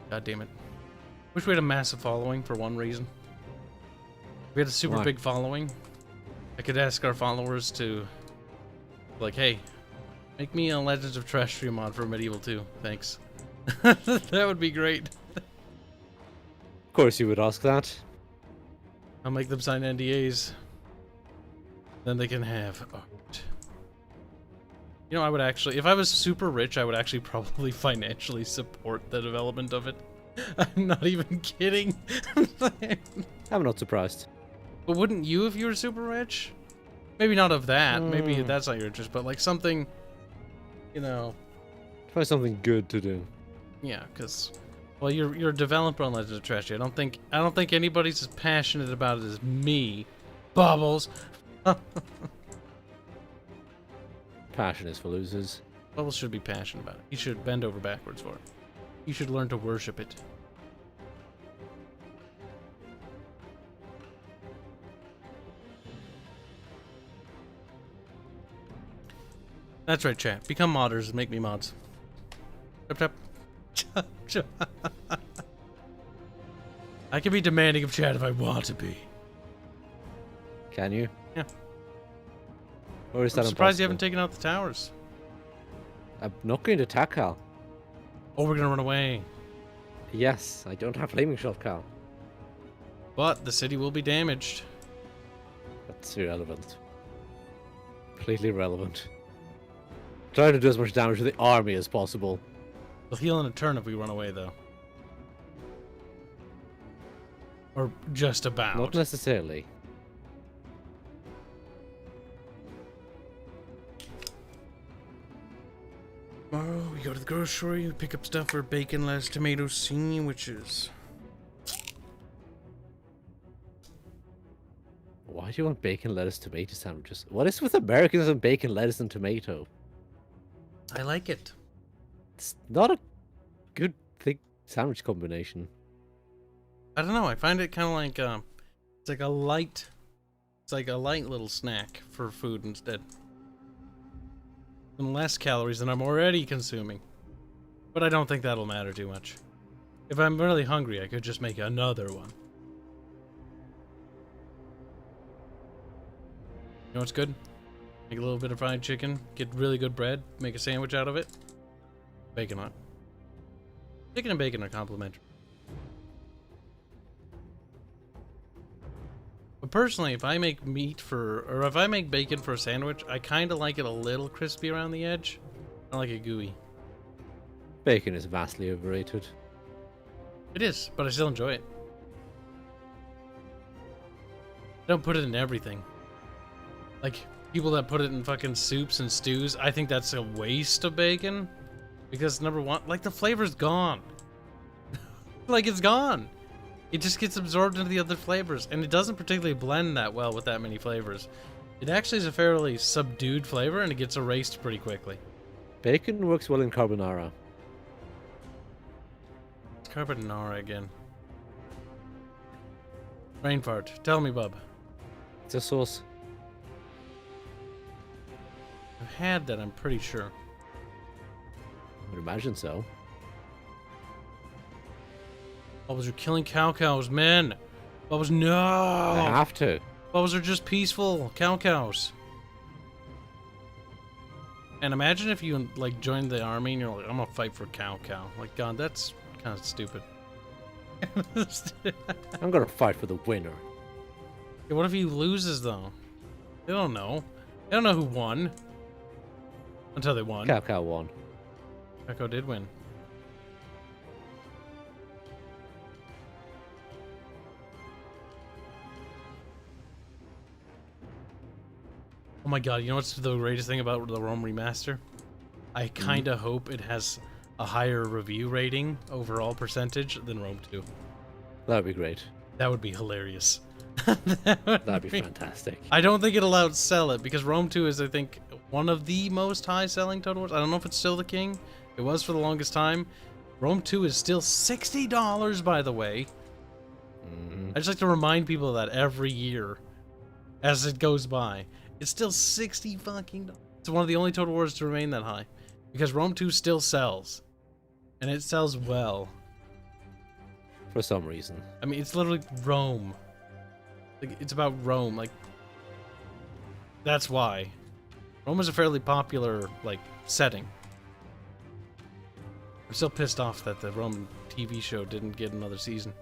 God damn it. Wish we had a massive following for one reason. If we had a super Why? big following, I could ask our followers to, like, hey, make me a Legends of Terrestrial mod for Medieval 2. Thanks. That would be great. Of course you would ask that. I'll make them sign NDAs. Then they can have art. You know, I would actually, if I was super rich, I would actually probably financially support the development of it. I'm not even kidding. I'm not surprised. But wouldn't you if you were super rich? Maybe not of that. Maybe that's not your interest, but like something, you know. Try something good to do. Yeah, because, well, you're a developer on Legends of Trashy. I don't think anybody's as passionate about it as me. Bubbles. Passion is for losers. Bubbles should be passionate about it. He should bend over backwards for it. You should learn to worship it. That's right, chat. Become modders and make me mods. Tap, tap. I can be demanding of chat if I want to be. Can you? Yeah. Or is I'm that surprised you impossible? haven't taken out the towers. I'm not going to attack Cal. Oh, we're gonna run away. Yes, I don't have flaming shot, Cal. But the city will be damaged. That's irrelevant. Completely irrelevant. Try to do as much damage to the army as possible. We'll heal in a turn if we run away, though. Or just about. Not necessarily. Tomorrow we go to the grocery, we pick up stuff for bacon, lettuce, tomato sandwiches. Why do you want bacon, lettuce, tomato sandwiches? What is with Americans and bacon, lettuce, and tomato? I like it. It's not a good sandwich combination. I don't know. I find it kind of like it's like a light little snack for food instead. And less calories than I'm already consuming. But I don't think that'll matter too much. If I'm really hungry, I could just make another one. You know what's good? Make a little bit of fried chicken, get really good bread, make a sandwich out of it. Bacon on it. Chicken and bacon are complementary. But personally, if I make if I make bacon for a sandwich, I kind of like it a little crispy around the edge. I like it gooey. Bacon is vastly overrated. It is, but I still enjoy it. I don't put it in everything. Like, people that put it in fucking soups and stews, I think that's a waste of bacon. Because, number one, like, the flavor's gone. Like, it's gone. It just gets absorbed into the other flavors, and it doesn't particularly blend that well with that many flavors. It actually is a fairly subdued flavor, and it gets erased pretty quickly. Bacon works well in carbonara. It's carbonara again. Brain fart. Tell me, bub. It's a sauce. I've had that, I'm pretty sure. I would imagine so. Bubbles are killing cows, man. Bubbles, no. I have to. Bubbles are just peaceful cows. And imagine if you like joined the army and you're like, I'm gonna fight for cow. Like, God, that's kind of stupid. I'm gonna fight for the winner. Yeah, what if he loses though? They don't know. They don't know who won until they won. Cow won. Cow did win. Oh my god, you know what's the greatest thing about the Rome remaster? I kind of hope it has a higher review rating, overall percentage, than Rome 2. That'd be great. That would be hilarious. That'd be fantastic. I don't think it'll outsell it, because Rome 2 is, I think, one of the most high-selling Total Wars. I don't know if it's still the king. It was for the longest time. Rome 2 is still $60, by the way. I just like to remind people of that every year as it goes by. It's still 60 fucking dollars. It's one of the only Total Wars to remain that high. Because Rome 2 still sells. And it sells well. For some reason. I mean, it's literally Rome. Like, it's about Rome. Like, that's why. Rome is a fairly popular, like, setting. I'm still pissed off that the Rome TV show didn't get another season.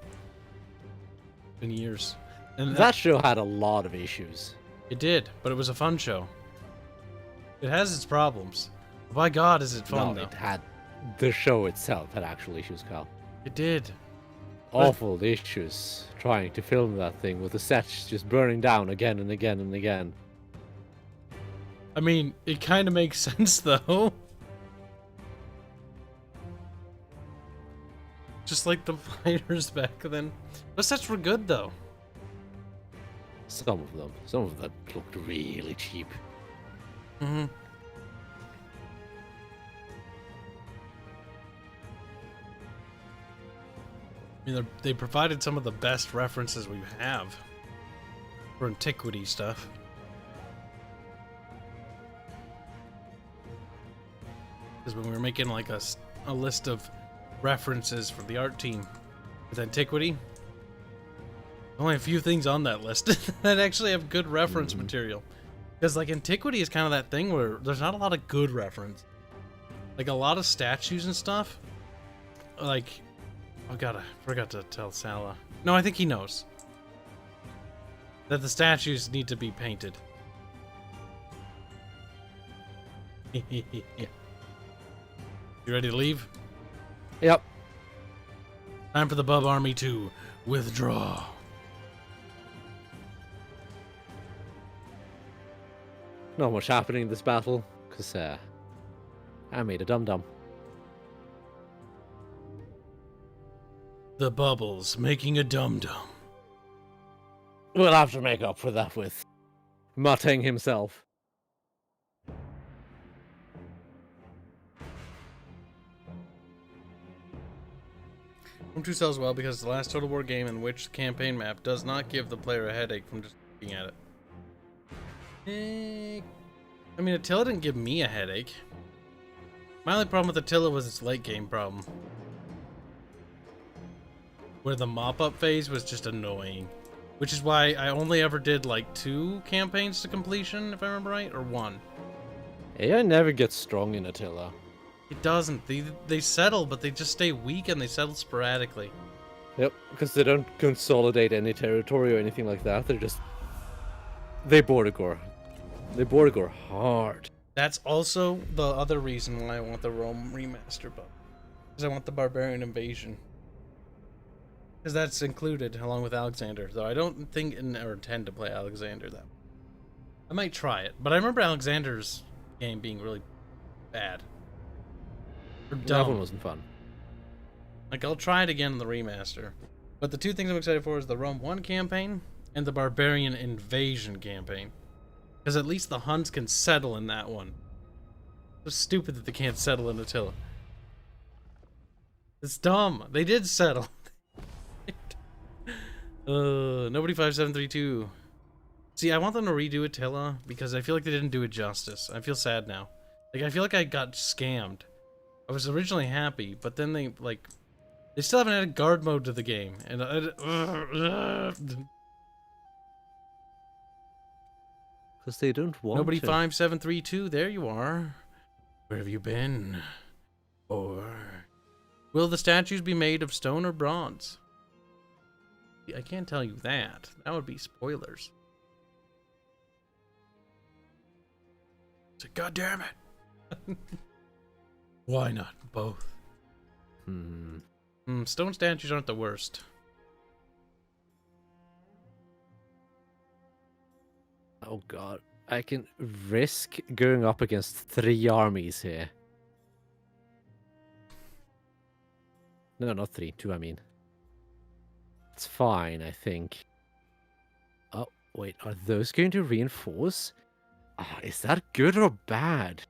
In years. And That show had a lot of issues. It did, but it was a fun show. It has its problems. But by God, is it fun, No, though. it had... The show itself had actual issues, Cal. It did. Awful issues trying to film that thing with the sets just burning down again and again and again. I mean, it kind of makes sense, though. Just like the fighters back then. Those sets were good, though. Some of them. Some of them looked really cheap. Mm-hmm. I mean, they provided some of the best references we have for antiquity stuff. Because when we were making like a list of references for the art team with antiquity, only a few things on that list that actually have good reference material. Because like antiquity is kind of that thing where there's not a lot of good reference. Like a lot of statues and stuff. Like, oh god, I forgot to tell Salah. No, I think he knows that the statues need to be painted. You ready to leave? Yep. Time for the Bub Army to withdraw. Not much happening in this battle, because I made a dum-dum. The Bubbles making a dum-dum. We'll have to make up for that with Mateng himself. Rome 2 sells well because it's the last Total War game in which the campaign map does not give the player a headache from just looking at it. I mean, Attila didn't give me a headache. My only problem with Attila was its late game problem. Where the mop-up phase was just annoying. Which is why I only ever did like 2 campaigns to completion, if I remember right, or 1. AI never gets strong in Attila. It doesn't. They settle, but they just stay weak and they settle sporadically. Yep, because they don't consolidate any territory or anything like that. They're just... They border gore. They border gore hard. That's also the other reason why I want the Rome remaster, but because I want the barbarian invasion. Because that's included along with Alexander, though I don't think or intend to play Alexander that. I might try it, but I remember Alexander's game being really bad. Or That dumb. one wasn't fun. Like, I'll try it again in the remaster. But the 2 things I'm excited for is the Rome 1 campaign and the Barbarian Invasion campaign. Because at least the Huns can settle in that one. It's stupid that they can't settle in Attila. It's dumb. They did settle. Nobody 5732. See, I want them to redo Attila because I feel like they didn't do it justice. I feel sad now. Like, I feel like I got scammed. I was originally happy, but then they still haven't added guard mode to the game, and Because they don't want nobody to. 5732. There you are. Where have you been? Or will the statues be made of stone or bronze? I can't tell you that. That would be spoilers. So, God damn it! Why not both? Stone statues aren't the worst. Oh god. I can risk going up against 3 armies here. No, not 3, 2 I mean. It's fine, I think. Oh, wait, are those going to reinforce? Is that good or bad?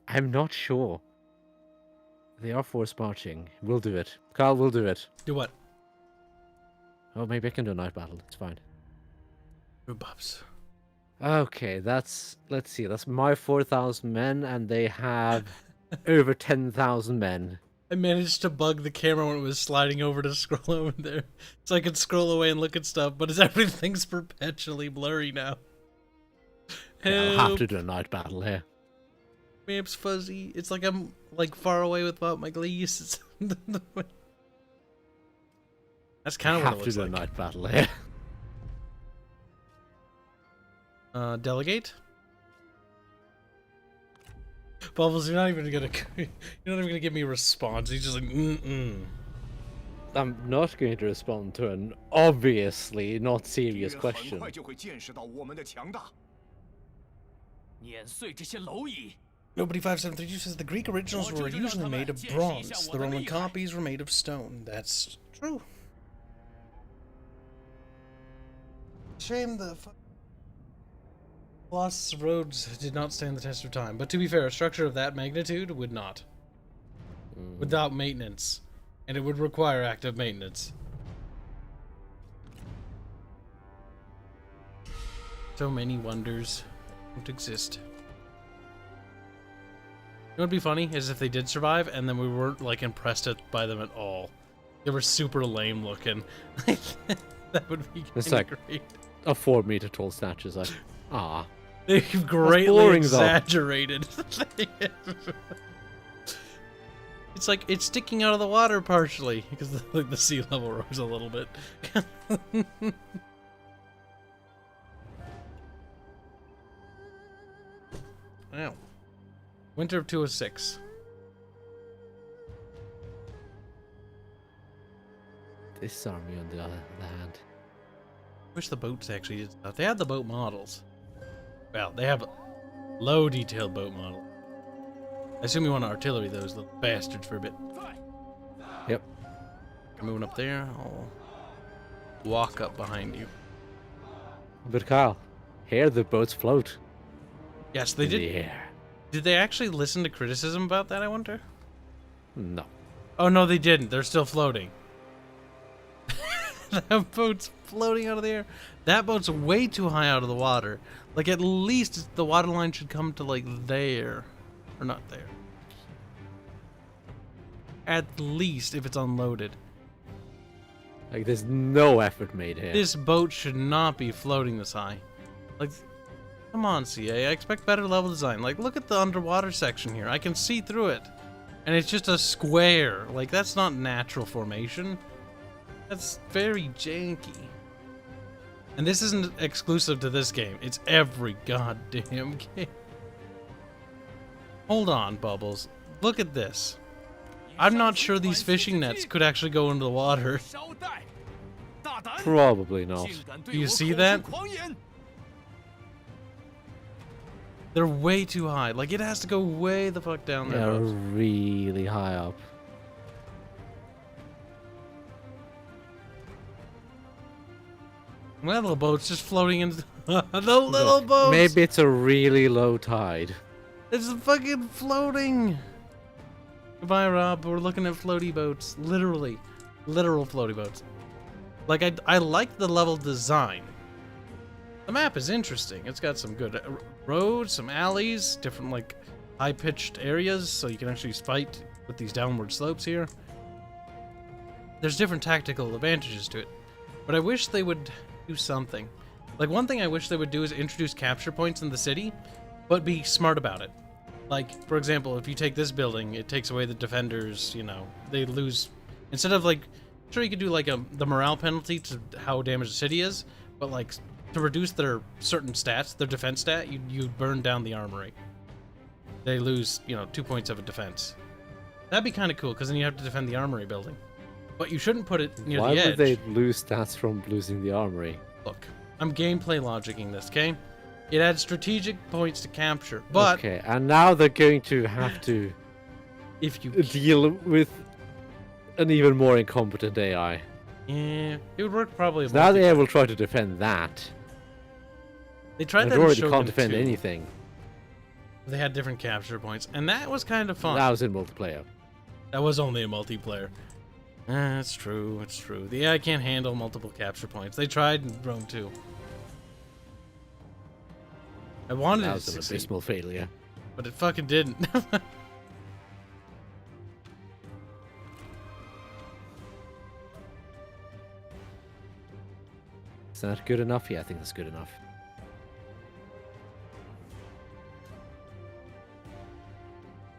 I'm not sure. They are force marching. We'll do it. Carl, we'll do it. Do what? Oh, maybe I can do a night battle. It's fine. Boobs. Okay, let's see. That's my 4,000 men, and they have over 10,000 men. I managed to bug the camera when it was sliding over to scroll over there, so I could scroll away and look at stuff. But everything's perpetually blurry now. Yeah, I'll have to do a night battle here. Map's fuzzy. It's like I'm far away without my glees. That's kind of what it looks like. Have to do a night battle here. Delegate. Bubbles, you're not even gonna give me a response. He's just like, I'm not going to respond to an obviously not serious question. Nobody 5732 says the Greek originals were usually made of bronze. The Roman copies were made of stone. That's true. Shame the Colossus roads did not stand the test of time. But to be fair, a structure of that magnitude would not. Without maintenance. And it would require active maintenance. So many wonders don't exist. You know what'd be funny is if they did survive and then we weren't impressed by them at all. They were super lame looking. That would be kind of great. A 4-meter tall statue is They've greatly exaggerated. It's like it's sticking out of the water partially because the sea level rose a little bit. Wow. Winter of 206. This army, on the other hand. Wish the boats actually did stuff. They had the boat models. Well, they have low detailed boat model. I assume you want to artillery those little bastards for a bit. Yep. Moving up there, I'll walk up behind you. But Kyle, here the boats float. Yes, they did. In the air. Did they actually listen to criticism about that, I wonder? No. Oh, no, they didn't. They're still floating. That boat's floating out of the air. That boat's way too high out of the water. At least the water line should come to, there. Or not there. At least if it's unloaded. There's no effort made here. This boat should not be floating this high. Come on, CA. I expect better level design. Look at the underwater section here. I can see through it. And it's just a square. That's not natural formation. That's very janky. And this isn't exclusive to this game. It's every goddamn game. Hold on, Bubbles. Look at this. I'm not sure these fishing nets could actually go into the water. Probably not. Do you see that? They're way too high. It has to go way the fuck down there. They're really high up. Well, little boat's just floating in the little boat. Maybe it's a really low tide. It's fucking floating. Goodbye, Rob. We're looking at floaty boats. Literally. Literal floaty boats. I like the level design. The map is interesting. It's got some good roads, some alleys, different, high-pitched areas, so you can actually fight with these downward slopes here. There's different tactical advantages to it. But I wish they would do something. One thing I wish they would do is introduce capture points in the city, but be smart about it. For example, if you take this building, it takes away the defenders, they lose. Instead of, sure you could do, the morale penalty to how damaged the city is, but, to reduce their certain stats, their defense stat, you burn down the armory. They lose, 2 points of a defense. That'd be kind of cool, because then you have to defend the armory building. But you shouldn't put it near the edge. Why would they lose stats from losing the armory? Look, I'm gameplay logicking this, okay? It had strategic points to capture, but Okay, and now they're going to have to if you deal with an even more incompetent AI. yeah, it would work probably. Now the AI will try to defend that. They tried It that in already Shogun can't defend 2. anything. They had different capture points, and that was kind of fun. That was in multiplayer. That was only a multiplayer. It's true. It's true. The AI can't handle multiple capture points. They tried in Rome 2. I wanted That it to was an succeed, abysmal failure. but it fucking didn't. Is that good enough? Yeah, I think that's good enough.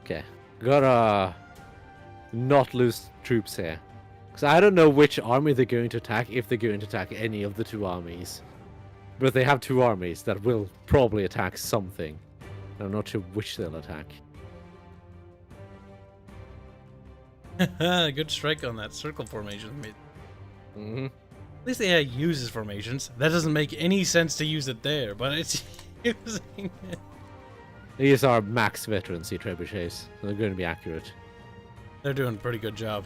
Okay, gotta not lose troops here. Because I don't know which army they're going to attack, if they're going to attack any of the two armies. But they have two armies that will probably attack something. I'm not sure which they'll attack. Good strike on that circle formation. Mm-hmm. At least the AI uses formations. That doesn't make any sense to use it there, but it's using it. These are max veterancy trebuchets, so they're going to be accurate. They're doing a pretty good job.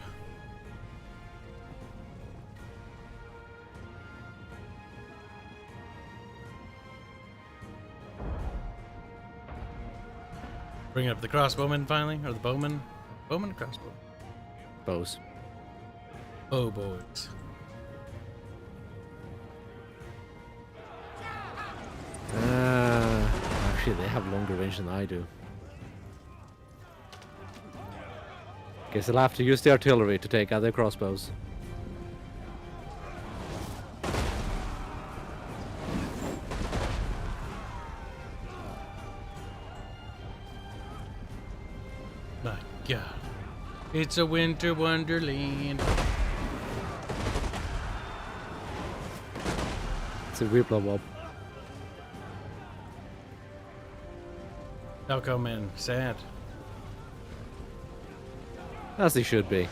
Bring up the crossbowmen finally, or the bowman. Bowman or crossbow? Bows. Oh boys. Actually, they have longer range than I do. Guess they'll have to use the artillery to take out their crossbows. My God. It's a winter wonderland. It's a weird blow up. Falco men, sad. As they should be.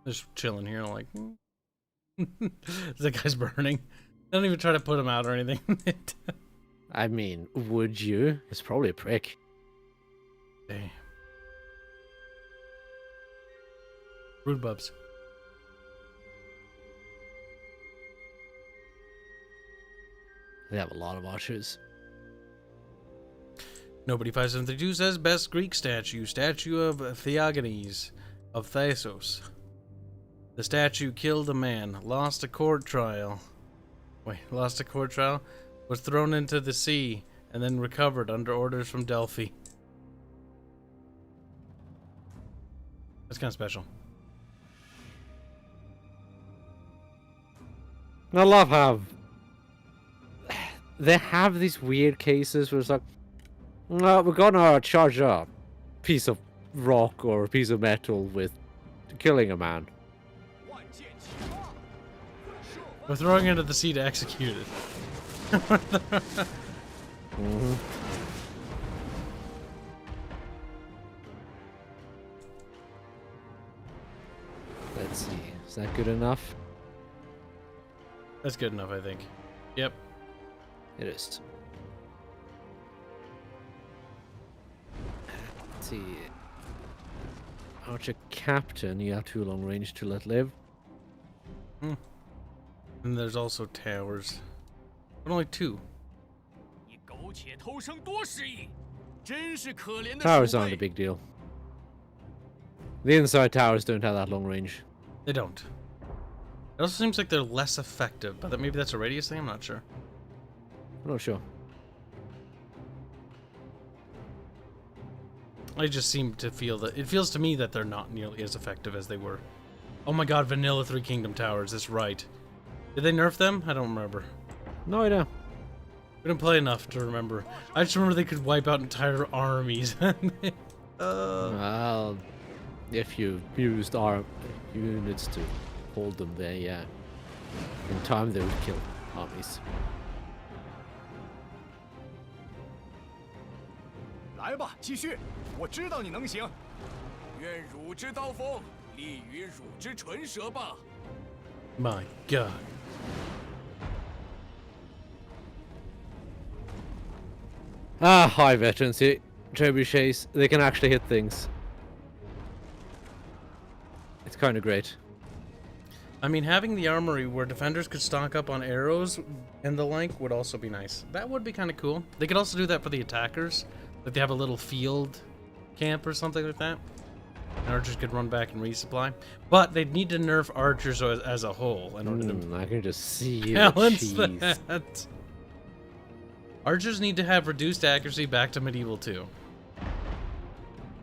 Just chilling here, like, that guy's burning. Don't even try to put him out or anything. I mean, would you? It's probably a prick. Hey. Rude bubs. They have a lot of archers. Nobody 572 says best Greek statue. Statue of Theagenes of Thasos. The statue killed a man, lost a court trial. Lost a court trial? Was thrown into the sea and then recovered under orders from Delphi. That's kind of special. I love how they have these weird cases where it's like, we're gonna charge a piece of rock or a piece of metal with killing a man. We're throwing it into the sea to execute it. Mm-hmm. Let's see, is that good enough? That's good enough, I think. Yep. It is. Let's see. Archer Captain, you have too long range to let live. And there's also towers. But only 2. Towers aren't a big deal. The inside towers don't have that long range. They don't. It also seems like they're less effective, but maybe that's a radius thing, I'm not sure. I'm not sure. I just seem to feel that it feels to me that they're not nearly as effective as they were. Oh my god, Vanilla 3 Kingdom Towers, that's right. Did they nerf them? I don't remember. No idea. We didn't play enough to remember. I just remember they could wipe out entire armies. Well, if you used our units to hold them there, yeah. In time they would kill armies. 来吧，继续！我知道你能行。愿汝之刀锋立于汝之唇舌吧。 My God. Ah, high veterancy. Trebuchets, they can actually hit things. It's kind of great. I mean, having the armory where defenders could stock up on arrows and the like would also be nice. That would be kind of cool. They could also do that for the attackers. Like they have a little field camp or something like that. And archers could run back and resupply. But they'd need to nerf archers as a whole in order to I can just see the balance cheese. that. Archers need to have reduced accuracy back to medieval 2.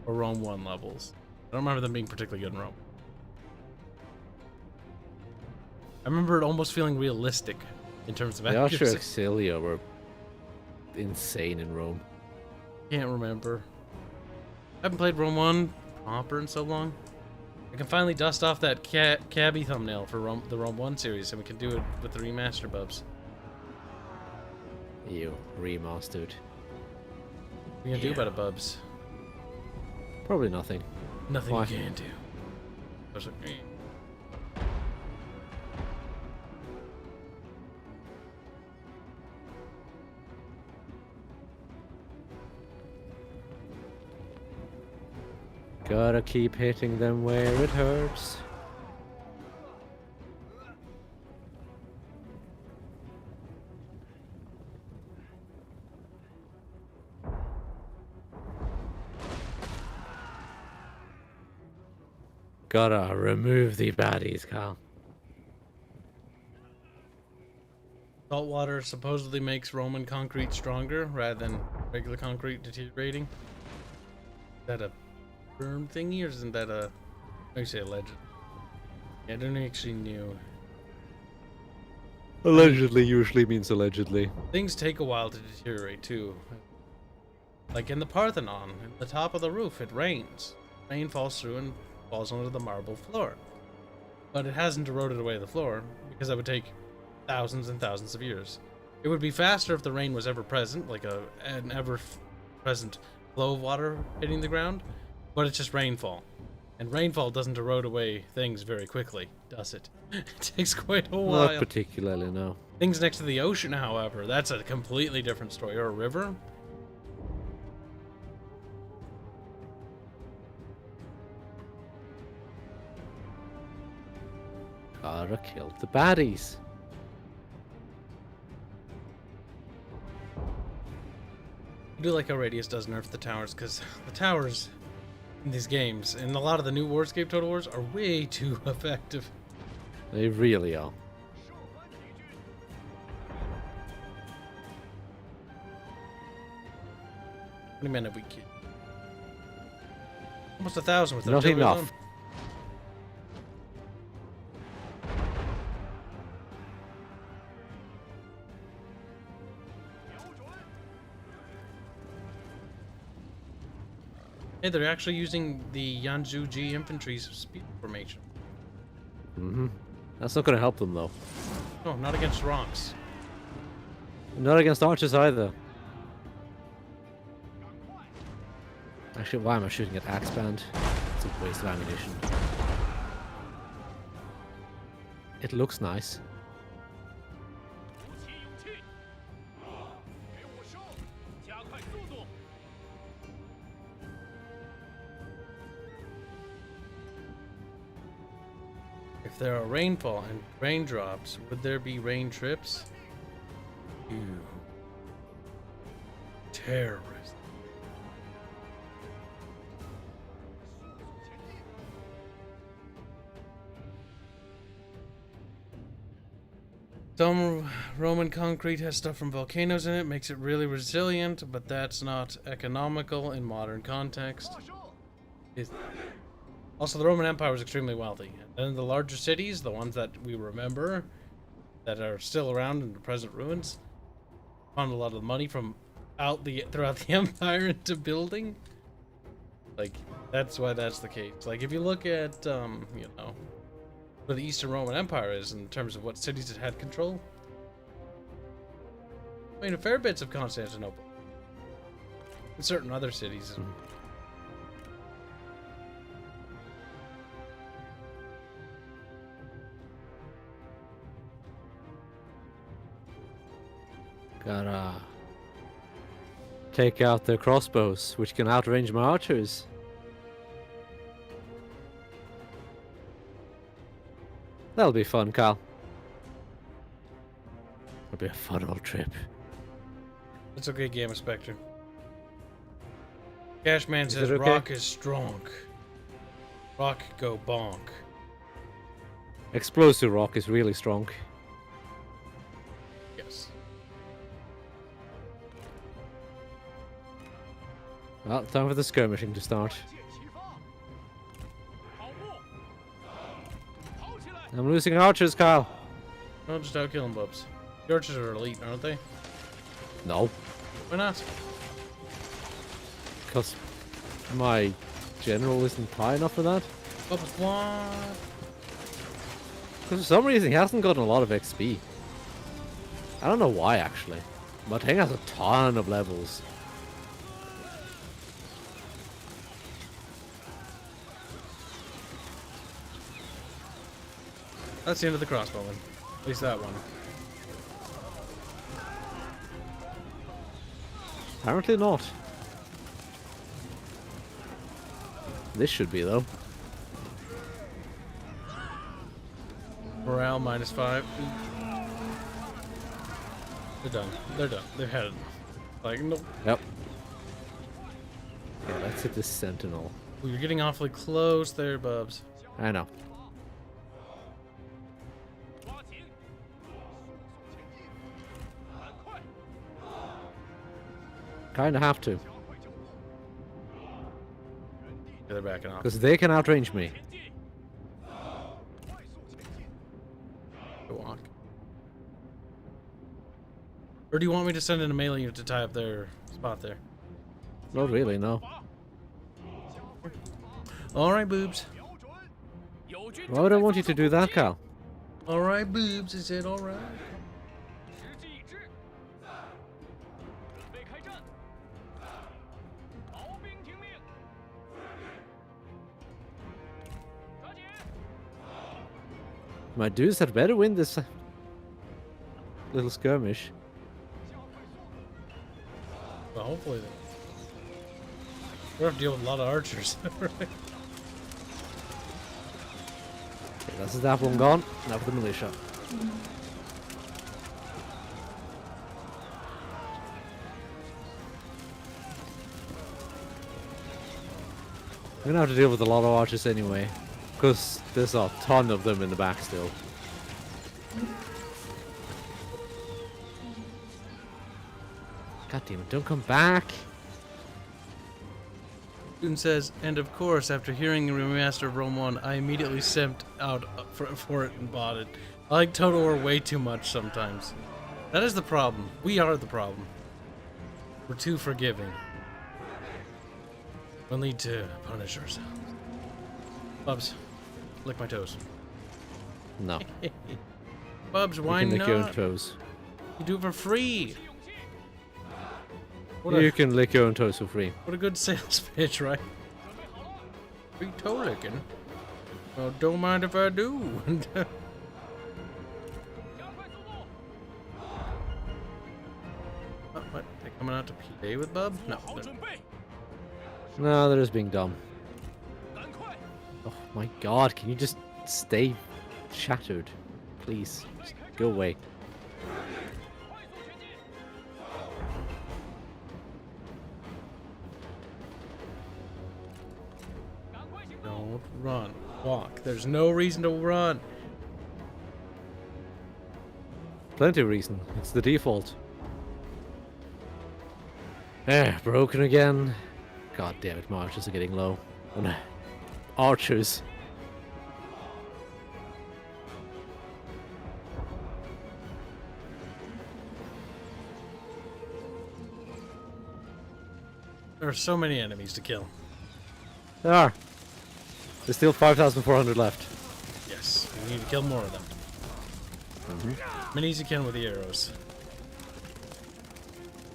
Or Rome 1 levels. I don't remember them being particularly good in Rome. I remember it almost feeling realistic in terms of The Archer accuracy. Auxilia were insane in Rome. Can't remember. I haven't played Rome 1 proper in so long. I can finally dust off that cabbie thumbnail for the Rome 1 series, and we can do it with the remaster bubs. You remastered. What are you gonna do about it, bubs? Probably nothing. Nothing Why? you can do. I was like, "Eh." Gotta keep hitting them where it hurts. Gotta remove the baddies, Cal. Salt water supposedly makes Roman concrete stronger rather than regular concrete deteriorating. Is that a firm thingy or isn't that a... I say alleged. Yeah, I don't actually know. Allegedly usually means allegedly. Things take a while to deteriorate too. Like in the Parthenon, at the top of the roof, it rains. Rain falls through and falls onto the marble floor. But it hasn't eroded away the floor, because that would take thousands and thousands of years. It would be faster if the rain was ever present, like an ever-present flow of water hitting the ground, but it's just rainfall. And rainfall doesn't erode away things very quickly, does it? It takes quite a while. Not particularly, no. Things next to the ocean, however, that's a completely different story. Or a river. Gotta kill the baddies. I do like how Radius does nerf the towers, because the towers in these games, and a lot of the new Warscape Total Wars, are way too effective. They really are. How many men have we killed? Almost 1,000 with Not artillery enough. alone. Hey, they're actually using the Yanjuji infantry's speed formation. That's not gonna help them though. No, not against rocks. Not against archers either. Actually, why am I shooting at axe band? It's a waste of ammunition. It looks nice. 鼓起勇气，给我烧，加快速度。 If there are rainfall and raindrops, would there be rain trips? Ew. Terrorist. Some Roman concrete has stuff from volcanoes in it, makes it really resilient, but that's not economical in modern context. Also, the Roman Empire was extremely wealthy. And then the larger cities, the ones that we remember, that are still around in the present ruins, found a lot of the money from throughout the empire into building. Like, that's why that's the case. Like, if you look at, you know, where the Eastern Roman Empire is in terms of what cities it had control. I mean, a fair bits of Constantinople. And certain other cities. Gotta take out their crossbows, which can outrange my archers. That'll be fun, Kyle. It'll be a fun old trip. It's okay, Gamma Spectre. Cashman Is says it okay? rock is strong. Rock go bonk. Explosive rock is really strong. Yes. Well, time for the skirmishing to start. 箭齐发，跑步，跑起来！ I'm losing archers, Kyle. I'll just outkill them, Bubs. The archers are elite, aren't they? No, Why not? because my general isn't high enough for that. Bubs, what? Because for some reason he hasn't gotten a lot of XP. I don't know why actually, but Heng has a ton of levels. That's the end of the crossbowman. At least that one. Apparently not. This should be though. Morale -5. They're done. They're done. They've had it. Like, no. Yep. Yeah, let's hit this sentinel. Ooh, you're getting awfully close there, Bubs. I know. 抓紧，速速前进，赶快， Kinda have to, 加快脚步，原地 Yeah, they're backing off. because they can outrange me. 前进，快速前进。 Go walk. Or do you want me to send in a melee unit to tie up their spot there? Not really, no. 加快出发， Alright, boobs. 瞄准，友军 Why would I want you to do that, Cal? Alright, boobs. I said alright. 时机已至，准备开战，毛兵听命，抓紧， My dudes had better win this little skirmish. 加快速度， Well, hopefully they... We're gonna have to deal with a lot of archers. Right? Okay, that's that one gone. Now for the militia. I'm gonna have to deal with a lot of archers anyway, because there's a ton of them in the back still. God damn it, don't come back! Student says, and of course, after hearing the remaster of Rome 1, I immediately simped out for it and bought it. I like Total War way too much sometimes. That is the problem. We are the problem. We're too forgiving. We'll need to punish ourselves. Bubs, lick my toes. No. Bubs, why you can lick your own not? toes. You do it for free. 勇气， What You a, can lick your own toes for free. what a good sales pitch, right? 准备好了， Free toe licking. Well, don't mind if I do. 加快速度， What? They coming out to PA with Bub? No. 做好 they're- 准备， No, they're just being dumb. 赶快， Oh my god, can you just stay shattered? Please, just go away. 快速前进， 赶快行动， Don't run. Walk. There's no reason to run. Plenty of reason. It's the default. Broken again. God damn it, my archers are getting low. Oh, no. Archers. There are so many enemies to kill. There are. There's still 5,400 left. Yes, we need to kill more of them. Many as you can with the arrows.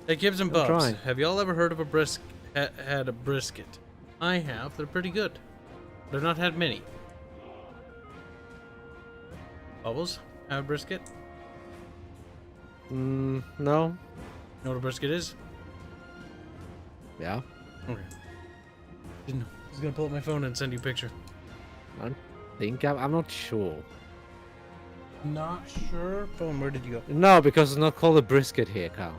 Hey, Kibs and I'm Bubs, trying. have y'all ever heard of had a brisket? I have. They're pretty good. But I've not had many. Bubbles, have a brisket? No. know what a brisket is? Yeah. Okay. Didn't know. I was gonna pull up my phone and send you a picture. I'm not sure. Not sure. Phone, where did you go? No, because it's not called a brisket here, Kyle.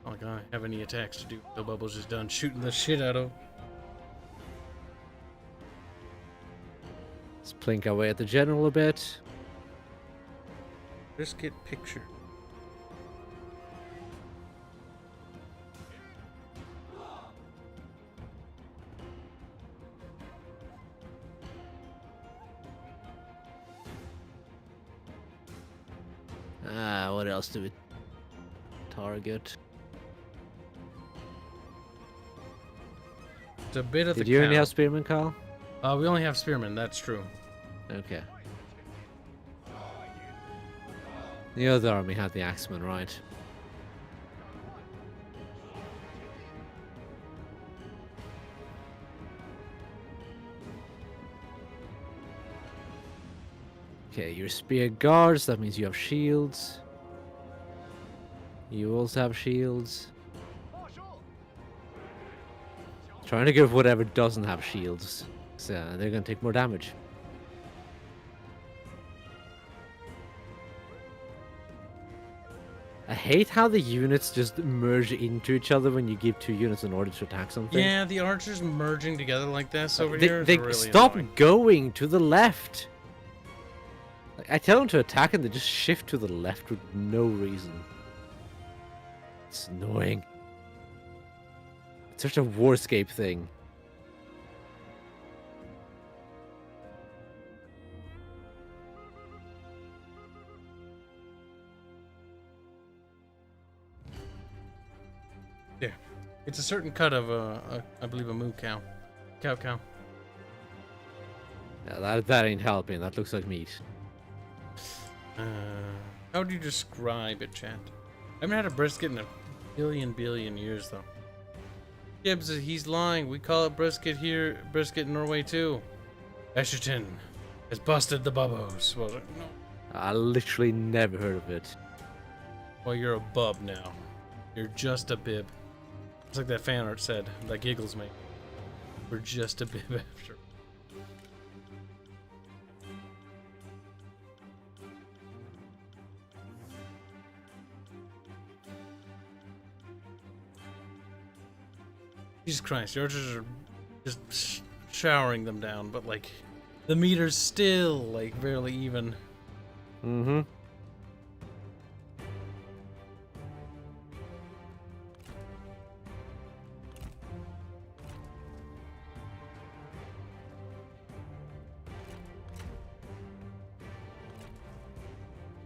Oh my god, I have any attacks to do. The Bubble's just done shooting the shit out of. Let's plink away at the general a bit. Brisket picture. What else do we target? It's a bit of Did the you only cow. have spearmen, Kyle? We only have spearmen, that's true. Okay. The other army had the axemen, right? Okay, you're spear guards, that means you have shields. You also have shields. Trying to get whatever doesn't have shields, so they're gonna take more damage. I hate how the units just merge into each other when you give 2 units in order to attack something. Yeah, the archers merging together like this over here is They really stop annoying. going to the left. Like, I tell them to attack and they just shift to the left with no reason. It's annoying. It's such a warscape thing. Yeah. It's a certain cut of, I believe, a moo cow. Cow. Yeah, that ain't helping. That looks like meat. How would you describe it, chat? I haven't had a brisket in a billion years, though. Kibs, he's lying. We call it brisket here, brisket in Norway, too. Esterton has busted the bubbos. Well, no. I literally never heard of it. Well, you're a bub now. You're just a bib. It's like that fan art said, that Giggles made. We're just a bib after. Jesus Christ, the archers are just showering them down, but like, the meter's still like barely even. Mm-hmm.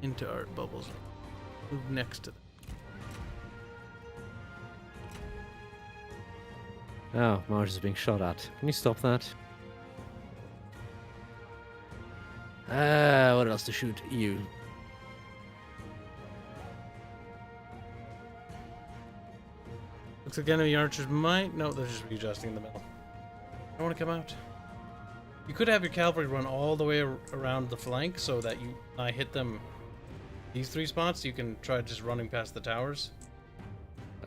Into art bubbles. Move next to them. Oh, Mars is being shot at. Can you stop that? What else to shoot? You. Looks like enemy archers might. No, they're just readjusting in the middle. I want to come out. You could have your cavalry run all the way around the flank so that I hit them these 3 spots. You can try just running past the towers.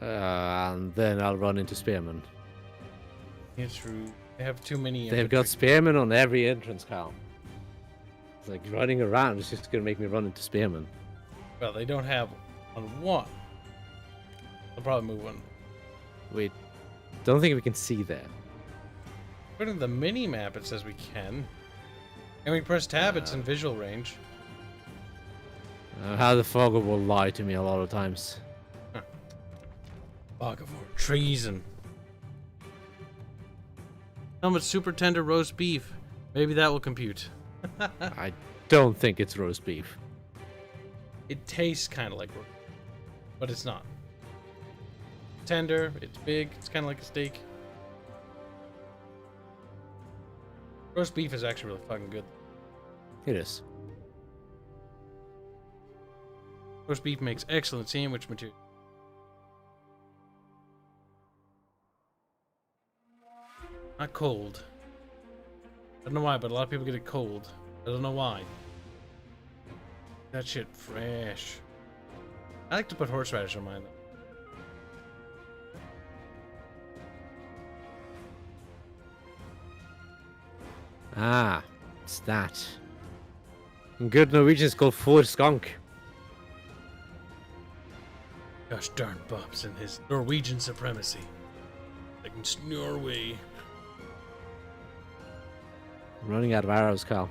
And then I'll run into spearmen. Yeah, true. They have too many. They've got spearmen on every entrance, Cal. It's like running around is just gonna make me run into spearmen. Well, they don't have on one. They'll probably move one. Wait, don't think we can see that. According to the mini map, it says we can. And we press tab, it's in visual range. How the Fogger will lie to me a lot of times. Fog of war. Treason. Helmet super tender roast beef. Maybe that will compute. I don't think it's roast beef. It tastes kind of like roast, but it's not. Tender, it's big, it's kind of like a steak. Roast beef is actually really fucking good. It is. Roast beef makes excellent sandwich material. Not cold. I don't know why, but a lot of people get it cold. I don't know why. That shit fresh. I like to put horseradish on mine though. Ah, it's that. In good Norwegian, it's called Ford skunk. Gosh darn Bobs and his Norwegian supremacy. I can snore away. I'm running out of arrows, Cal.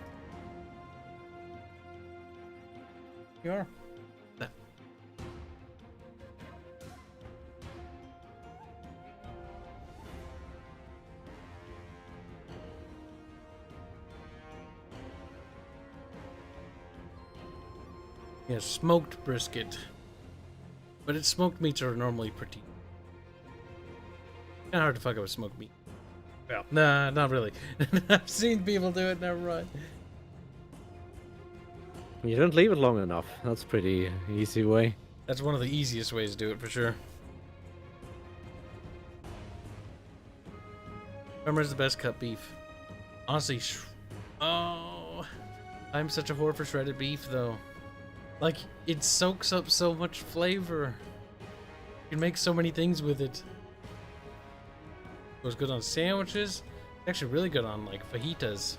You are. Yeah, smoked brisket. But its smoked meats are normally pretty kind of hard to fuck up with smoked meat. Well, nah, not really. I've seen people do it, never mind. You don't leave it long enough. That's a pretty easy way. That's one of the easiest ways to do it for sure. Remember's the best cut beef. Honestly, oh, I'm such a whore for shredded beef though. Like, it soaks up so much flavor. You can make so many things with it. Goes good on sandwiches. Actually really good on like fajitas.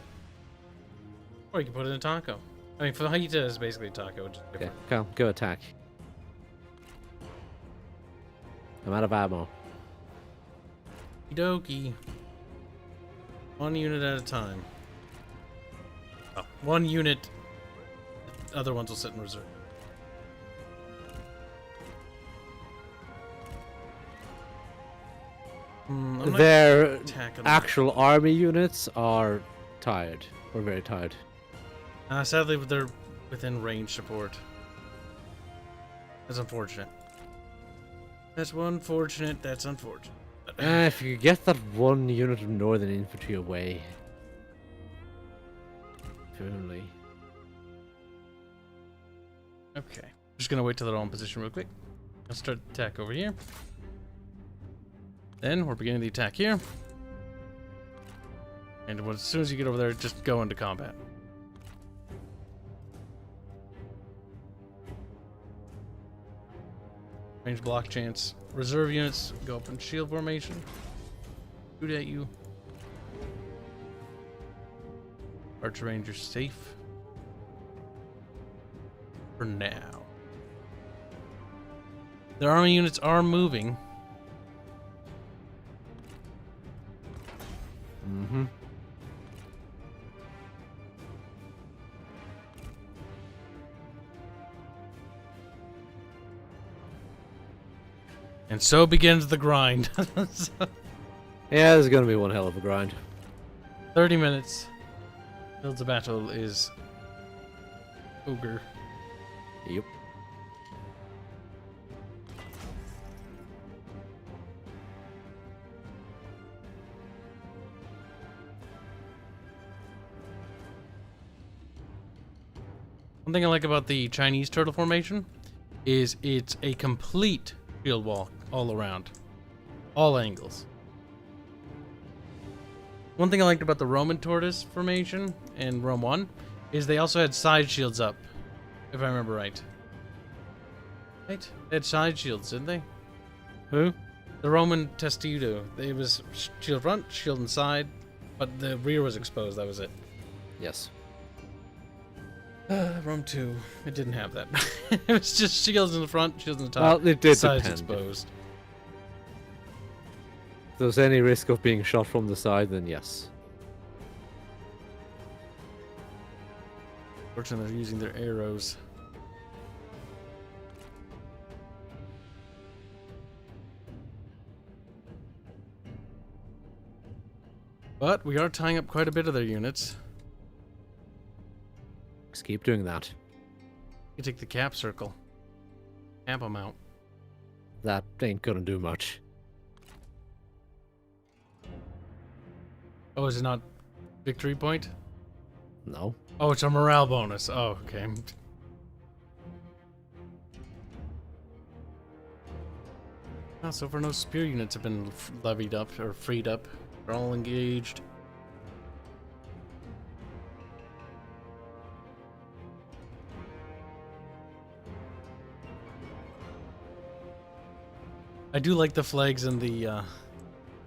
Or you can put it in a taco. I mean, fajita is basically a taco, just Okay, different. Cal, go attack. I'm out of ammo. Okie dokie. 1 unit at a time. Oh, 1 unit. The other ones will sit in reserve. I'm not Their attacking them. actual army units are tired. We're very tired. Sadly, they're within range support. That's unfortunate. That's unfortunate. That's unfortunate. If you could get that 1 unit of northern infantry away. If only. Okay. Just gonna wait till they're all in position real quick. Let's start the attack over here. Then we're beginning the attack here. And as soon as you get over there, just go into combat. Range block chance. Reserve units go up in shield formation. Shoot at you. Archer Ranger safe. For now. Their army units are moving. Mm-hmm. And so begins the grind. Yeah, there's gonna be one hell of a grind. 30 minutes. Fields of battle is ogre. Yep. One thing I like about the Chinese turtle formation is it's a complete field wall all around. All angles. One thing I liked about the Roman tortoise formation in Rome 1 is they also had side shields up, if I remember right. Right? They had side shields, didn't they? Who? The Roman testudo. It was shield front, shield inside, but the rear was exposed, that was it. Yes. Rome 2, it didn't have that. It was just shields in the front, shields in the top. Well, it did sides depend. exposed. If there's any risk of being shot from the side, then yes. Fortunately, they're using their arrows. But we are tying up quite a bit of their units. Just keep doing that. You take the cap circle. Cap them out. That ain't gonna do much. Oh, is it not victory point? No. Oh, it's a morale bonus. Oh, okay. Oh, so far no spear units have been levied up or freed up. They're all engaged. I do like the flags in the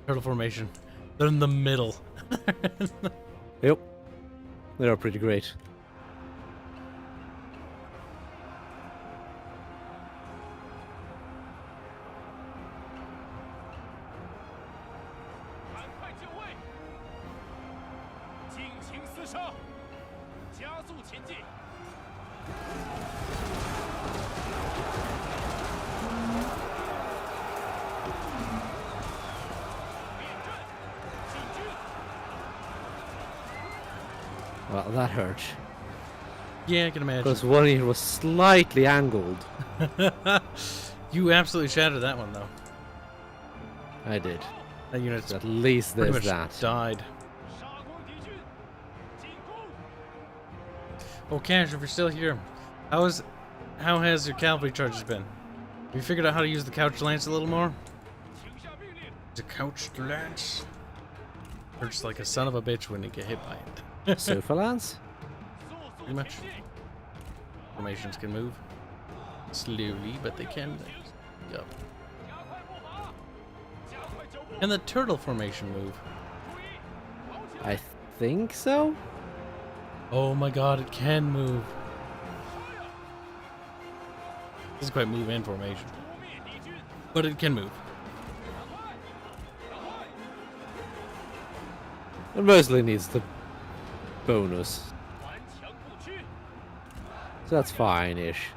turtle formation. They're in the middle. Yep. They are pretty great. Well, that hurt. Yeah, I can imagine. Because one here was slightly angled. You absolutely shattered that one, though. I did. That unit's At least pretty there's much that. died. Oh, Cash, if you're still here, how has your cavalry charges been? Have you figured out how to use the couch lance a little more? The couch lance hurts like a son of a bitch when you get hit by it. Sofa Lance? Pretty much. Formations can move slowly, but they can go. And the turtle formation move. I think so? Oh my god, it can move. Doesn't quite move in formation, but it can move. It mostly needs the bonus. So that's fine-ish.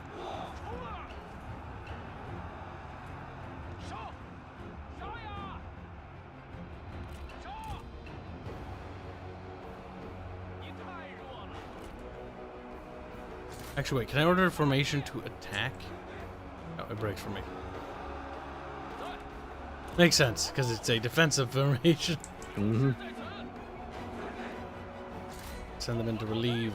Actually, wait, can I order a formation to attack? No, it breaks for me. Makes sense, because it's a defensive formation. Mm-hmm. Send them in to relieve.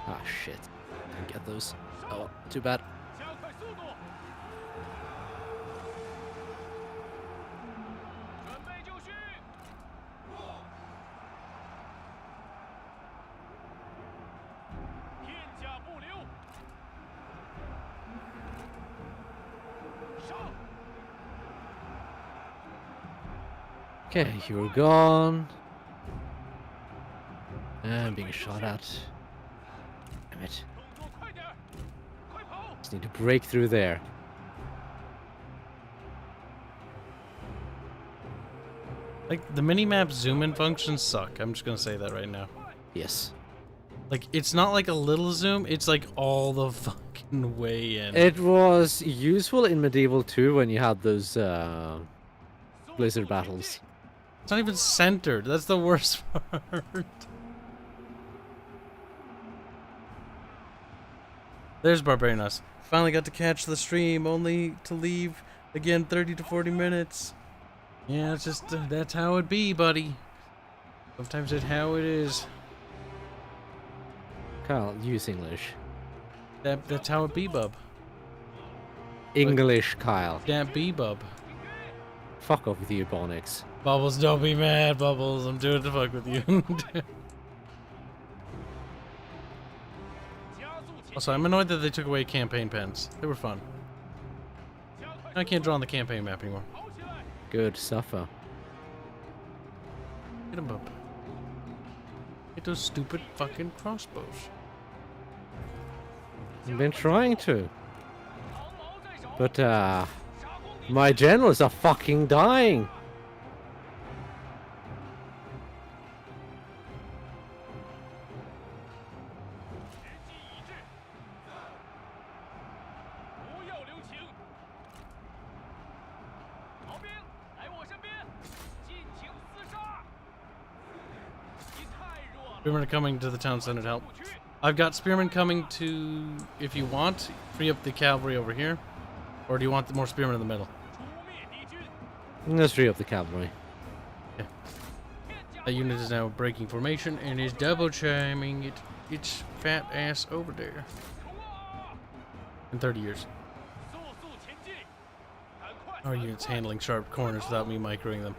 Ah, shit. Didn't get those. Oh, well, too bad. Okay, you're gone. And being shot at. Damn it. Just need to break through there. Like, the minimap zoom-in functions suck. I'm just gonna say that right now. Yes. Like, it's not like a little zoom, it's like all the fucking way in. It was useful in Medieval 2 when you had those blizzard battles. It's not even centered. That's the worst part. There's Barbarianos. Finally got to catch the stream, only to leave again 30 to 40 minutes. Yeah, it's just, that's how it be, buddy. Sometimes it's how it is. Kyle, use English. That's how it be, bub. English, Kyle. That be, bub. Fuck off with you, Bonix. Bubbles, don't be mad, Bubbles. I'm doing it to fuck with you. Also, I'm annoyed that they took away campaign pens. They were fun. I can't draw on the campaign map anymore. Good, suffer. Get him up. Get those stupid fucking crossbows. I've been trying to. But, my generals are fucking dying. Spearmen are coming to the town center to help. I've got spearmen coming to, if you want, free up the cavalry over here. Or do you want more spearmen in the middle? Let's free up the cavalry. Okay. That unit is now breaking formation and is double chiming its fat ass over there. In 30 years. Our unit's handling sharp corners without me microing them.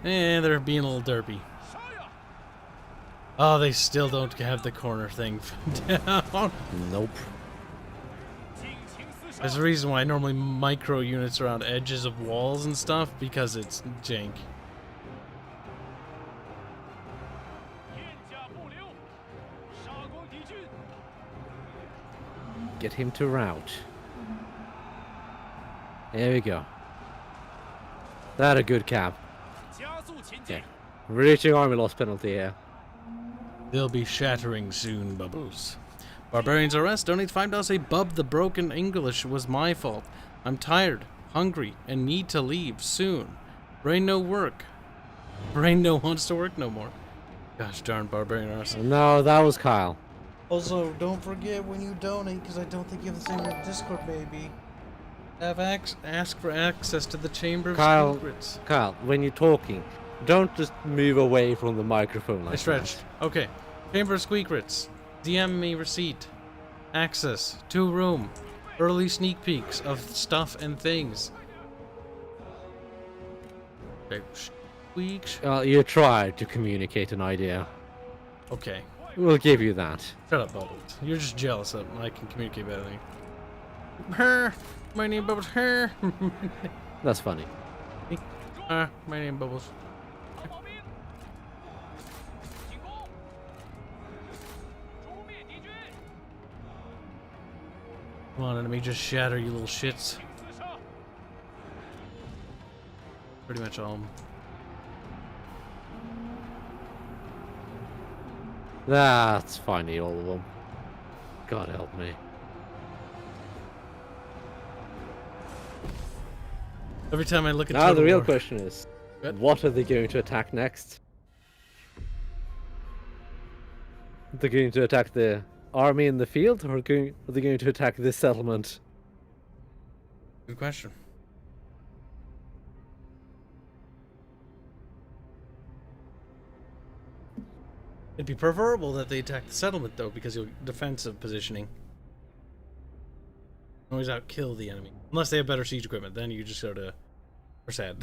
And they're being a little derpy. Oh, they still don't have the corner thing down. Nope. There's a reason why I normally micro units around edges of walls and stuff, because it's jank. 片甲不留，杀光敌军。 Get him to rout. There we go. That a good cap. 加速前进 Okay. Reaching army loss penalty here. They'll be shattering soon, Bubbles. Barbarians Arrest donates $5 say, Bub, the broken English was my fault. I'm tired, hungry, and need to leave soon. Brain no work. Brain no wants to work no more. Gosh darn, Barbarian Arrest. No, that was Kyle. Also, don't forget when you donate, because I don't think you have the same Discord, maybe. Have ask for access to the Chamber of Kyle, Secrets. Kyle, when you're talking, don't just move away from the microphone like I stretched. Okay. Chamber of Secrets. DM me receipt. Access. 2-room. Early sneak peeks of stuff and things. Okay. Squeaks. that. You tried to communicate an idea. Okay. We'll give you that. Shut up, Bubbles. You're just jealous that I can communicate better than you. Her. My name Bubbles. Her. That's funny. My name Bubbles. 打炮兵，进攻，诛灭敌军， Come on, enemy, just shatter, you little shits. 自杀。 Pretty much all. That's funny, all of them. God help me. Every time I look at Now the Total real War- question is, Good. what are they going to attack next? They're going to attack the army in the field, or are they going to attack this settlement? Good question. It'd be preferable that they attack the settlement, though, because you'll defensive positioning. Always outkill the enemy. Unless they have better siege equipment, then you just sort of are sad.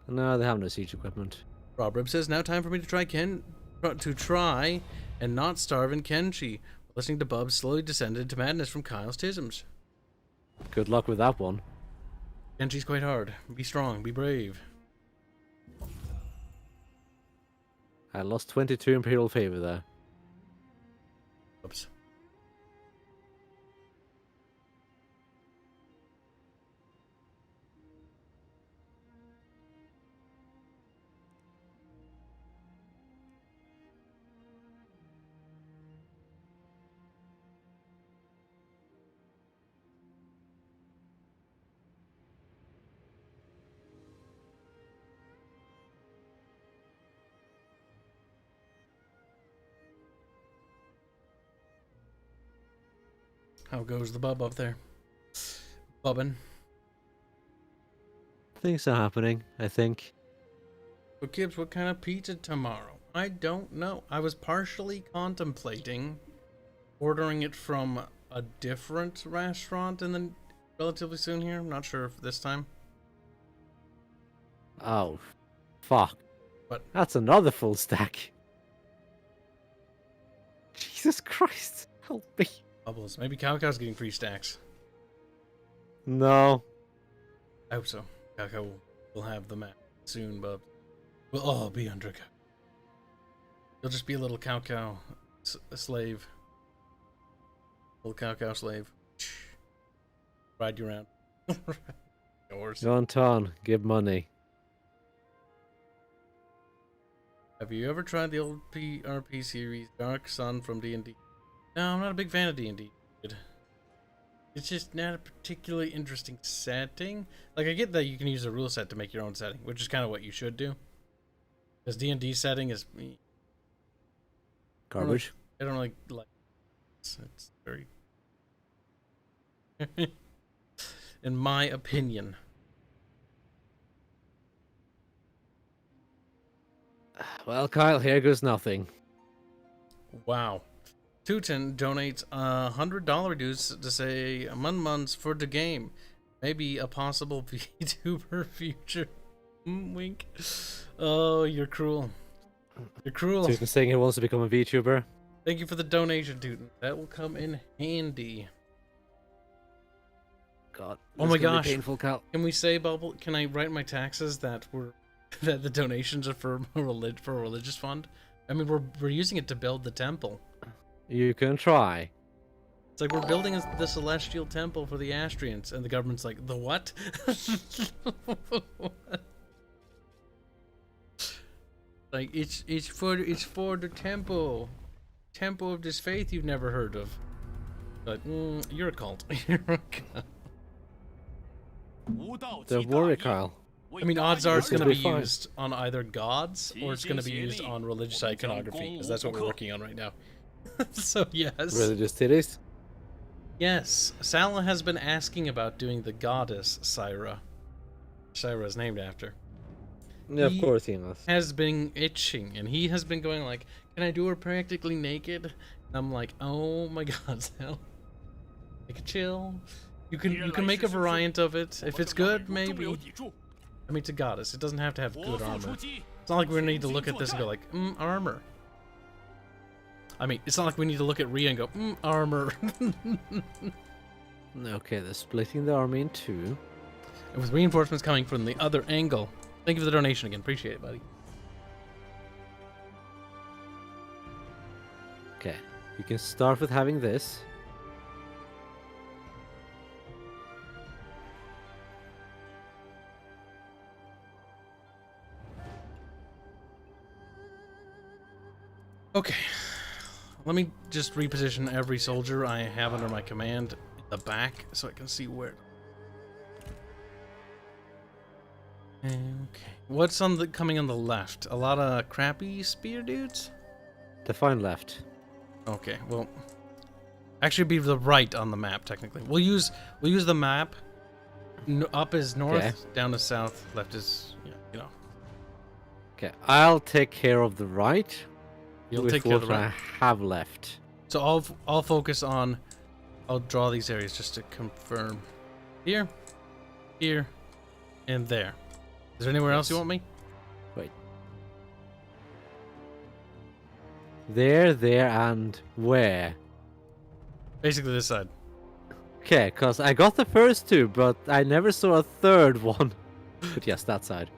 No, they have no siege equipment. Rob Rib says, now time for me to try and not starve in Kenshi. Listening to Bub slowly descended to madness from Kyle's tisms. Good luck with that one. Kenshi's quite hard. Be strong, be brave. I lost 22 Imperial favor there. Oops. How goes the bub up there? Bubbin'. Things are happening, I think. So Kibs, what kind of pizza tomorrow? I don't know. I was partially contemplating ordering it from a different restaurant and then relatively soon here. I'm not sure if this time. Oh, fuck. What? That's another full stack. Jesus Christ, help me. Bubbles. Maybe Cowcow's getting free stacks. No. I hope so. Cowcow will have the map soon, bub. We'll all be under cow. You'll just be a little Cowcow slave. Little Cowcow slave. Ride you around. Yours. John Ton, give money. Have you ever tried the old PRP series Dark Sun from D&D? No, I'm not a big fan of D&D. It's just not a particularly interesting setting. Like, I get that you can use a rule set to make your own setting, which is kind of what you should do. Because D&D setting is... Garbage. I don't like it's very... in my opinion. Well, Kyle, here goes nothing. Wow. Tootin donates $100 dues to say months for the game. Maybe a possible VTuber future. Wink. Oh, you're cruel. You're cruel. Tootin saying he wants to become a VTuber. Thank you for the donation, Tootin. That will come in handy. God. Oh my gosh. Painful, Cal. Can we say, Bubble? Can I write in my taxes that that the donations are for a religious fund? I mean, we're using it to build the temple. You can try. It's like we're building the celestial temple for the Astrians, and the government's like, the what? Like it's for the temple of this faith you've never heard of. But you're a cult. You're a cult. Don't worry, Kyle. I mean, odds are it's This going will to be be fine. used on either gods or it's going to be used on religious iconography, because that's what we're working on right now. So yes. Religious titties? Yes, Salah has been asking about doing the goddess Syra. Syra is named after. Yeah, of He course he knows. Has been itching, and he has been going like, "Can I do her practically naked?" And I'm like, "Oh my God, Sal, take a chill. You can make a variant of it if it's good, maybe. I mean, it's a goddess. It doesn't have to have good armor. It's not like we need to look at this and go like, armor. I mean, it's not like we need to look at Rhea and go, armor." Okay, they're splitting the army in two. And with reinforcements coming from the other angle. Thank you for the donation again. Appreciate it, buddy. Okay, you can start with having this. Okay. Let me just reposition every soldier I have under my command in the back so I can see where. Okay. What's coming on the left? A lot of crappy spear dudes? Define left. Okay, well, actually be the right on the map technically. We'll use the map. Up is north, Okay. down is south, left is Okay, I'll take care of the right. You'll with take care of what the right. I have left. So I'll focus on. I'll draw these areas just to confirm. Here, here, and there. Is there anywhere else you want me? Wait. There, and where? Basically this side. Okay, because I got the first two, but I never saw a third one. But yes, that side.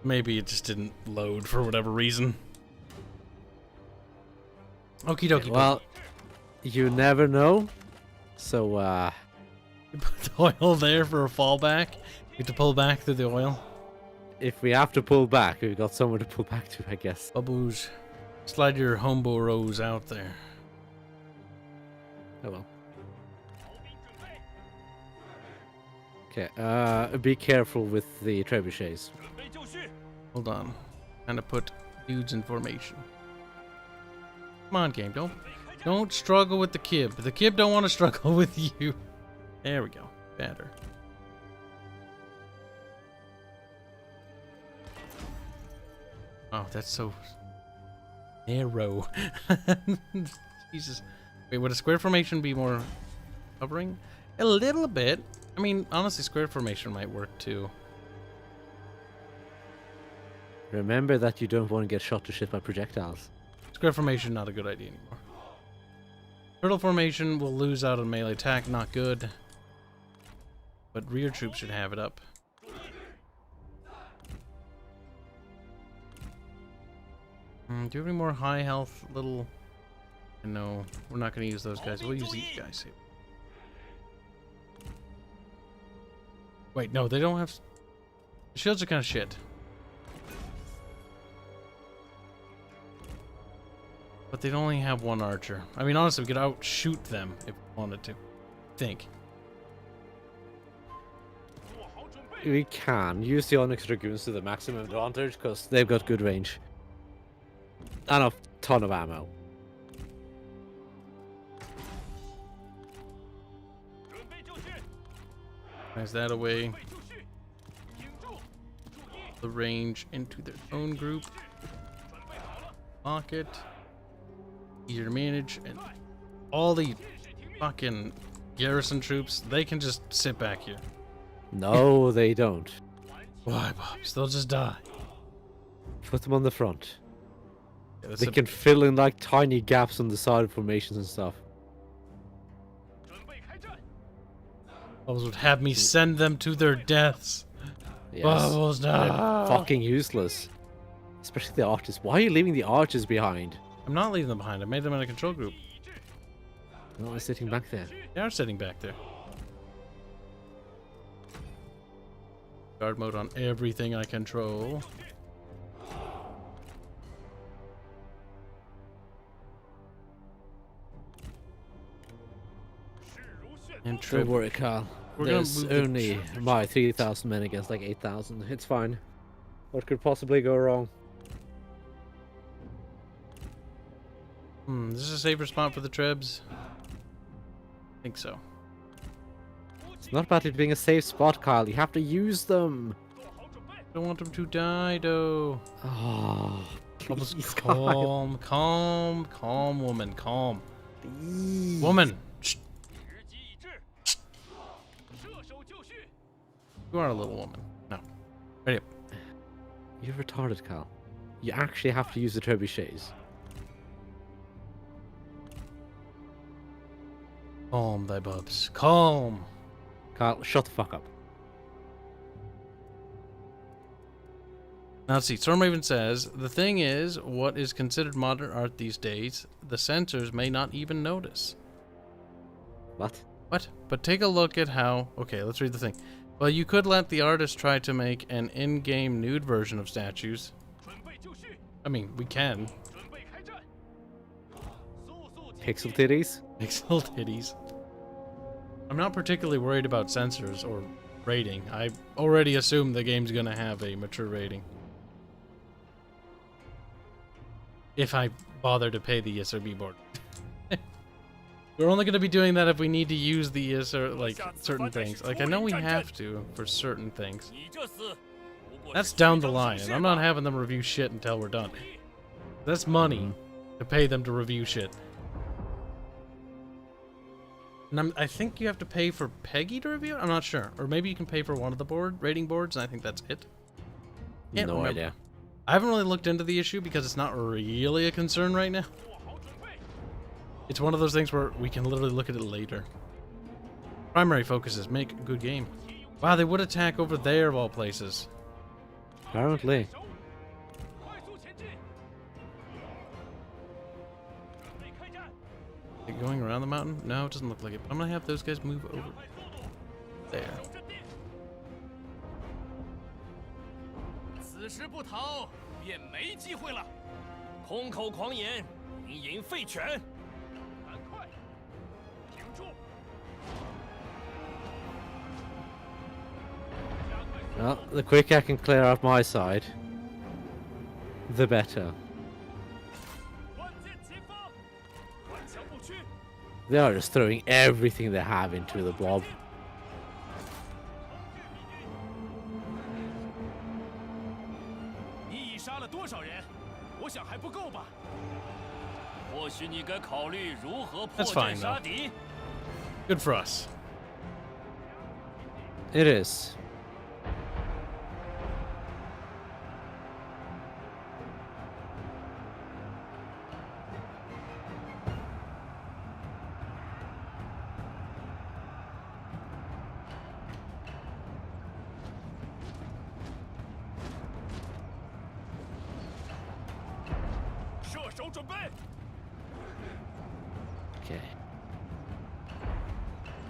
Maybe it just didn't load for whatever reason. Okie dokie. Well, you never know. So, You put the oil there for a fallback. You have to pull back through the oil. if we have to pull back, we've got somewhere to pull back to, I guess. Bubbles, slide your hombo rose out there. Oh well. Okay, be careful with the trebuchets. Hold on. Trying to put dudes in formation. Come on, game. Don't struggle with the Kib. The Kib don't want to struggle with you. There we go. Better. Oh, that's so narrow. Jesus. Wait, would a square formation be more covering? A little bit. I mean, honestly, square formation might work too. Remember that you don't want to get shot to shit by projectiles. Square formation, not a good idea anymore. Turtle formation will lose out on melee attack, not good. But rear troops should have it up. Do you have any more high health little... No, we're not going to use those guys. We'll use these guys here. Wait, no, they don't have... The shields are kind of shit. But they'd only have one archer. I mean, honestly, we could outshoot them if we wanted to. Think. We can use the Onyx Dragoons to the maximum advantage because they've got good range. And a ton of ammo. Pass that away. The range into their own group. Pocket. Easier to manage. And all the fucking garrison troops, they can just sit back here. No, they don't. Why, Bobs? They'll just die. Put them on the front. Yeah, that's They a- can fill in like tiny gaps on the side of formations and stuff. 准备开战。 Bubbles would have me send them to their deaths. Yes. Bubbles, They're no. fucking useless. Especially the archers. Why are you leaving the archers behind? I'm not leaving them behind. I made them in a control group. 一致， No, they're sitting back there. They are sitting back there. Guard mode on everything I control. And Don't trip. worry, Carl. We're gonna There's move the only my 3,000 men against like 8,000. It's fine. What could possibly go wrong? Is this a safer spot for the Trebs? I think so. It's not about it being a safe spot, Kyle. You have to use them. 做好准备。 Don't want them to die, though. Oh, Bubbles, please, Kyle. calm, woman, calm. Please. Woman, shh, 时机已至，射手就绪。 you are a little woman. No. Ready up. You're retarded, Kyle. You actually have to use the trebuchets. Calm, thy bubs. Calm. Kyle, shut the fuck up. Now let's see. Stormraven says, the thing is, what is considered modern art these days, the censors may not even notice. What? What? But take a look at how... Okay, let's read the thing. Well, you could let the artist try to make an in-game nude version of statues. 准备就绪， I mean, we can. 准备开战。速速前 Pixel 进。 titties? Pixel titties. I'm not particularly worried about censors or rating. I already assume the game's gonna have a mature rating. If I bother to pay the ESRB board. We're only gonna be doing that if we need to use the ESR, like, certain things. Like, I know we have to for certain things. 你这厮不过是 That's down the 虚张 line, 声 and 势 I'm not 吧 having them review shit until we're done. That's money to pay them to review shit. And I think you have to pay for Peggy to review it? I'm not sure. Or maybe you can pay for one of the rating boards, and I think that's it. Can't No remember. idea. I haven't really looked into the issue because it's not really a concern right now. 做好准备。 It's one of those things where we can literally look at it later. Primary focus is make a good game. Wow, they would attack over there of all places. Apparently. 手，快速前进。准备开战。 Are they going around the mountain? No, it doesn't look like it. But I'm gonna have those guys move over 加快速度。 there. 守阵地。此时不逃，便没机会了。空口狂言，盈盈废犬。赶快，挺住！ Well, the quicker I can clear out my side, the better. 关键前方，顽强不屈。 They are just throwing everything they have into the blob. 你已杀了多少人？我想还不够吧。或许你该考虑如何破 That's 阵 fine, 杀敌。 Good for us. It is. Okay.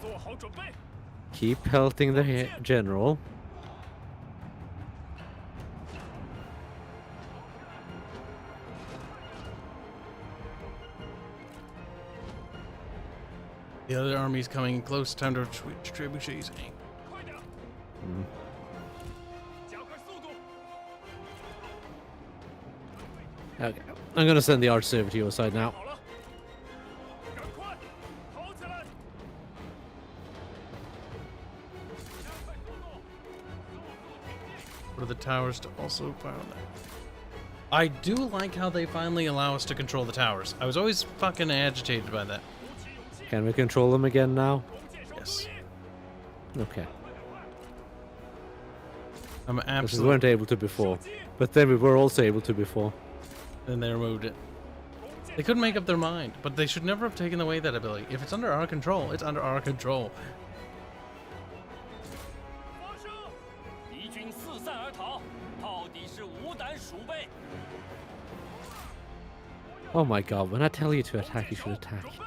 做好准备。 Keep pelting the general. The other army's coming in close. Time to switch trebuchets. 快点，加快速度。 Okay. I'm gonna send the archer over to your side now. 好了，赶快跑起来！加快速度，速速前进。 For the towers to also fire on that. I do like how they finally allow us to control the towers. I was always fucking agitated by that. 鼓起勇气， Can we control them again now? 弓箭手 Yes. 注意， Okay. I'm Because we absolutely. weren't able to before. But then we were also able to before. Then they removed it. They couldn't make up their mind, but they should never have taken away that ability. If it's under our control, it's under our control. 发射！敌军四散而逃，到底是无胆鼠辈。 Oh my god, when I tell you to attack, you should attack. 准备！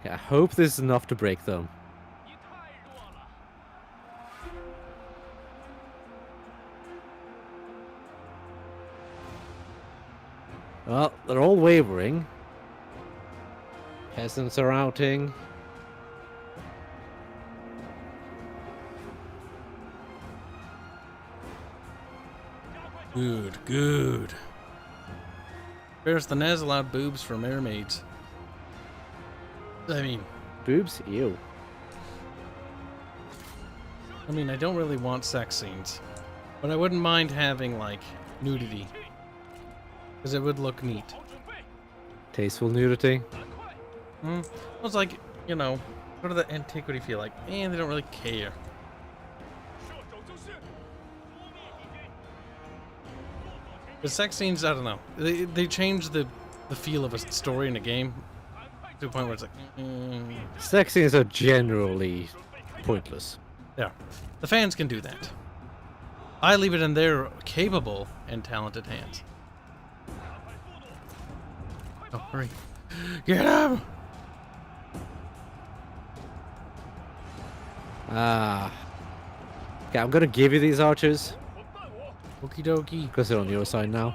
Okay, I hope this is enough to break them. 你太弱了。 Well, they're all wavering. Peasants are outing. Good, good. Where's the Nez allowed boobs for mermaids? I mean, Boobs? Ew. I don't really want sex scenes, but I wouldn't mind having, like, nudity. Because it would look neat. 好准备， Tasteful nudity. 赶快！ Well, it's like, you know, what does the antiquity feel like? They don't really care. 射手就是。扑灭敌军。 The sex scenes, I don't know. They change the feel of a story in a game to a point where it's like, Sex scenes are generally pointless. yeah. The fans can do that. I leave it in their capable and talented hands. Oh, hurry. Get him! Ah. Okay, I'm gonna give you these archers, 伙伴我， Okie dokie. because they're on your side now.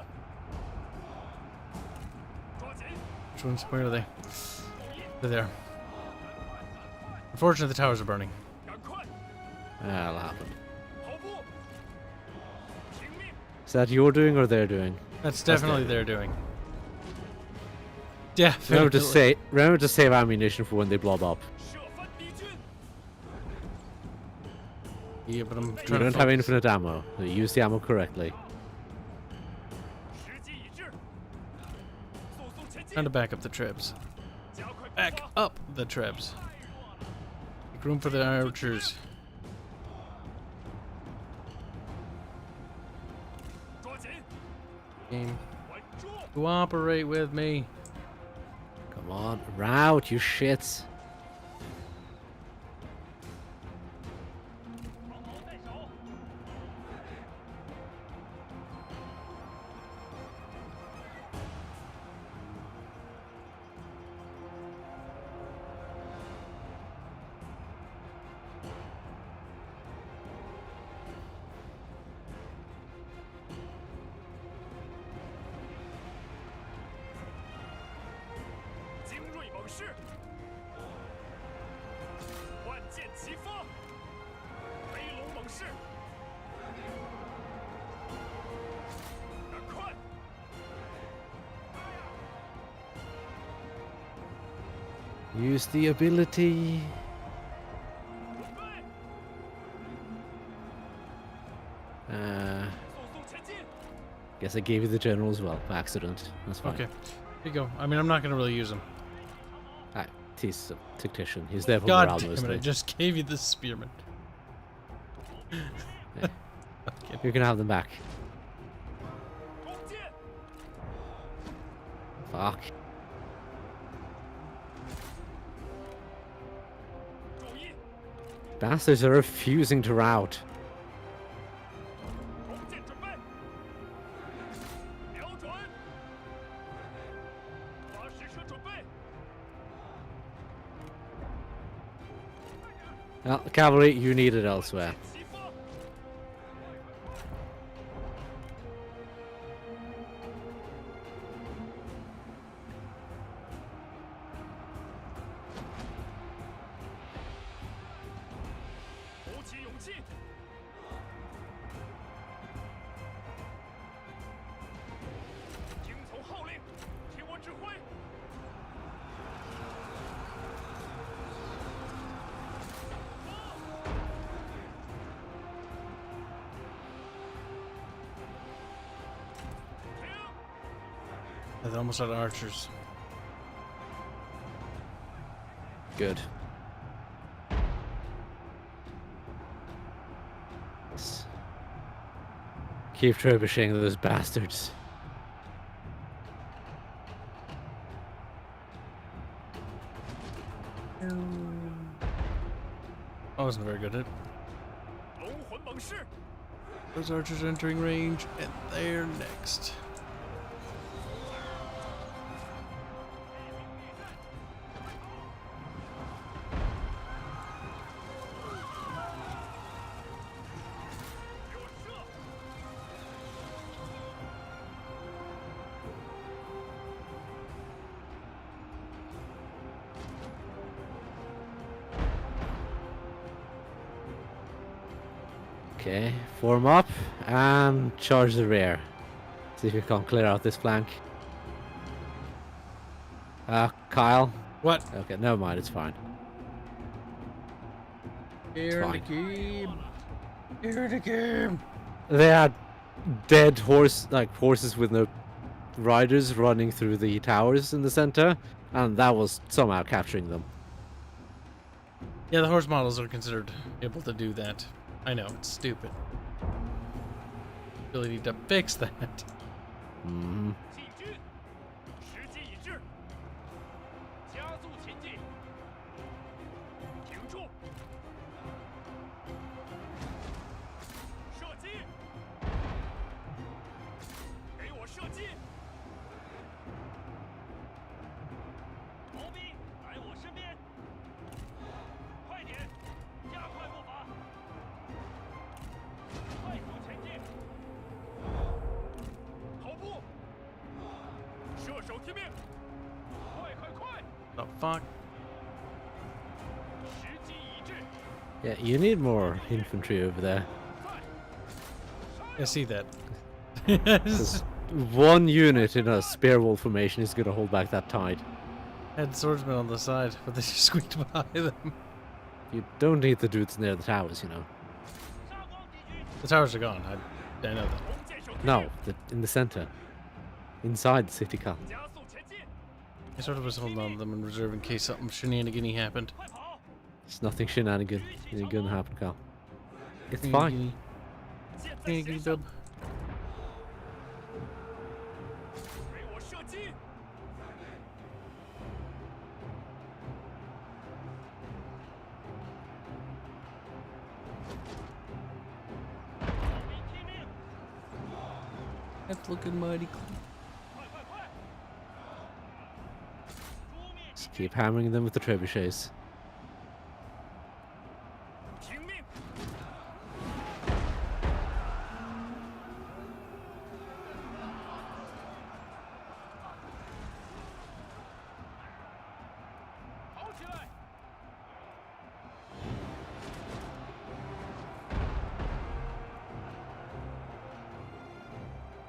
抓紧！ Which ones? Where are they? They're there. Unfortunately, the towers are burning. 赶快！ That'll happen. 跑步！听命！ Is that your doing or their doing? That's definitely their doing. Remember Definitely. remember to save ammunition for when they blob up. 射翻敌军！ Yeah, but I'm You trying to don't have focus. infinite ammo. So use the ammo correctly. 时机已至，速速前进 Trying！to back up the trebs. 加快步 Back 伐！ up the trebs. Make room for the archers. 抓紧！ Game. 稳住！ Cooperate with me. Come on, route, you shits. 长矛在手。 精锐猛士，万箭齐发，飞龙猛士，赶快！ Use the ability. 准备， 速速前进！ Guess I gave you the general as well by accident. That's fine. Okay. Here you go. I'm not going to really use them. Ah, he's a tactician. He's there for God morale damn it, I mostly. just gave you the spearman. You can have them back. 弓箭， Fuck. 注意， Bastards are refusing to route. 弓箭准备，瞄准，发石车准备， Well, cavalry, you need it elsewhere. 齐发！ 鼓起勇气！听从号令，听我指挥！ They're almost out of archers. Good. Yes. Keep trebucheting those bastards. I wasn't very good at it. 龙魂猛士， Those archers entering range, and they're next. Okay, form up and charge the rear. See if we can clear out this flank. Kyle. What? Okay, never mind, it's fine. Here in the fine. game. Here in the game. They had dead horses with no riders running through the towers in the center, and that was somehow capturing them. Yeah, the horse models are considered able to do that. I know, it's stupid. Really need to fix that. 嗯， 进军，时机已至，加速前进，停住，射击，给我射击，毛兵来我身边，快点，加快步伐，快速前进，头部。 射手听命！快快快！ The fuck? 时机已至， yeah, you need more infantry over there. I see that. 'Cause one unit in a spear wall formation is going to hold back that tide. Had swordsmen on the side, but they just squeaked by them. You don't need the dudes near the towers, you know. 杀光敌军！ The towers are gone. I know that. 弓箭手听命 No, in the center. Inside the city car. 加速前进， I sort of was holding on to them in reserve in case something shenanigan-y happened. 快跑！ It's nothing shenanigan. Ain't gonna happen, Cal. It's Shenanigan-y. fine. 箭在 Shenanigan 弦上， dub. 给我射击！毛兵听命！ That's looking mighty clean. 快快快！诛灭敌 Just 军！ keep hammering them with the trebuchets. 听命！ 跑起来！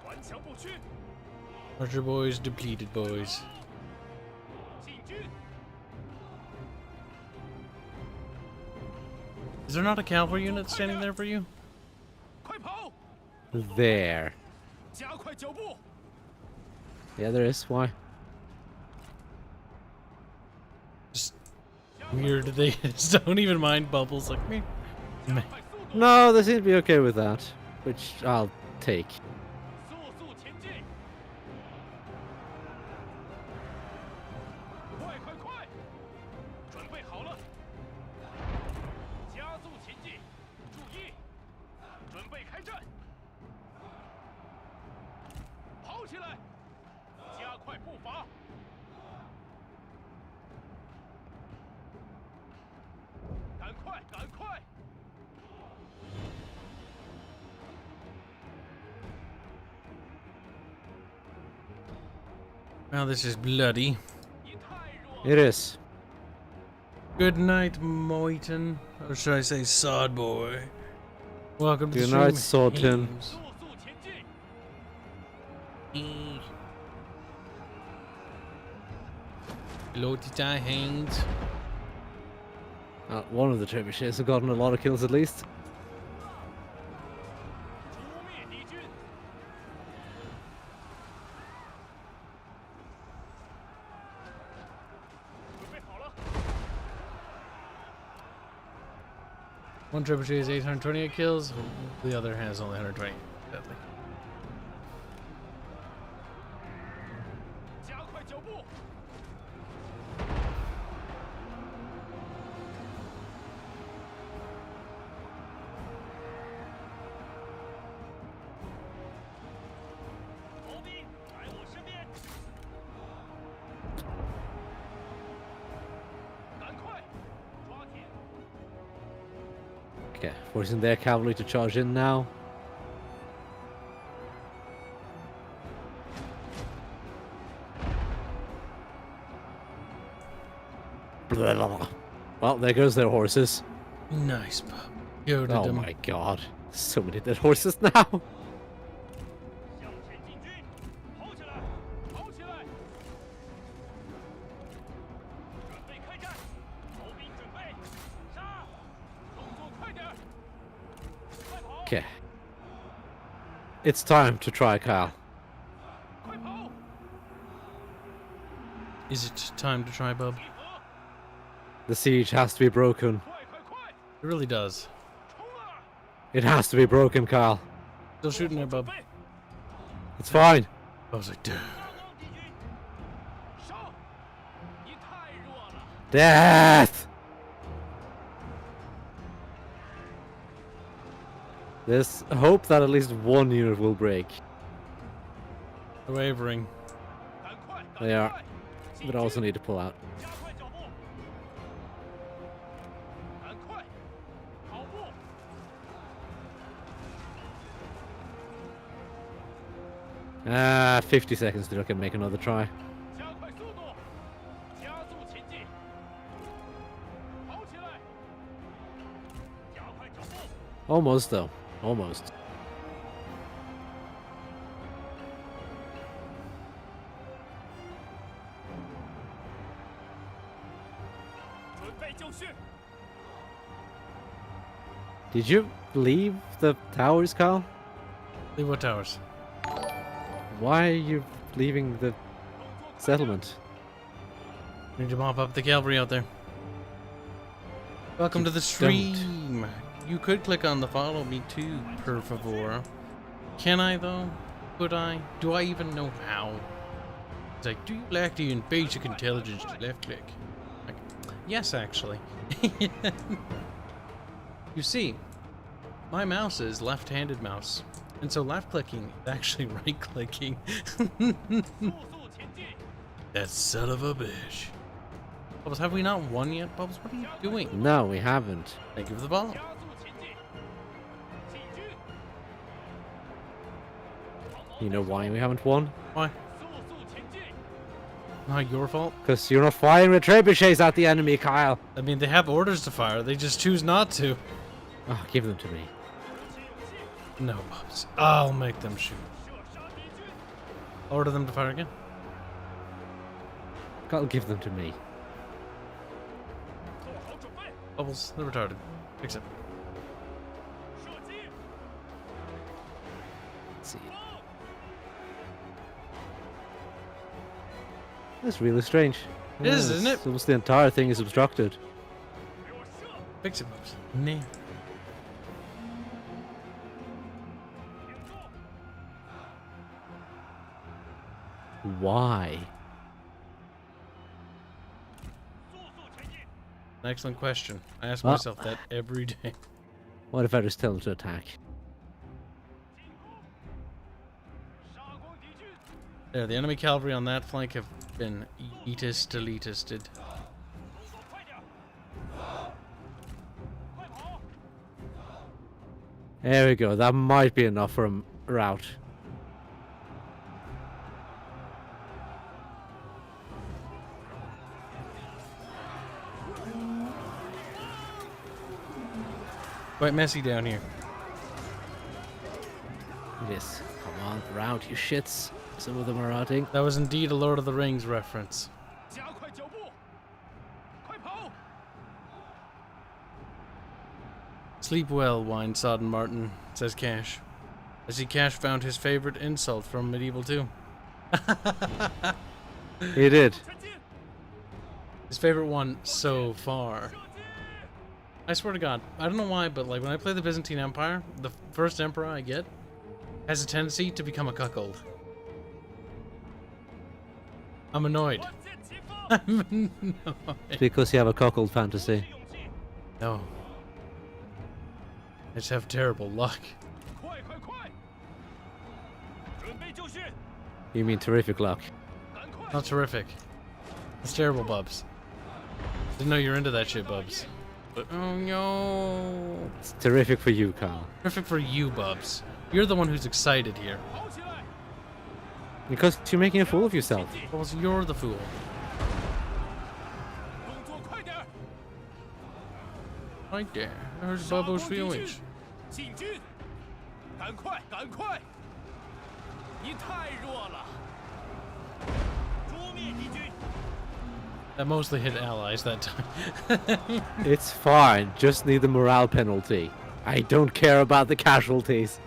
顽强不屈， Archer boys, depleted boys. 进军！ Is there not a cavalry unit standing there for you? 快跑！ There. 加快脚步！ Yeah, there is. Why? Just weird. They just don't even mind bubbles like me. 加快速度！ No, they seem to be okay with that. Which I'll take. 速速前进！快快快！准备好了！加速前进！注意！准备开战！跑起来！加快步伐！赶快，赶快！ Well, this is bloody. 你太弱了！ It is. Good night, Moiton. Or should I say Sod Boy? Welcome to Good the night, stream. Sultan. 速速前进！ Hello, Tita Hands. One of the trebuchets have gotten a lot of kills at least. 诛灭敌军！ 准备好了， One trebuchet has 828 kills. The other has only 120. Sadly. Okay, forcing their cavalry to charge in now. Blah, blah, blah. Well, there goes their horses. Nice, bub. Goaded Oh him. my god. So many dead horses now. 向前进军，跑起来，跑起来！准备开战，逃兵准备，杀！动作快点，快跑！ Okay. It's time to try, Kyle. 快跑！ Is it time to try, bub? 集合！ The siege has to be broken. 快快快， It really does. 冲啊！ It has to be broken, Kyle. Still shooting there, bub. 备， It's fine. I was like, dude. 杀光敌军！上！你太弱了。 Death! There's hope that at least one unit will break. They're wavering. 赶快， They 赶 are. 快！ But also need to pull out. 加快脚步，赶快，跑步！ 50 seconds till I can make another try. 加快速度，加速前进，跑起来！加快脚步， Almost, though. Almost. 准备就绪。 Did you leave the towers, Kyle? Leave what towers? Why are you leaving the 动作快点， settlement? Need to mop up the cavalry out there. Welcome to the stream. You could click on the follow me too, per favor. Can I though? Could I? Do I even know how? It's like, do you lack the basic intelligence to left click? Like, yes, actually. You see, my mouse is left-handed mouse, and so left clicking is actually right clicking. 速速前进， That son of a bitch. Bubbles, have we not won yet? Bubbles, what are you doing? No, we haven't. Thank you for the ball. 加速前进，进军， You know why we haven't won? Why? 速速前进， Not your fault. Because you're not firing with trebuchets at the enemy, Kyle. I mean, they have orders to fire. They just choose not to. Oh, give them to me. 有气有气， No, Bubs. I'll make them shoot. 射杀敌军， Order them to fire again. Kyle, give them to me. 做好准备， Bubbles, they're retarded. Fix it. 射击， Let's see. 攻！ That's really strange. It is, isn't it? Almost the entire thing is obstructed. 给我射！ Fix it, Bubs. Nah. 停住， Why? 速速前进， An excellent question. I ask Well- myself that every day. What if I just tell them to attack? 进攻，杀光敌军， There, the enemy cavalry on that flank have been deleted. 动作快点，快跑！ There we go. That might be enough for a route. Quite messy down here. It is. Come on, route, you shits. Some of them are routing. That was indeed a Lord of the Rings reference. 加快脚步，快跑！ Sleep well, wine-sodden Martin, says Cash. I see Cash found his favorite insult from Medieval 2. He did. 前进， His favorite one so far. 射击！ I swear to God, I don't know why, but like when I play the Byzantine Empire, the first emperor I get has a tendency to become a cuckold. I'm annoyed. 万箭齐发， I'm annoyed. Because you have a cuckold fantasy. 勇气， No. I just have terrible luck. 快快快！准备就绪， You mean terrific luck. 赶快！ Not terrific. It's terrible, Bubs. Didn't know you're into that shit, Bubs. But oh no. It's terrific for you, Carl. Perfect for you, Bubs. You're the one who's excited here. 跑起来！ Because you're making a fool of yourself. Well, you're the fool. 动作快点儿！ Right there. There's 杀攻 Bubba's 敌军 feelings. 进军！赶快，赶快！你太弱了！捉灭敌军！ That mostly hit allies that time. It's fine. Just need the morale penalty. I don't care about the casualties.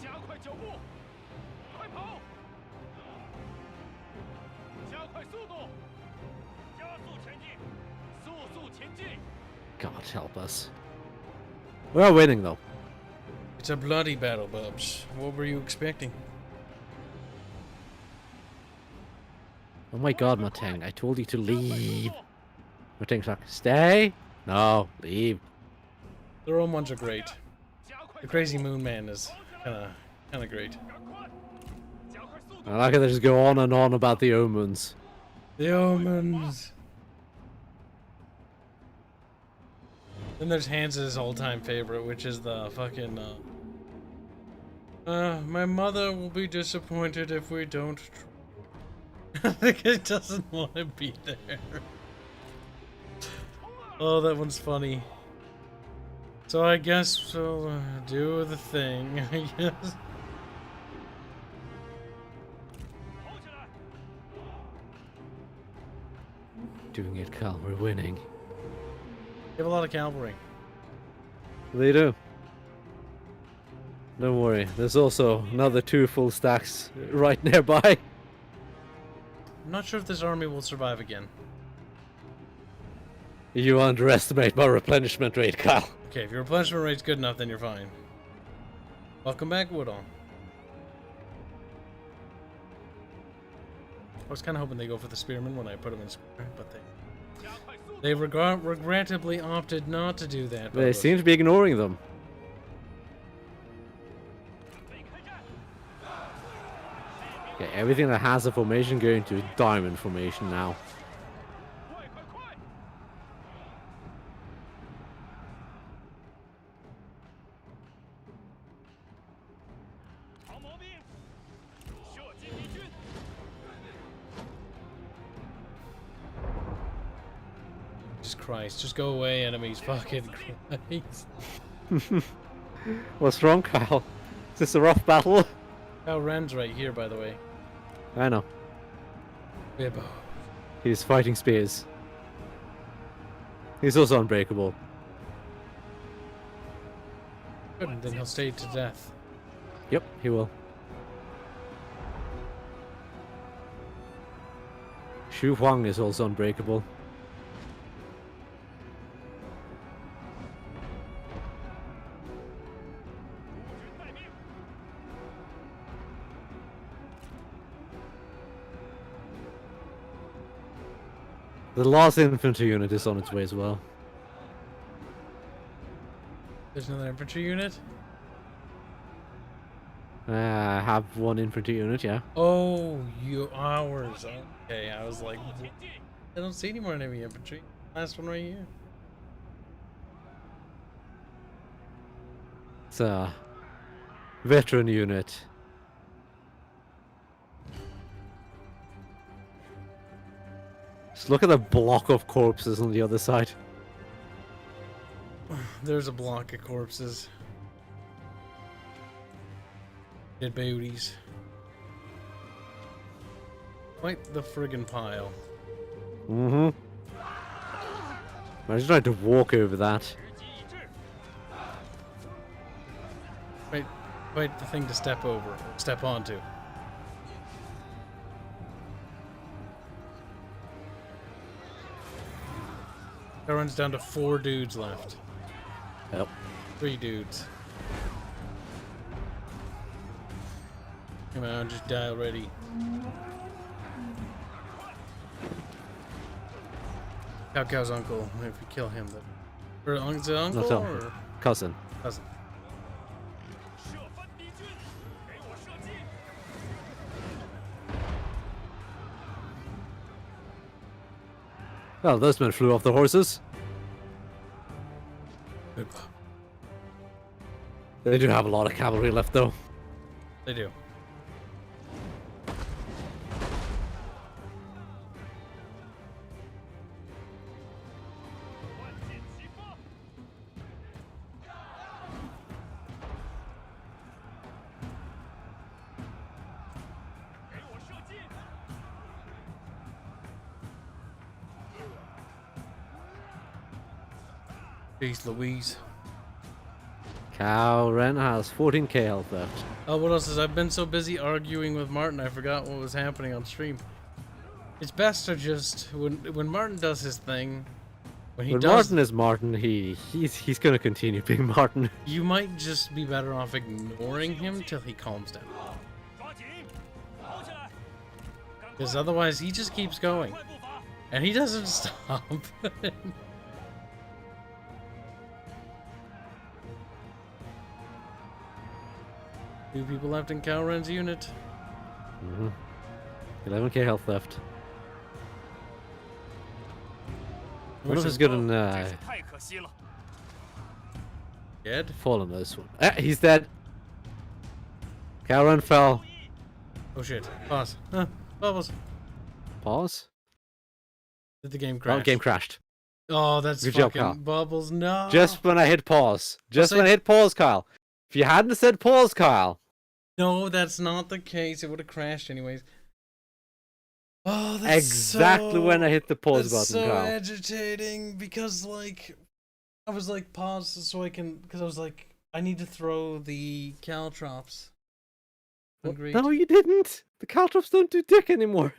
加快脚步，快跑！加快速度，加速前进，速速前进！ God help us. We're winning though. It's a bloody battle, Bubs. What were you expecting? Oh my god, Mateng, I told you to leave. Mateng's like, stay? No, leave. The Rome ones are great. The Crazy Moon Man is kinda great. 赶快，加快速度！ I like how they just go on and on about the omens. The Omens. Then there's Hans' all-time favorite, which is the fucking, my mother will be disappointed if we don't. He doesn't want to be there. Oh, that one's funny. So I guess we'll do the thing, I guess. 跑起来！ Doing it, Cal, we're winning. You have a lot of cavalry. They do. Don't worry, there's also another 2 full stacks right nearby. I'm not sure if this army will survive again. You underestimate my replenishment rate, Cal. Okay, if your replenishment rate's good enough, then you're fine. Welcome back, Woodall. I was kind of hoping they go for the spearmen when I put them in square, but they regrettably opted not to do that. They Bubba. seem to be ignoring them. Okay, everything that has a formation going to diamond formation now. 快快快！长矛兵，射击敌军！ Jesus Christ, just go away, enemies. Fucking Christ. What's wrong, Kyle? Is this a rough battle? Kyle Ren's right here, by the way. I know. Bibbo. He's fighting spears. He's also unbreakable. Good, and then he'll stay to death. Yep, he will. Xu Huang is also unbreakable. The last infantry unit is on its way as well. There's another infantry unit? I have 1 infantry unit, yeah. Oh, ours. Okay, I was like, I don't see any more enemy infantry. Last one right here. It's a veteran unit. Just look at the block of corpses on the other side. There's a block of corpses. Dead booties. Quite the friggin' pile. Mm-hmm. Imagine trying to walk over that. 时机已至， Quite the thing to step over, step onto. That runs down to 4 dudes left. Yep. 3 dudes. Come on, just die already. Cao Cao's uncle, if we kill him, then. Or is it uncle Not uncle. or Cousin. cousin? 射翻敌军，给我射击！ Well, those men flew off the horses. Good. They do have a lot of cavalry left, though. They do. Jeez Louise. Cal Ren has 14k health left. Oh, what else is? I've been so busy arguing with Martin, I forgot what was happening on stream. It's best to just when Martin does his thing, When Martin is Martin, he's gonna continue being Martin. You might just be better off ignoring him till he calms down. Because otherwise he just keeps going. And he doesn't stop. Two people left in Calren's unit. 11k health left. One of us good in Dead? fall on this one. He's dead. Calren fell. Oh shit. Pause. Bubbles. Pause. Did the game crash? Oh, game crashed. Oh, that's Good job, fucking Kyle. Bubbles. No. Just when I hit pause. Just when I hit pause, Kyle. If you hadn't said pause, Kyle. No, that's not the case. It would have crashed anyways. Oh, that's Exactly so, when I hit the pause that's button, so Kyle. agitating because, like, I was like, pause so I can, because I was like, I need to throw the caltrops. Agreed. No, you didn't. The caltrops don't do dick anymore.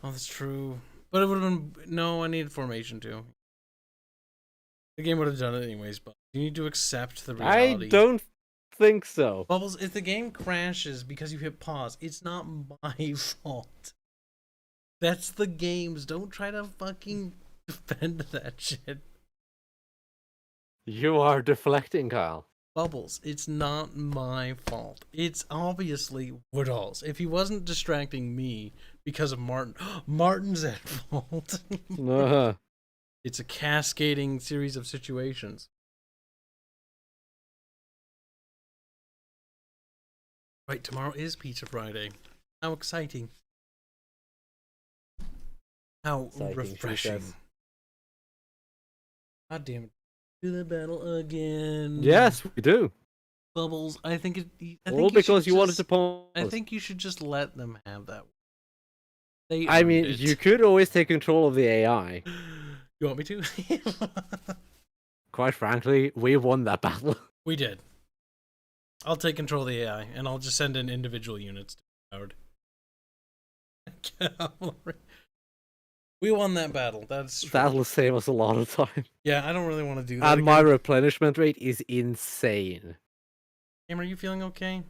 Oh, that's true. But it would have been, no, I needed formation too. The game would have done it anyways, but you need to accept the reality. I don't think so. Bubbles, if the game crashes because you hit pause, it's not my fault. That's the game's. Don't try to fucking defend that shit. You are deflecting, Kyle. Bubbles, it's not my fault. It's obviously Woodall's. If he wasn't distracting me because of Martin, Martin's at fault. It's a cascading series of situations. Right, tomorrow is Pizza Friday. How exciting. How Exciting, she refreshing. says. God damn it. Do the battle again. Yes, we do. Bubbles, I think it. I All think because you wanted just, to pause. I think you should just let them have that. They I earned mean, it. you could always take control of the AI. You want me to? Quite frankly, we won that battle. We did. I'll take control of the AI, and I'll just send in individual units to Howard. Cavalry. We won that battle. That's true. That'll save us a lot of time. Yeah, I don't really want to do that. And my replenishment rate is insane. Cam, are you feeling okay?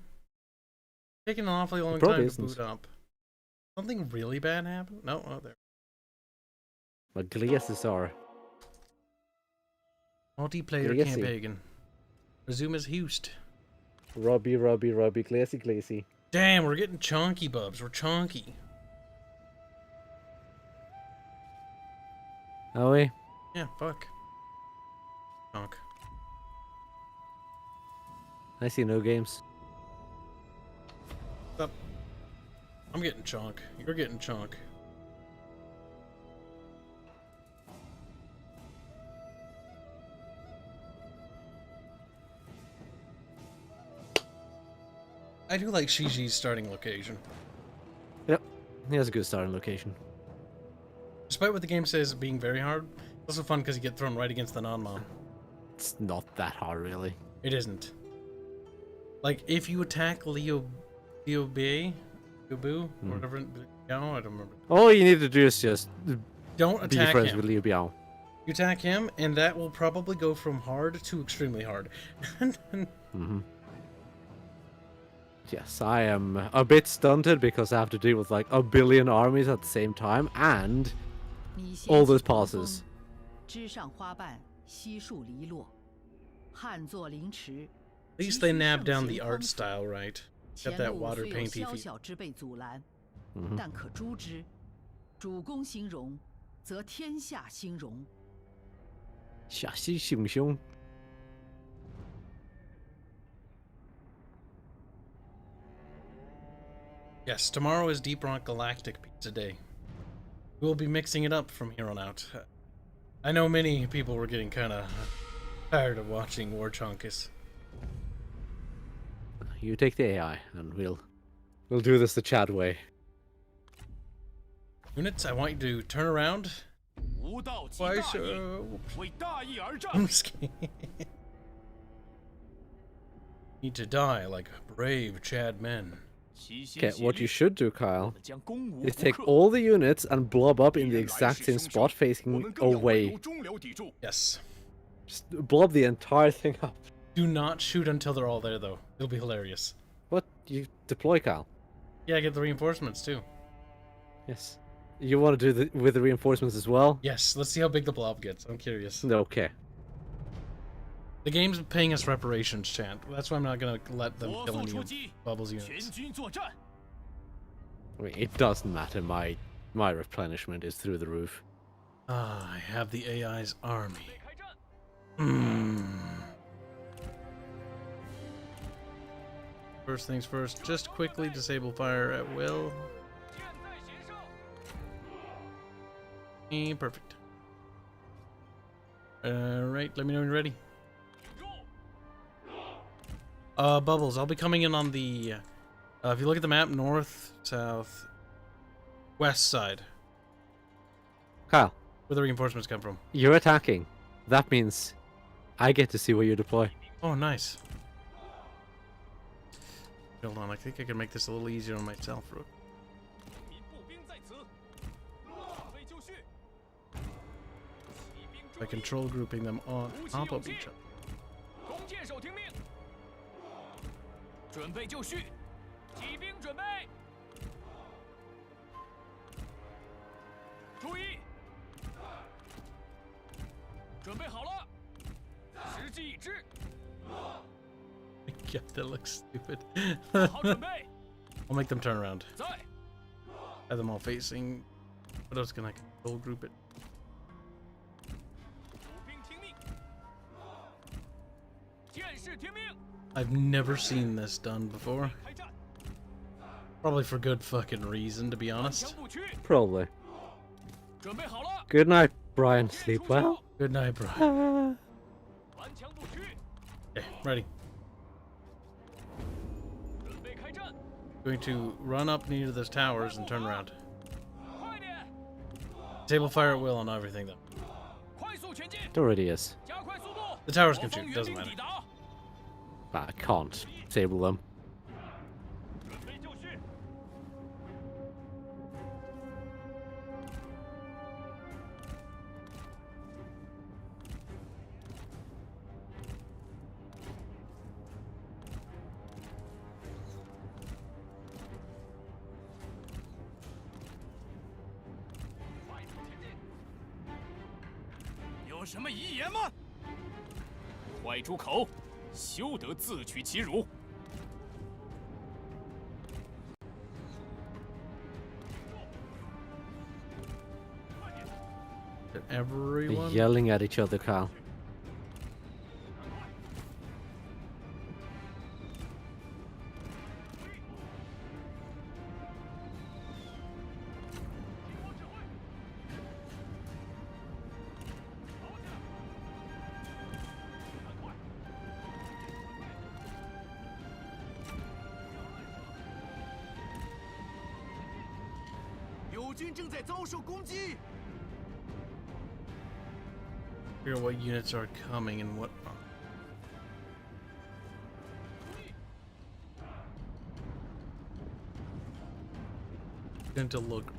Taking an awfully long probably time isn't. to boot up. Something really bad happened? No, oh there. But GSSR. Multiplayer Glacy. campaign. Resume as Houst. Robbie, Glacy. Damn, we're getting chonky, bubs. We're chonky. Are we? Yeah, fuck. Chonk. I see no games. Stop. I'm getting chonk. You're getting chonk. I do like Shiji's starting location. Yep, he has a good starting location. Despite what the game says being very hard, it's also fun because you get thrown right against the non-mom. It's not that hard, really. It isn't. Like, if you attack Leo B, or whatever, no, I don't remember. All you need to do is just Don't be attack friends him. with Liu Biao. You attack him, and that will probably go from hard to extremely hard. Yes, I am a bit stunted because I have to deal with like a billion armies at the same time, and all those passes. At least they nabbed down the art style right. Got that water painty feel. 主公兴荣，则天下兴荣。下西熊熊。 Yes, tomorrow is Deep Rock Galactic Pizza Day. We'll be mixing it up from here on out. I know many people were getting kind of tired of watching War Chonkus. You take the AI, and we'll do this the Chad way. Units, I want you to turn around. 无道即 Why 大义， so? 为大义而战。 I'm just kidding. Need to die like brave Chad men. 齐心 Okay, 协 what 力 you should do, Kyle, 将攻无 is 不 take 克。 all the units and blob up in the 敌人来 exact 势 same 汹 spot 汹，我 facing 们更要围 away. 堵中流砥柱。 Yes. Just blob the entire thing up. Do not shoot until they're all there, though. It'll be hilarious. What? You deploy, Kyle? Yeah, get the reinforcements, too. Yes. You want to do the with the reinforcements as well? Yes, let's see how big the blob gets. I'm curious. Okay. The game's paying us reparations, Chant. That's why I'm not gonna let them 火 kill 速 any 出 of 击， Bubbles 全 units. 军作战。 I mean, it doesn't matter. My replenishment is through the roof. Ah, I have the AI's army. 开战。 First things first, just quickly disable fire at will. 箭在弦上。 Perfect. Right, let me know when you're ready. 入。 Bubbles, I'll be coming in on the, if you look at the map, north, south, west side, Kyle, where the reinforcements come from. you're attacking. That means I get to see where you deploy. Oh, nice. Hold on, I think I can make this a little easier on myself. 民步兵在此，准备就绪。骑兵 By 注意， control grouping them on top of each other. 弓箭手听命，准备就绪，骑兵准备，注意，准备好了，时机已至， Yeah, that looks stupid. 做好准备， I'll make them turn around. 在， Have them all facing. What else can I control group it? 步兵听命，剑士听命， I've never seen this done before. 开战， Probably for good fucking reason, to be 顽 honest. 强不屈， Probably. 准备好了， Good night, Brian. Sleep well. Good night, bro. 顽强不屈， Okay, ready. 准备开战， Going to run up near those towers and turn around. 快点， Disable fire at will on everything, though. 快速前进， It already is. 加快速度， The towers 我 can 方 shoot, 援 doesn't 兵 matter. 抵达， But I can't disable them. 准备就绪。 快速前进！有什么遗言吗？坏出口，休得自取其辱！ They're Everyone. yelling at each other, Kyle. 友军正在遭受攻击。 Figure out what units are coming and what aren't. Going to look.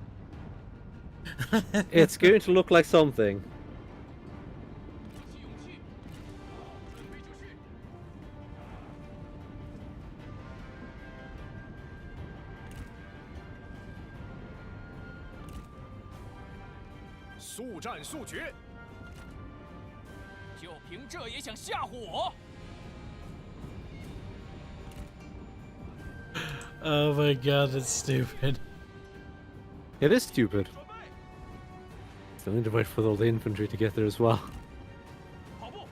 It's going to look like something. 鼓起勇气，准备就绪。速战速决！就凭这也想吓唬我？ Oh my god, that's stupid. It is stupid. 准备， Still need to wait for all the infantry to get there as well. 跑步， I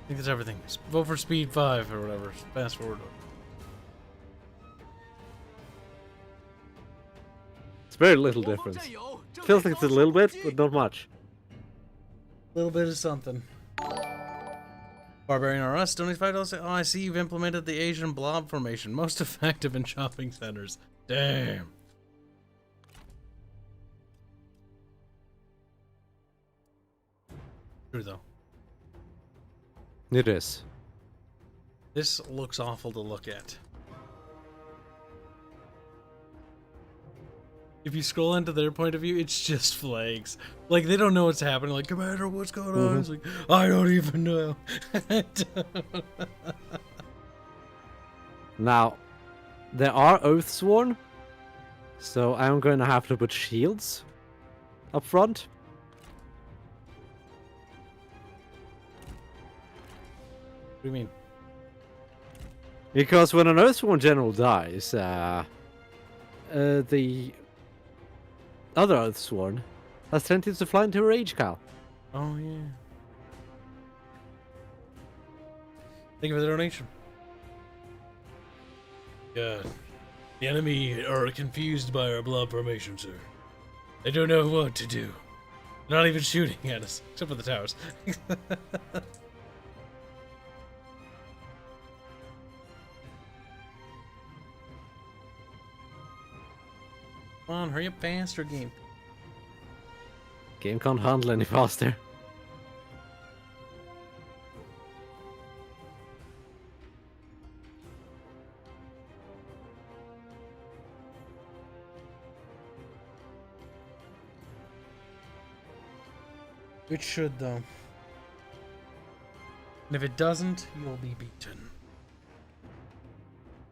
think that's everything. Vote for speed 5 or whatever. Fast forward. It's very little 我方 difference. 战友正 Feels 在 like it's 遭 a 受 little 攻 bit, 击 but not much. Little bit of something. Barbarian RS, $25. Oh, I see you've implemented the Asian blob formation. Most effective in shopping centers. Damn. True though. It is. This looks awful to look at. If you scroll into their point of view, it's just flags. Like, they don't know what's happening. Like, Commander, what's going on? It's like, I don't even know. Now, there are Oathsworn, so I'm going to have to put shields up front. What do you mean? Because when an Oathsworn general dies, the other Oathsworn has tendency to fly into a Rage Cal. Oh, yeah. Thank you for the donation. God. The enemy are confused by our blob formation, sir. They don't know what to do. They're not even shooting at us, except for the towers. Come on, hurry up faster, game. Game can't handle any faster. It should, though. And if it doesn't, you'll be beaten.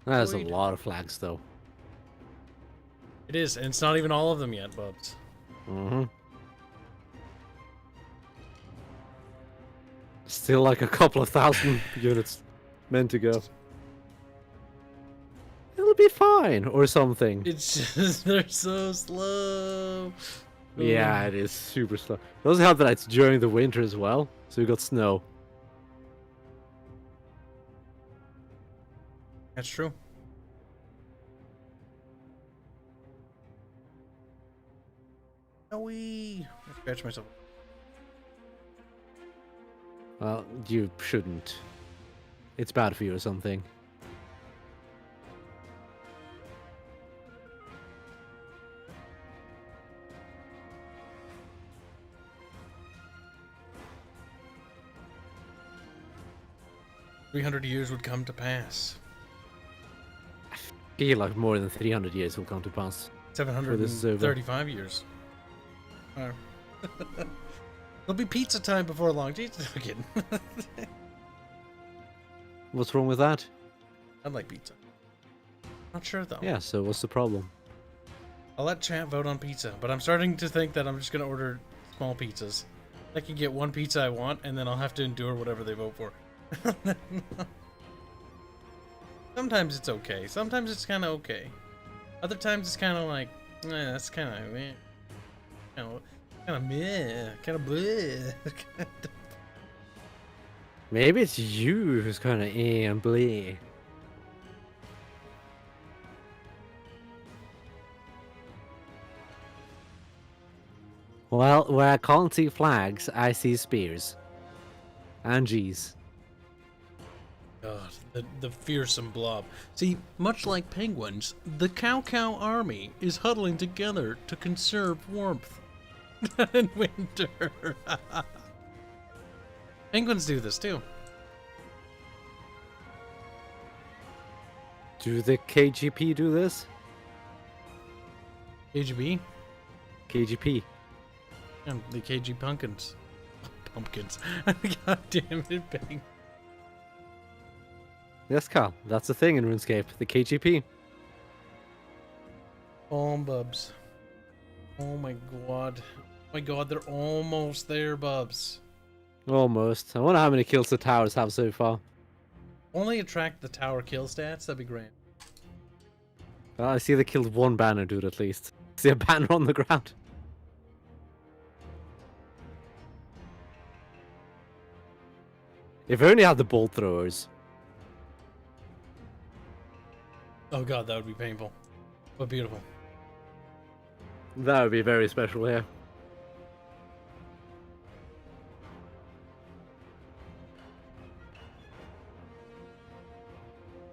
That's a Void. lot of flags, though. It is, and it's not even all of them yet, Bubs. Mm-hmm. Still like a couple of thousand units meant to go. It'll be fine, or something. It's just, they're so slow. Yeah, it is super slow. It doesn't help that it's during the winter as well, so we got snow. That's true. I scratch myself. Well, you shouldn't. It's bad for you or something. "300 years would come to pass. I feel like more than 300 years will come to pass. this is over. 735 years. Oh. It'll be pizza time before long. Jesus, I'm kidding. What's wrong with that? I like pizza. Not sure though. Yeah, so what's the problem? I'll let chat vote on pizza, but I'm starting to think that I'm just gonna order small pizzas. I can get one pizza I want, and then I'll have to endure whatever they vote for. Sometimes it's okay. Sometimes it's kind of okay. Other times it's kind of like, that's kind of meh. Kind of meh. Kind of bleh. Maybe it's you who's kind of and bleh. Well, where I can't see flags, I see spears. And G's. God, the fearsome blob. See, much like penguins, the cow army is huddling together to conserve warmth in winter. Penguins do this too. Do the KGP do this? KGB KGP. and the KG pumpkins. Pumpkins. God damn it, Bang. Yes, Carl. That's the thing in RuneScape. The KGP. Oh, Bubs. Oh my god. Oh my god, they're almost there, Bubs. Almost. I wonder how many kills the towers have so far. Only attract the tower kill stats, that'd be great. Well, I see they killed one banner dude at least. I see a banner on the ground. If only I had the bolt throwers. Oh god, that would be painful. But beautiful. That would be very special here.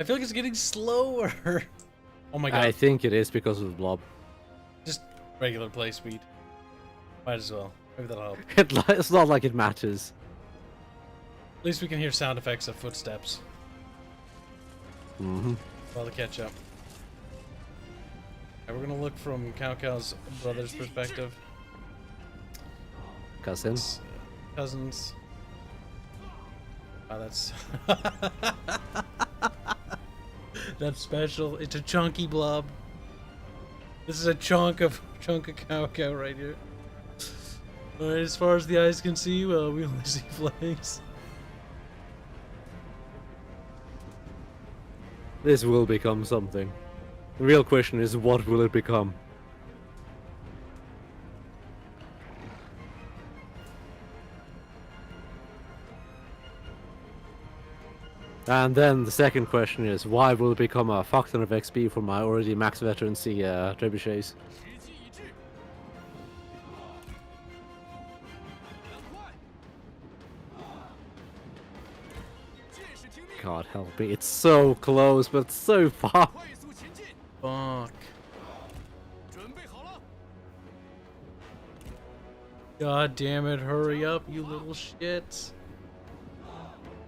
I feel like it's getting slower. Oh my god. I think it is because of the blob. Just regular play speed. Might as well. Maybe that'll help. It's not like it matters. At least we can hear sound effects of footsteps. Mm-hmm. While they catch up. Alright, we're gonna look from Cao Cao's brother's perspective. Cousins. Cousins. Oh, that's... That's special. It's a chunky blob. This is a chunk of Cao Cao right here. Alright, as far as the eyes can see, well, we only see flames. This will become something. The real question is, what will it become? And then the second question is, why will it become a fuck ton of XP for my already max veterancy trebuchets? 时机一致。赶快！剑士听命， God help me, it's so close, but it's so far. 快速前进。 Fuck. 准备好了， God damn it, hurry up, you little shits.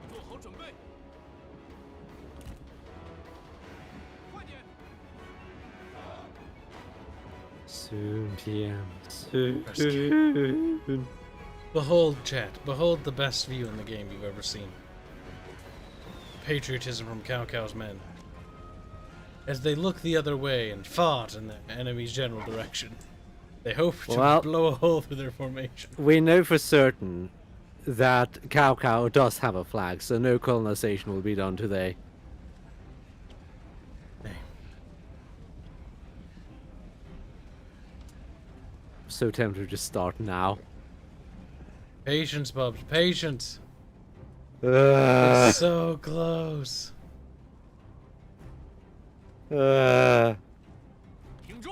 做好准备。快点！ Soon, PM. Soon. Behold, chat. Behold the best view in the game you've ever seen. Patriotism from Cao Cao's men. As they look the other way and fought in the enemy's general direction. They hope to Well- blow a hole through their formation. We know for certain that Cao Cao does have a flag, so no colonization will be done today. So tempted to just start now. Patience, Bubs. Patience. Uh, It's so close. 挺住！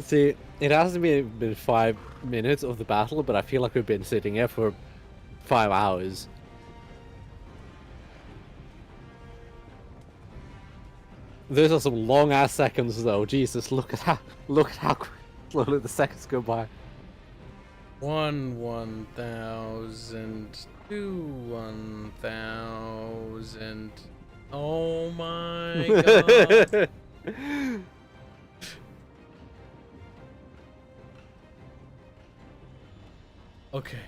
See, it hasn't been 5 minutes of the battle, but I feel like we've been sitting here for 5 hours. Those are some long ass seconds, though. Jesus, look at how slowly the seconds go by. 1,000, 1,000. Oh my god. Okay.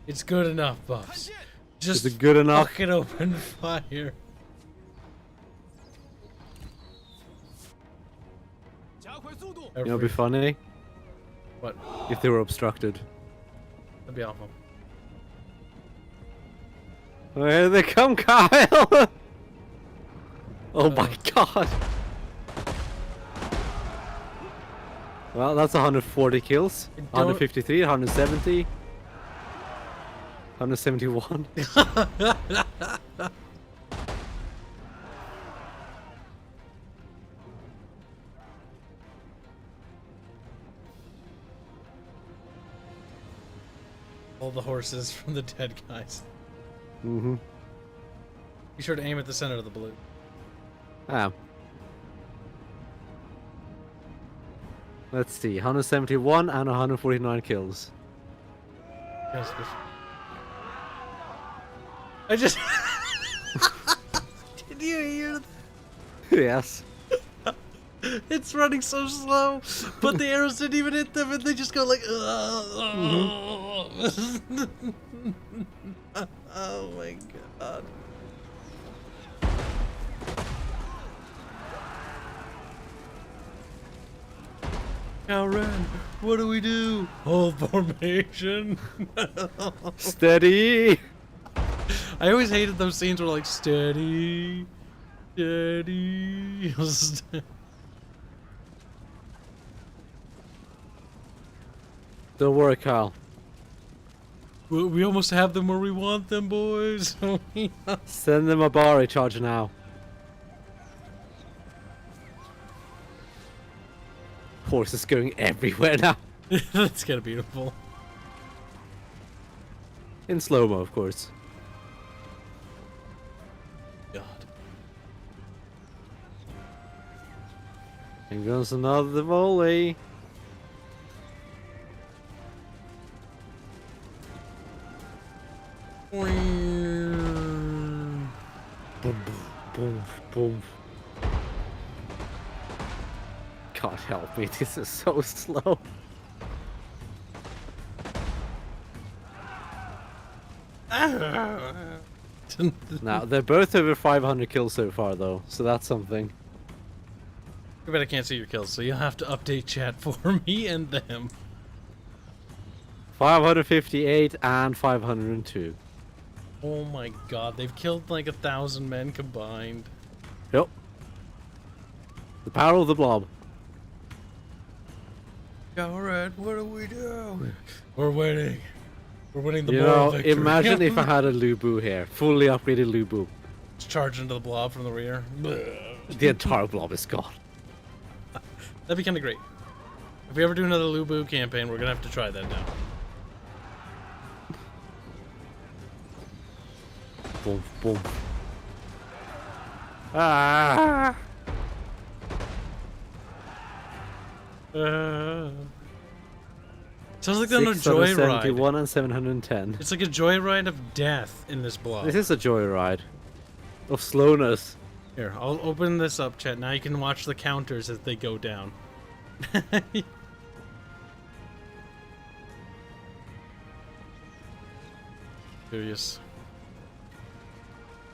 It's good enough, Buffs. Just Is it good enough? fucking open fire. 加快速度！ You know, it'd be funny What? if they were obstructed. That'd be awful. Here they come, Kyle! Oh my god! Well, that's 140 kills. Don't- 153, 170. 171. All the horses from the dead guys. Mm-hmm. Be sure to aim at the center of the blue. Ah. Let's see, 171 and 149 kills. Yes, I just... Did you hear? Yes. It's running so slow, but the arrows didn't even hit them, and they just go like... Oh my god. Now Ren, what do we do? Hold formation. Steady! I always hated those scenes where like steady, steady. Don't worry, Kyle. We almost have them where we want them, boys. Send them a bar charger now. Horse is going everywhere now. That's kind of beautiful. In slow-mo, of course. God. And goes another volley. Boom, boom, boom, boom. God help me, this is so slow. Now, they're both over 500 kills so far, though, so that's something. I bet I can't see your kills, so you'll have to update chat for me and them. 558 and 502. Oh my god, they've killed like 1,000 men combined. Yep. The power of the blob. Alright, what do we do? We're winning. We're winning the You moral know, victory. imagine if I had a Lubu here. Fully upgraded Lubu. Just charge into the blob from the rear. The entire blob is gone. That'd be kind of great. If we ever do another Lubu campaign, we're gonna have to try that now. Boom, boom. Ah! Sounds like they're on a joyride. 671 and 710. It's like a joyride of death in this blob. This is a joyride. Of slowness. Here, I'll open this up, chat. Now you can watch the counters as they go down. Curious.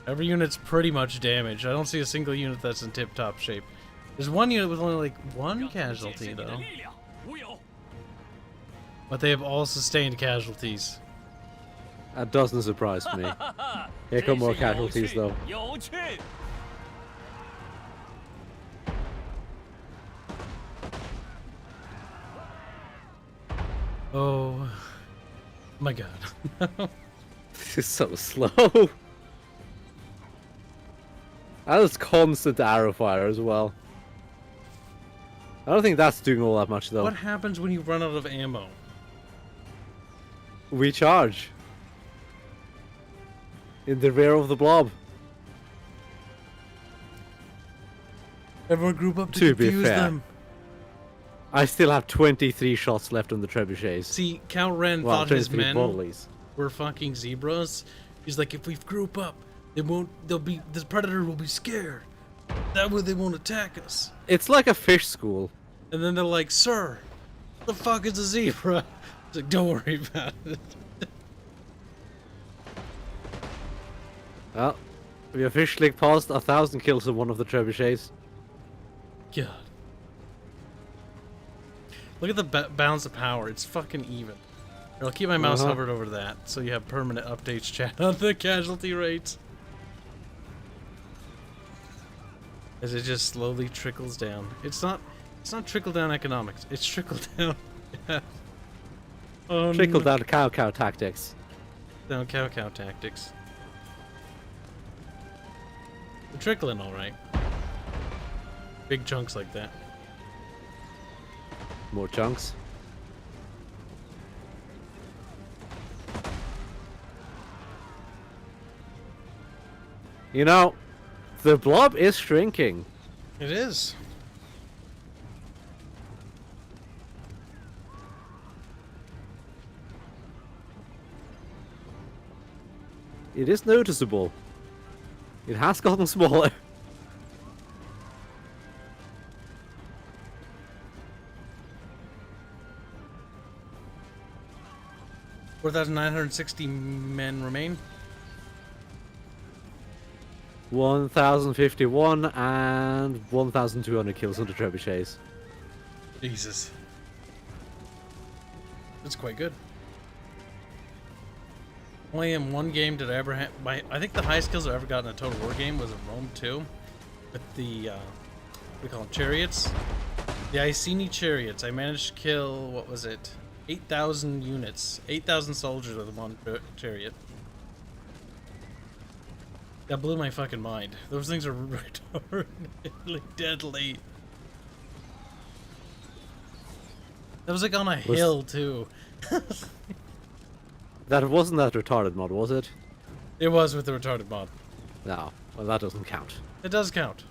Every unit's pretty much damaged. I don't see a single unit that's in tip-top shape. There's one unit with only like one casualty, though. But they have all sustained casualties. That doesn't surprise me. Here come more casualties, though. Oh my god. This is so slow. That is constant arrow fire as well. I don't think that's doing all that much, though. What happens when you run out of ammo? We charge. In the rear of the blob. Everyone group up to To be confuse fair. them. I still have 23 shots left on the trebuchets. See, Count Ren Well, thought his 23 men volleys. were fucking zebras. He's like, if we group up, the predator will be scared. That way they won't attack us. It's like a fish school. And then they're like, sir, what the fuck is a zebra? It's like, don't worry about it. Well, we officially passed 1,000 kills on one of the trebuchets. God. Look at the balance of power. It's fucking even. Here, I'll keep my mouse hovered over that, so you have permanent updates chat on the casualty rates. As it just slowly trickles down. It's not trickle down economics. It's trickle down. Trickle down cow tactics. Down cow tactics. They're trickling all right. Big chunks like that. More chunks. You know, the blob is shrinking. It is. It is noticeable. It has gotten smaller. 4,960 men remain. 1,051 and 1,200 kills under trebuchets. Jesus. That's quite good. Only in one game did I ever have. I think the highest kills I've ever gotten in a Total War game was in Rome 2, with the we call them chariots, the Iceni chariots. I managed to kill, what was it, 8,000 units, 8,000 soldiers with one chariot. That blew my fucking mind. Those things are retardedly deadly. That was like on a hill too. That wasn't that retarded mod, was it? It was with the retarded mod. No. Well, that doesn't count. It does count.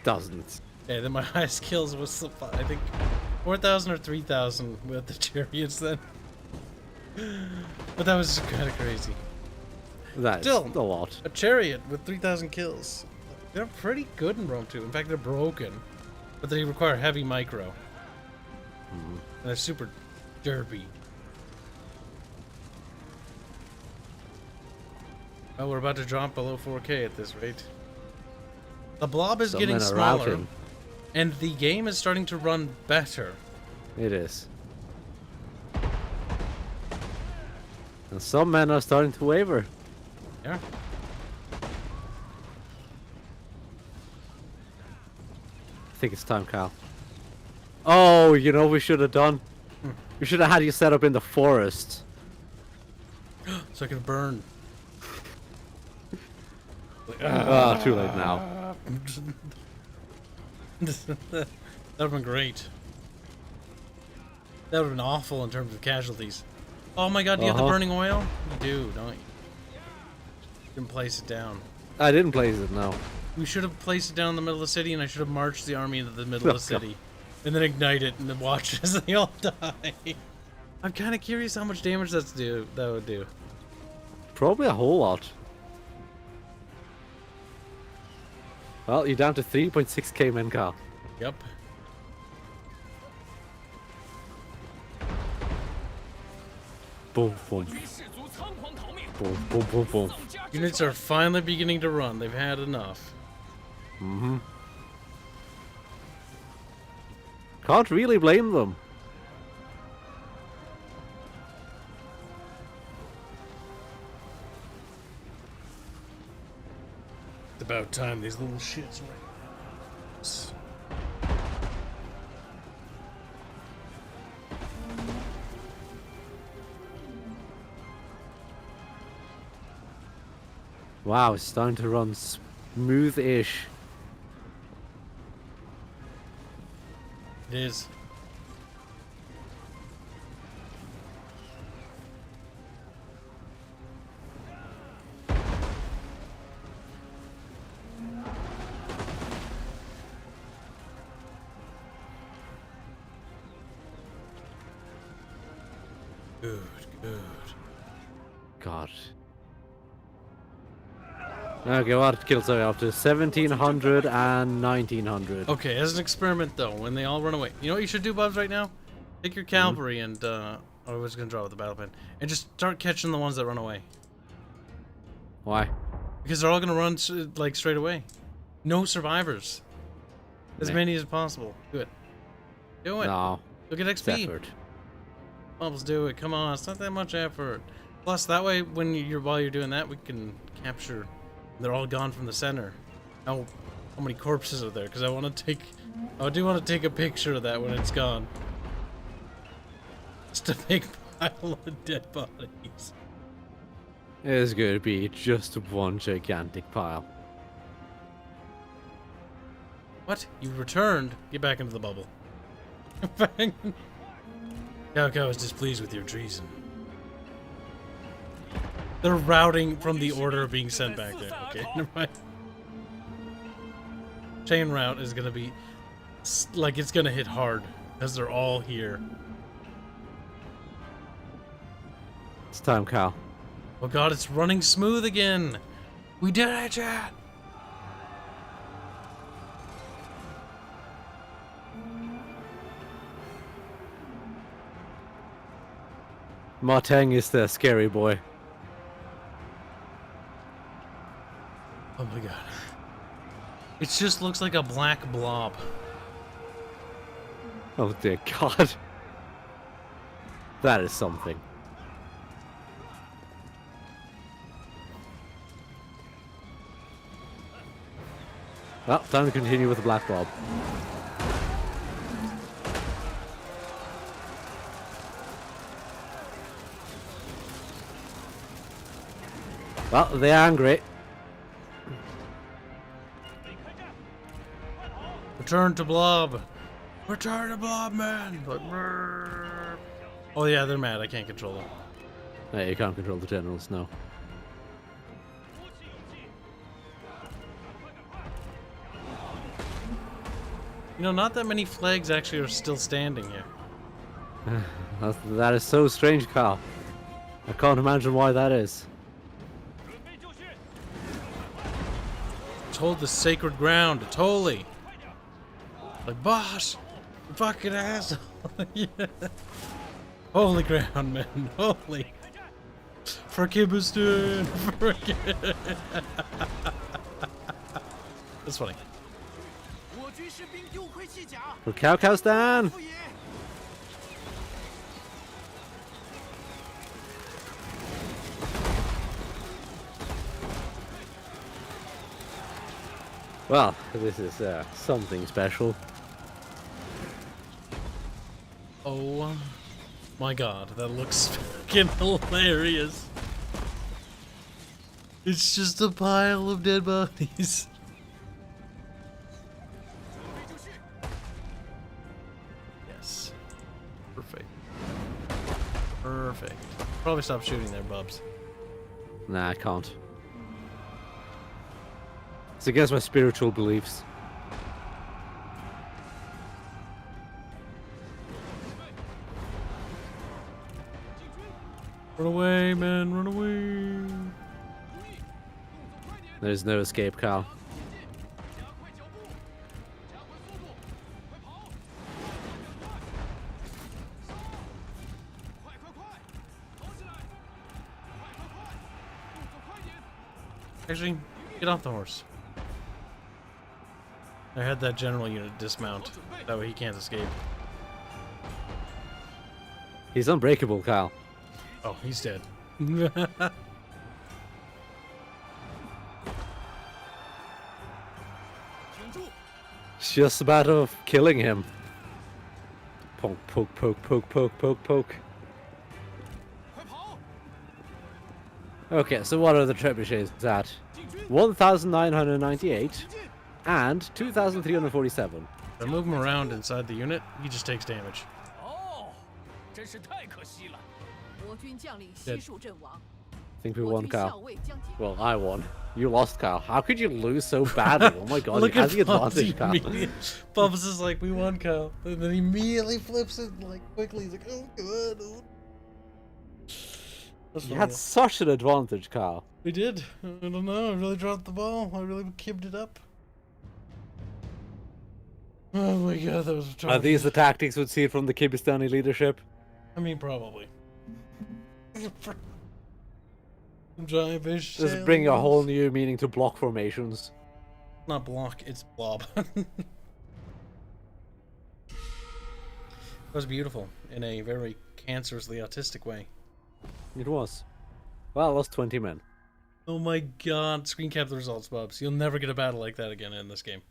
Doesn't. Yeah, then my highest kills was, I think, 4,000 or 3,000 with the chariots then. But that was kind of crazy. That's Still, a lot. a chariot with 3,000 kills. They're pretty good in Rome 2. In fact, they're broken. But they require heavy micro. And they're super derpy. Oh, we're about to drop below 4K at this rate. The blob is Some getting men are smaller, routing. and the game is starting to run better. It is. And some men are starting to waver. Yeah. I think it's time, Cal. Oh, you know what we should have done? We should have had you set up in the forest. So I can burn. Ah, too late now. That would have been great. That would have been awful in terms of casualties. Oh my god, do you have the burning oil? You do, don't you? You can place it down. I didn't place it, no. We should have placed it down in the middle of the city, and I should have marched the army into the middle of the city. And then ignite it, and then watch as they all die. I'm kind of curious how much damage that would do. Probably a whole lot. Well, you're down to 3.6k men, Cal. Yep. Boom, boom. 军士卒仓皇逃命， Boom, boom, boom, boom. 丧家之 Units are finally beginning to run. They've had enough. Mm-hmm. Can't really blame them. It's about time these little shits were. Wow, it's starting to run smooth-ish. It is. Good, good. God. Okay, what kills are we up to? 1,700 and 1,900. Okay, as an experiment though, when they all run away, you know what you should do, Bubs, right now? Take your cavalry and, I was gonna draw with the battle pen, and just start catching the ones that run away. Why? Because they're all gonna run, like, straight away. No survivors. As Meh. many as possible. Do it. Do it. No. Look at It's XP. effort. Bubbles, do it. Come on, it's not that much effort. Plus, that way, when while you're doing that, we can capture. They're all gone from the center. How many corpses are there? Because I want to take. I do want to take a picture of that when it's gone. Just a big pile of dead bodies. It's going to be just one gigantic pile. What? You returned? Get back into the bubble. Cao is displeased with your treason. They're routing from the order of being sent back there. Okay, never mind. Chain route is gonna be like it's gonna hit hard because they're all here. It's time, Cal. Oh god, it's running smooth again. We did it, chat. Marteng is the scary boy. Oh my god. It just looks like a black blob. Oh dear God. That is something. Well, time to continue with the Black Blob. Well, they're angry. Return to Blob. Return to Blob, man. Like, brrr. Oh yeah, they're mad. I can't control them. No, you can't control the generals, no. You know, not that many flags actually are still standing here. That is so strange, Carl. I can't imagine why that is. Let's hold the sacred ground. It's holy. Like, boss, you fucking asshole. Yeah. Holy ground, man. Holy. For Kibs, for That's funny. For Cow Stan! Well, this is something special. Oh my god, that looks fucking hilarious. It's just a pile of dead bodies. Yes. Perfect. Perfect. Probably stop shooting there, Bubs. Nah, I can't. It's against my spiritual beliefs. Run away, man, run away. There's no escape, Carl. Actually, get off the horse. I had that general unit dismount. That way he can't escape. He's unbreakable, Carl. Oh, he's dead. It's just a matter of killing him. Poke, poke, poke, poke, poke, poke, poke. Okay, so what are the trebuchets at? 1,998 and 2,347. If I move him around inside the unit, he just takes damage. 哦，真是太可惜了。 国军将领悉数阵亡， I think we 国 won, 军校 Carl. 尉将解。 Well, I won. You lost, Carl. How could you lose so badly? Oh my god, Look you at had the Bubs advantage, Carl. immediately. Bubs is like, we won, Kyle. And then he immediately flips it, like, quickly. He's like, oh, good. Oh. That's You had such an advantage, Carl. We did. I don't know. I really dropped the ball. I really kibbed it up. Oh my god, that was a Are these the tactics we'd see from the Kibistani leadership? I mean, probably. Giant fish. Just bring a whole new meaning to block formations. Not block, it's blob. That was beautiful in a very cancerously autistic way. It was. Well, I lost 20 men. Oh my god, screen cap the results, Bubs. You'll never get a battle like that again in this game.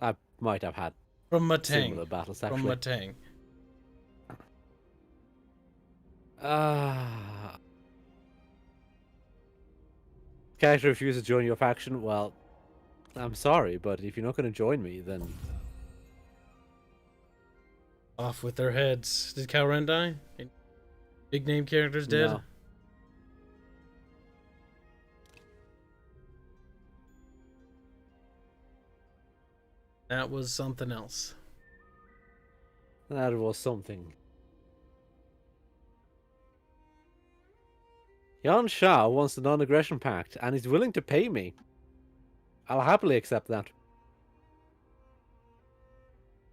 I might have had From Matang. similar battles, actually. From Matang. Character refuses to join your faction. Well, I'm sorry, but if you're not going to join me, then... Off with their heads. Did Calren die? Big name characters dead? No. That was something else. That was something. Yan Shah wants the non-aggression pact, and he's willing to pay me. I'll happily accept that.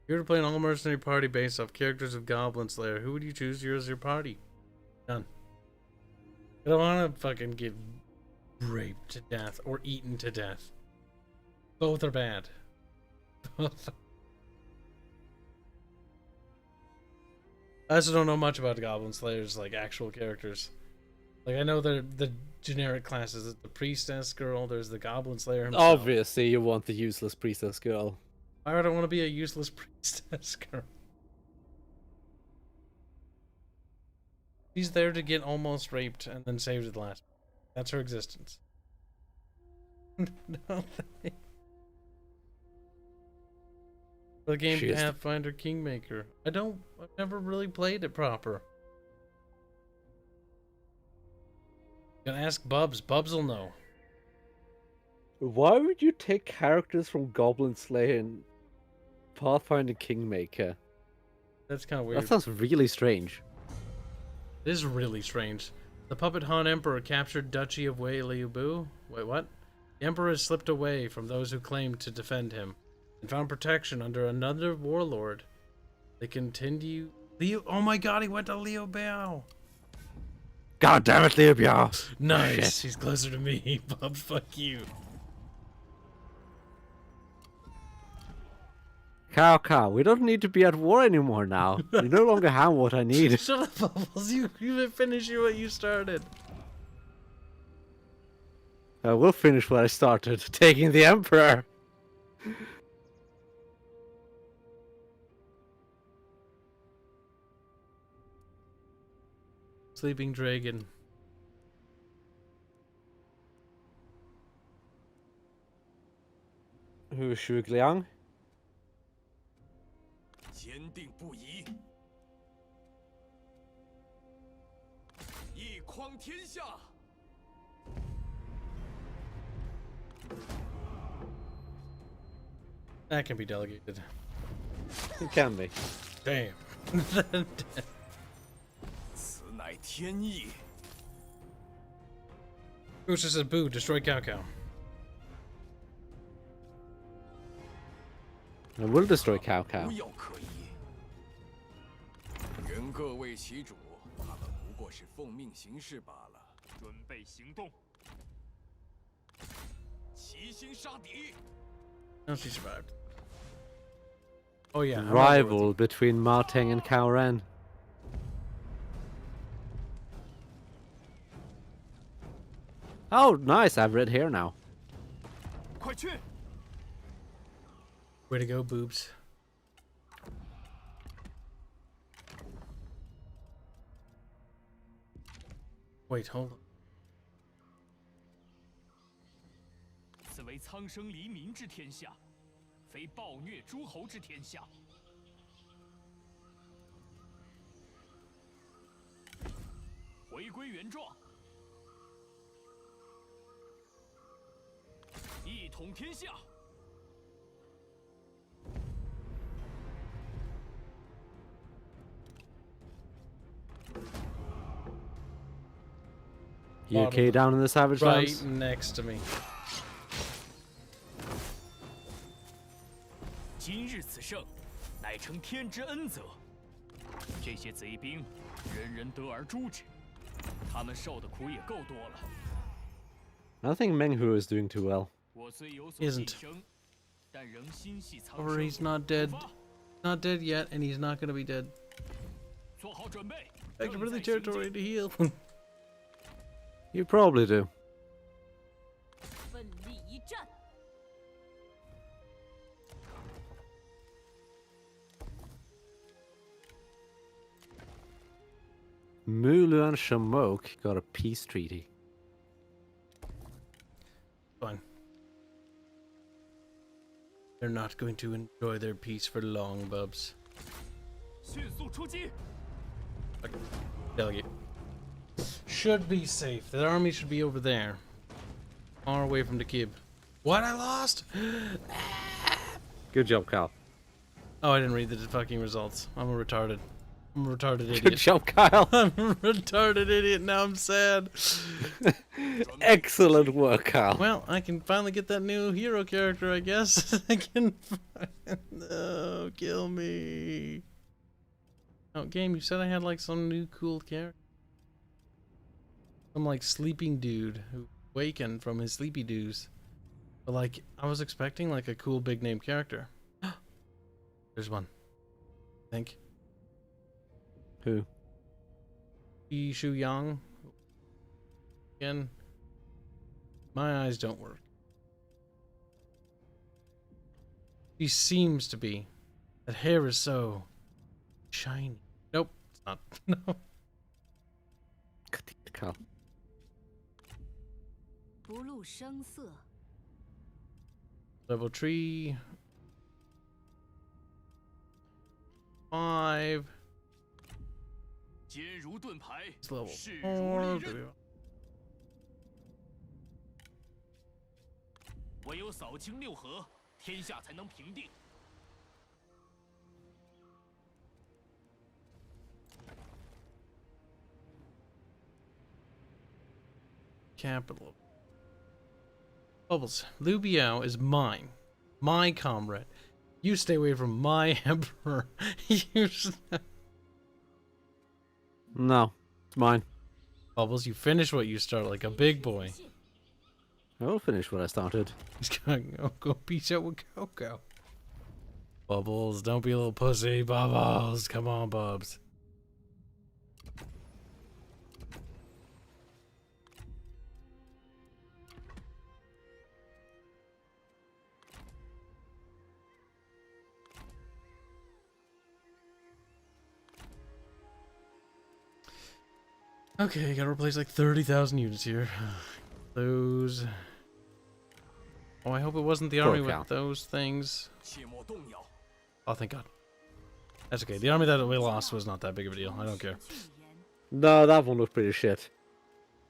If you were to play an all-mercenary party based off characters of Goblin Slayer, who would you choose as your party? None. I don't want to fucking get raped to death or eaten to death. Both are bad. I also don't know much about Goblin Slayer's like actual characters. Like, I know the generic classes. The priestess girl. There's the goblin slayer himself. Obviously, you want the useless priestess girl. Why would I want to be a useless priestess girl? She's there to get almost raped and then saved at the last. That's her existence. No, the game She is the- Pathfinder Kingmaker. I've never really played it proper. Gonna ask Bubs. Bubs will know. Why would you take characters from Goblin Slayer and Pathfinder Kingmaker? That's kind of weird. That sounds really strange. It is really strange. The Puppet Han Emperor captured Duchy of Wei Liubu. Wait, what? The Emperor has slipped away from those who claimed to defend him and found protection under another warlord. They continue... Oh my god, he went to Liu Biao! God damn it, Liu Biao! Nice! Shit. He's closer to me, Bub. Fuck you. Cow, we don't need to be at war anymore now. You no longer have what I need. Shut up, Bubbles. You didn't finish what you started. I will finish what I started, taking the Emperor. Sleeping Dragon. Who is Shu Liang? 坚定不移，一匡天下。 That can be delegated. It can be. Damn. 此乃天意。 Bruce says, boo, destroy Cao Cao. I will destroy Cow 无 Cow. 药可医。原各为其主，他们不过是奉命行事罢了。准备行动。齐心杀敌。 No, she survived. Oh yeah. I'm over Rival between Marteng and Cao Ren. Oh, nice. I have red hair now. 快去！ with it. Way to go, boobs. Wait, hold on. 此为苍生黎民之天下，非暴虐诸侯之天下。回归原状，一统天下。 You Bottom. okay down in the Savage Right Lands? next to me. 今日此胜，乃承天之恩泽。这些贼兵，人人得而诛之，他们受的苦也够多了。 I think Menghu is doing too well. 我虽有所 Isn't. 牺牲，但仍心系苍 Or 生。 he's not dead. 出发 Not dead yet, and he's not gonna be dead. 做好准备。 Back to 正 Ridley 在行进 territory to heal. You probably do. 奋力一战。 Mulu and Shamok got a peace treaty. Fine. They're not going to enjoy their peace for long, Bubs. 迅速出击！ Delegate. Should be safe. The army should be over there. Far away from the Kib. What? I lost? Good job, Cal. Oh, I didn't read the fucking results. I'm a retarded. I'm a retarded Good idiot. job, Kyle. I'm a retarded idiot. Now I'm sad. Excellent work, Kyle. Well, I can finally get that new hero character, I guess. I can. No, kill me. Oh, game, you said I had like some new cool character. Some like sleeping dude who awakened from his sleepy doos. But like, I was expecting like a cool big name character. There's one. I think. Who? Yi Shu Yang. Again, my eyes don't work. She seems to be. That hair is so shiny. Nope, it's not. No. Cal. 不露声色， Level 3. 5. 坚如盾牌， It's level 势如 4. 利刃。唯有扫清六合，天下才能平定。 Capital. Bubbles. Liu Biao is mine. My comrade. You stay away from my emperor. You No, it's mine. Bubbles, you finish what you start like a big boy. I will finish what I started. He's going to go beat out with Coco. Bubbles, don't be a little pussy. Bubbles, come on, Bubs. Okay, gotta replace like 30,000 units here. Those. Oh, I hope it wasn't the army Poor cow. with those things. 切莫动摇。 Oh, thank God. That's okay. The army that we lost was not that big of a deal. I don't care. 禁言 No, that one looked pretty shit.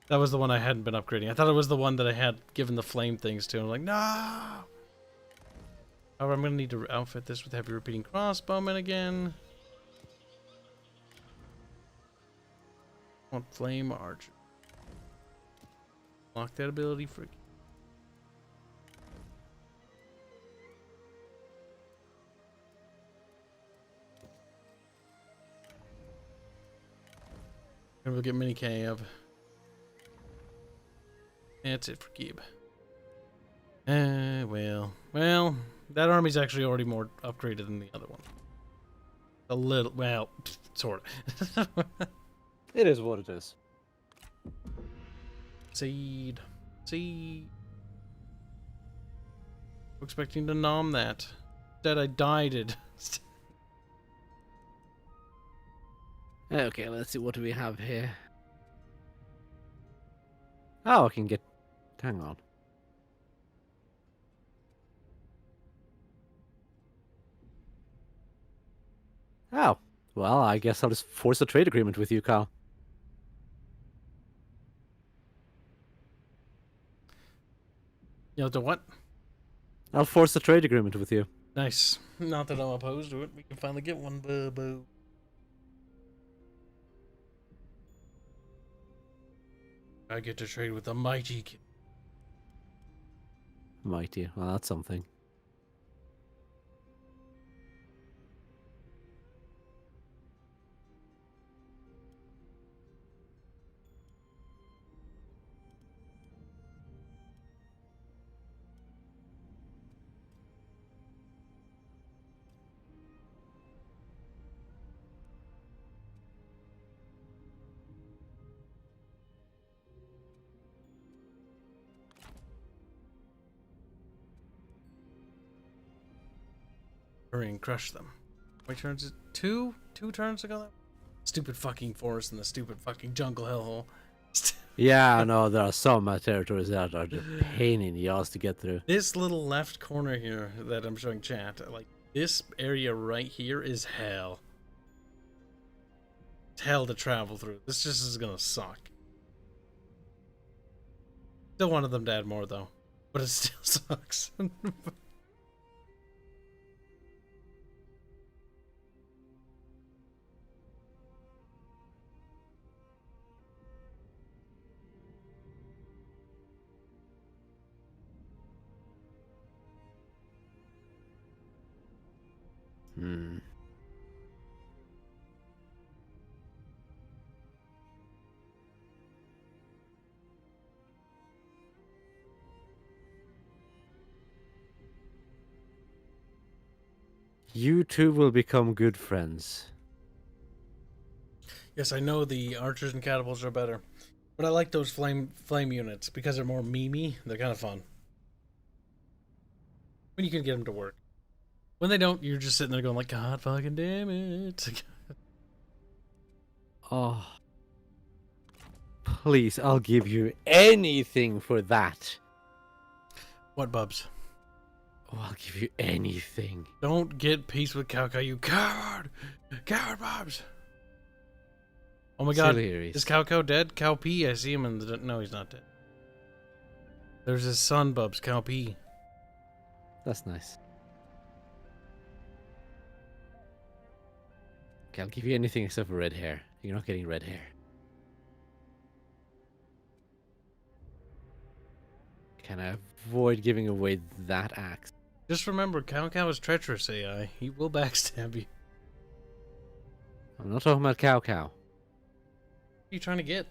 That was the one I hadn't been upgrading. I thought it was the one that I had given the flame things to. I'm like, no! However, I'm gonna need to outfit this with heavy repeating crossbowmen again. I want flame archer. Lock that ability for. And we'll get mini Cav. That's it for Kib. Well, that army's actually already more upgraded than the other one. A little, well, sort of. It is what it is. Seed. Expecting to nom that. Instead, I died it. Okay, let's see, what do we have here? Oh, I can get... Hang on. Oh, well, I guess I'll just force a trade agreement with you, Kyle. You know, the what? I'll force a trade agreement with you. Nice. Not that I'm opposed to it. We can finally get one, boo. I get to trade with the mighty. Mighty. Well, that's something. Hurry and crush them. How many turns is two? 2 turns ago? Stupid fucking forest and the stupid fucking jungle hellhole. Yeah, I know, there are some territories that are just pain in the ass to get through. This little left corner here that I'm showing chat, like this area right here is hell. It's hell to travel through. This just is gonna suck. Still wanted them to add more though, but it still sucks. You two will become good friends. Yes, I know the archers and catapults are better. But I like those flame units because they're more memey. They're kind of fun. When you can get them to work. When they don't, you're just sitting there going like, God fucking damn it. Oh. Please, I'll give you anything for that. What, Bubs? Oh, I'll give you anything. Don't get peace with Cow, you coward! Coward, Bubs! Oh my god, is Cow dead? Cow P, I see him in the... No, he's not dead. There's his son, Bubs, Cow P. That's nice. Okay, I'll give you anything except for red hair. You're not getting red hair. Can I avoid giving away that axe? Just remember, Cow is treacherous AI. He will backstab you. I'm not talking about Cow. What are you trying to get?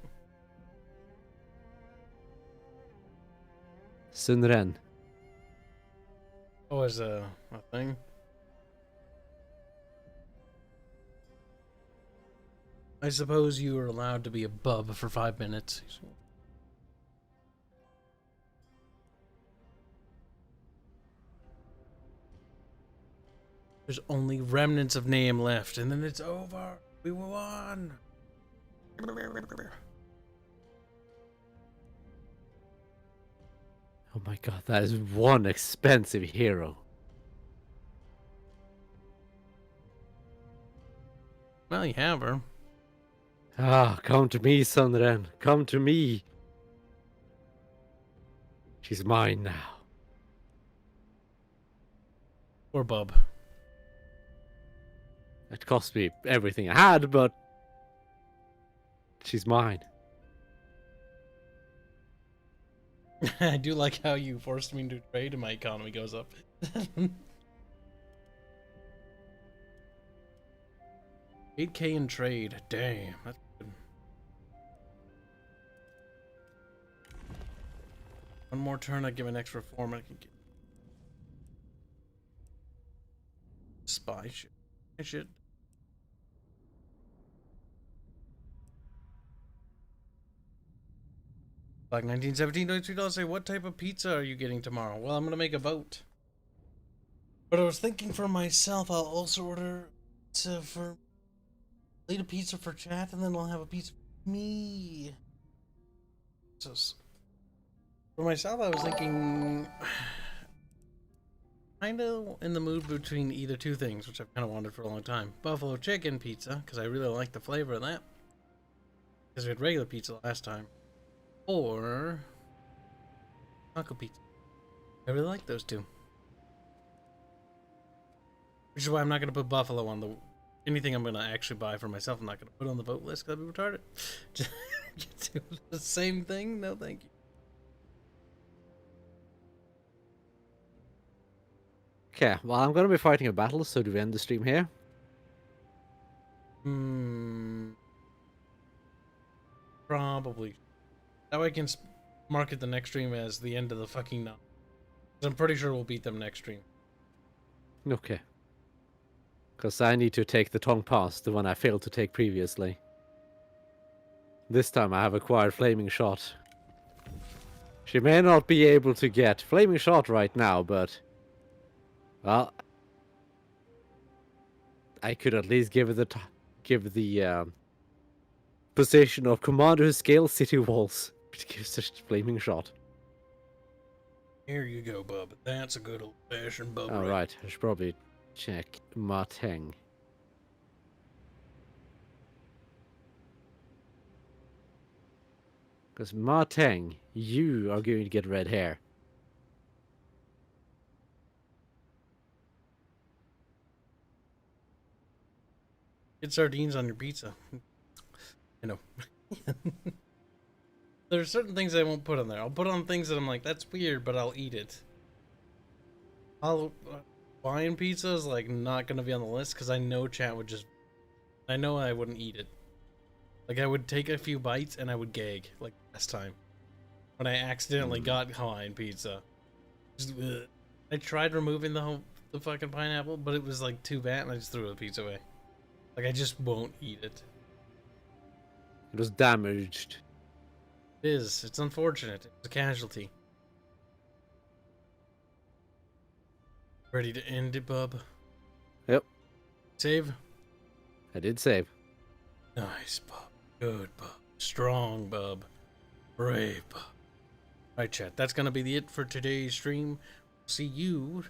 Sunren. Oh, as a thing? I suppose you are allowed to be a bub for 5 minutes. There's only remnants of name left, and then it's over. We won. Oh my god, that is one expensive hero. Well, you have her. Ah, come to me, Sunren. Come to me. She's mine now. Or Bub. It cost me everything I had, but she's mine. I do like how you forced me to trade and my economy goes up. 8K in trade. Damn, that's good. One more turn, I give an extra form. I can get spy shit. I should. Like 1917, $22. Say, what type of pizza are you getting tomorrow? Well, I'm gonna make a vote. But I was thinking for myself, I'll also order pizza for. Lead a pizza for chat, and then I'll have a pizza for me. So, for myself, I was thinking. Kind of in the mood between either two things, which I've kind of wanted for a long time. Buffalo chicken pizza, because I really like the flavor of that. Because we had regular pizza last time. Or taco pizza. I really like those two. Which is why I'm not going to put buffalo on the... Anything I'm going to actually buy for myself, I'm not going to put on the vote list because I'd be retarded. Just do the same thing? No, thank you. Okay, well, I'm going to be fighting a battle, so do we end the stream here? Probably. That way I can market the next stream as the end of the fucking night. I'm pretty sure we'll beat them next stream. Okay. Because I need to take the Tong Pass, the one I failed to take previously. This time I have acquired Flaming Shot. She may not be able to get Flaming Shot right now, but... Well... I could at least give her the position of Commander who scales city walls. Which gives her Flaming Shot. Here you go, bub. That's a good old-fashioned bub. Alright, I should probably check Marteng. Because Marteng, you are going to get red hair. Get sardines on your pizza. I know. There are certain things I won't put on there. I'll put on things that I'm like, that's weird, but I'll eat it. Hawaiian pizza is like not gonna be on the list because I know chat would just... I know I wouldn't eat it. Like I would take a few bites and I would gag, like last time. When I accidentally got Hawaiian pizza. Just, I tried removing the fucking pineapple, but it was like too bad and I just threw the pizza away. Like I just won't eat it. It was damaged. It is. It's unfortunate. It's a casualty. Ready to end it, bub? Yep, Save? I did save. Nice, bub. Good, bub. Strong, bub. Brave, bub. Right, chat. That's going to be it for today's stream. See you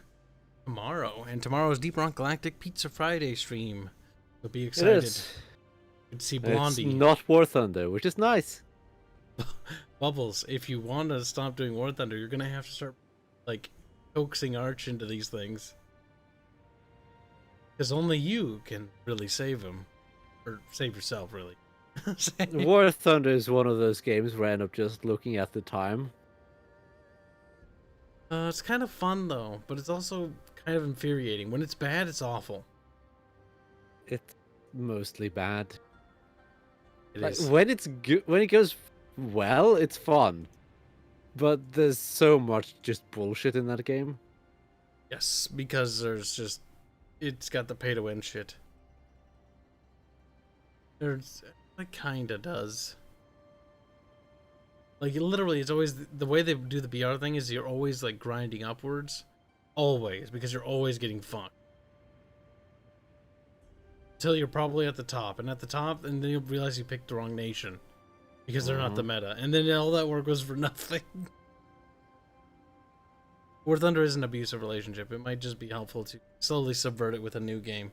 tomorrow. And tomorrow's Deep Rock Galactic Pizza Friday stream. So be excited. It is. Good to see Blondie. It's not War Thunder, which is nice. Bubbles, if you want to stop doing War Thunder, you're going to have to start, like, coaxing Arch into these things. Because only you can really save him. Or save yourself, really. War Thunder is one of those games where I end up just looking at the time. It's kind of fun, though, but it's also kind of infuriating. When it's bad, it's awful. It's mostly bad. It Like, is. when it's good, when it goes well, it's fun. But there's so much just bullshit in that game. Yes, because there's just... It's got the pay-to-win shit. There's... It kinda does. Like, literally, it's always... The way they do the BR thing is you're always, like, grinding upwards. Always, because you're always getting fucked. Until you're probably at the top. And at the top, and then you'll realize you picked the wrong nation. Because they're not the meta. And then all that work was for nothing. War Thunder is an abusive relationship. It might just be helpful to slowly subvert it with a new game.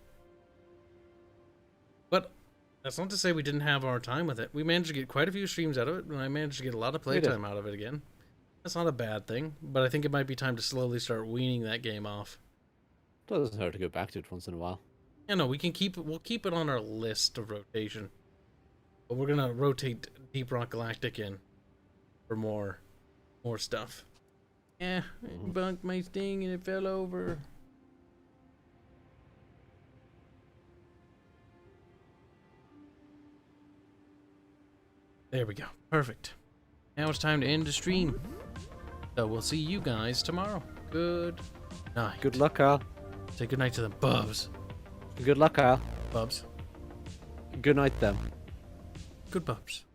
But that's not to say we didn't have our time with it. We managed to get quite a few streams out of it, and I managed to get a lot of playtime out of it again. That's not a bad thing, but I think it might be time to slowly start weaning that game off. Doesn't hurt to go back to it once in a while. Yeah, no, we can keep it. We'll keep it on our list of rotation, but we're gonna rotate Deep Rock Galactic in for more stuff. Yeah, I bunked my sting and it fell over. There we go. Perfect. Now it's time to end the stream. So we'll see you guys tomorrow. Good night. Good luck, Kyle. Say good night to them. Bubs. Good luck, Kyle. Bubs. Good night, them. Good bubs.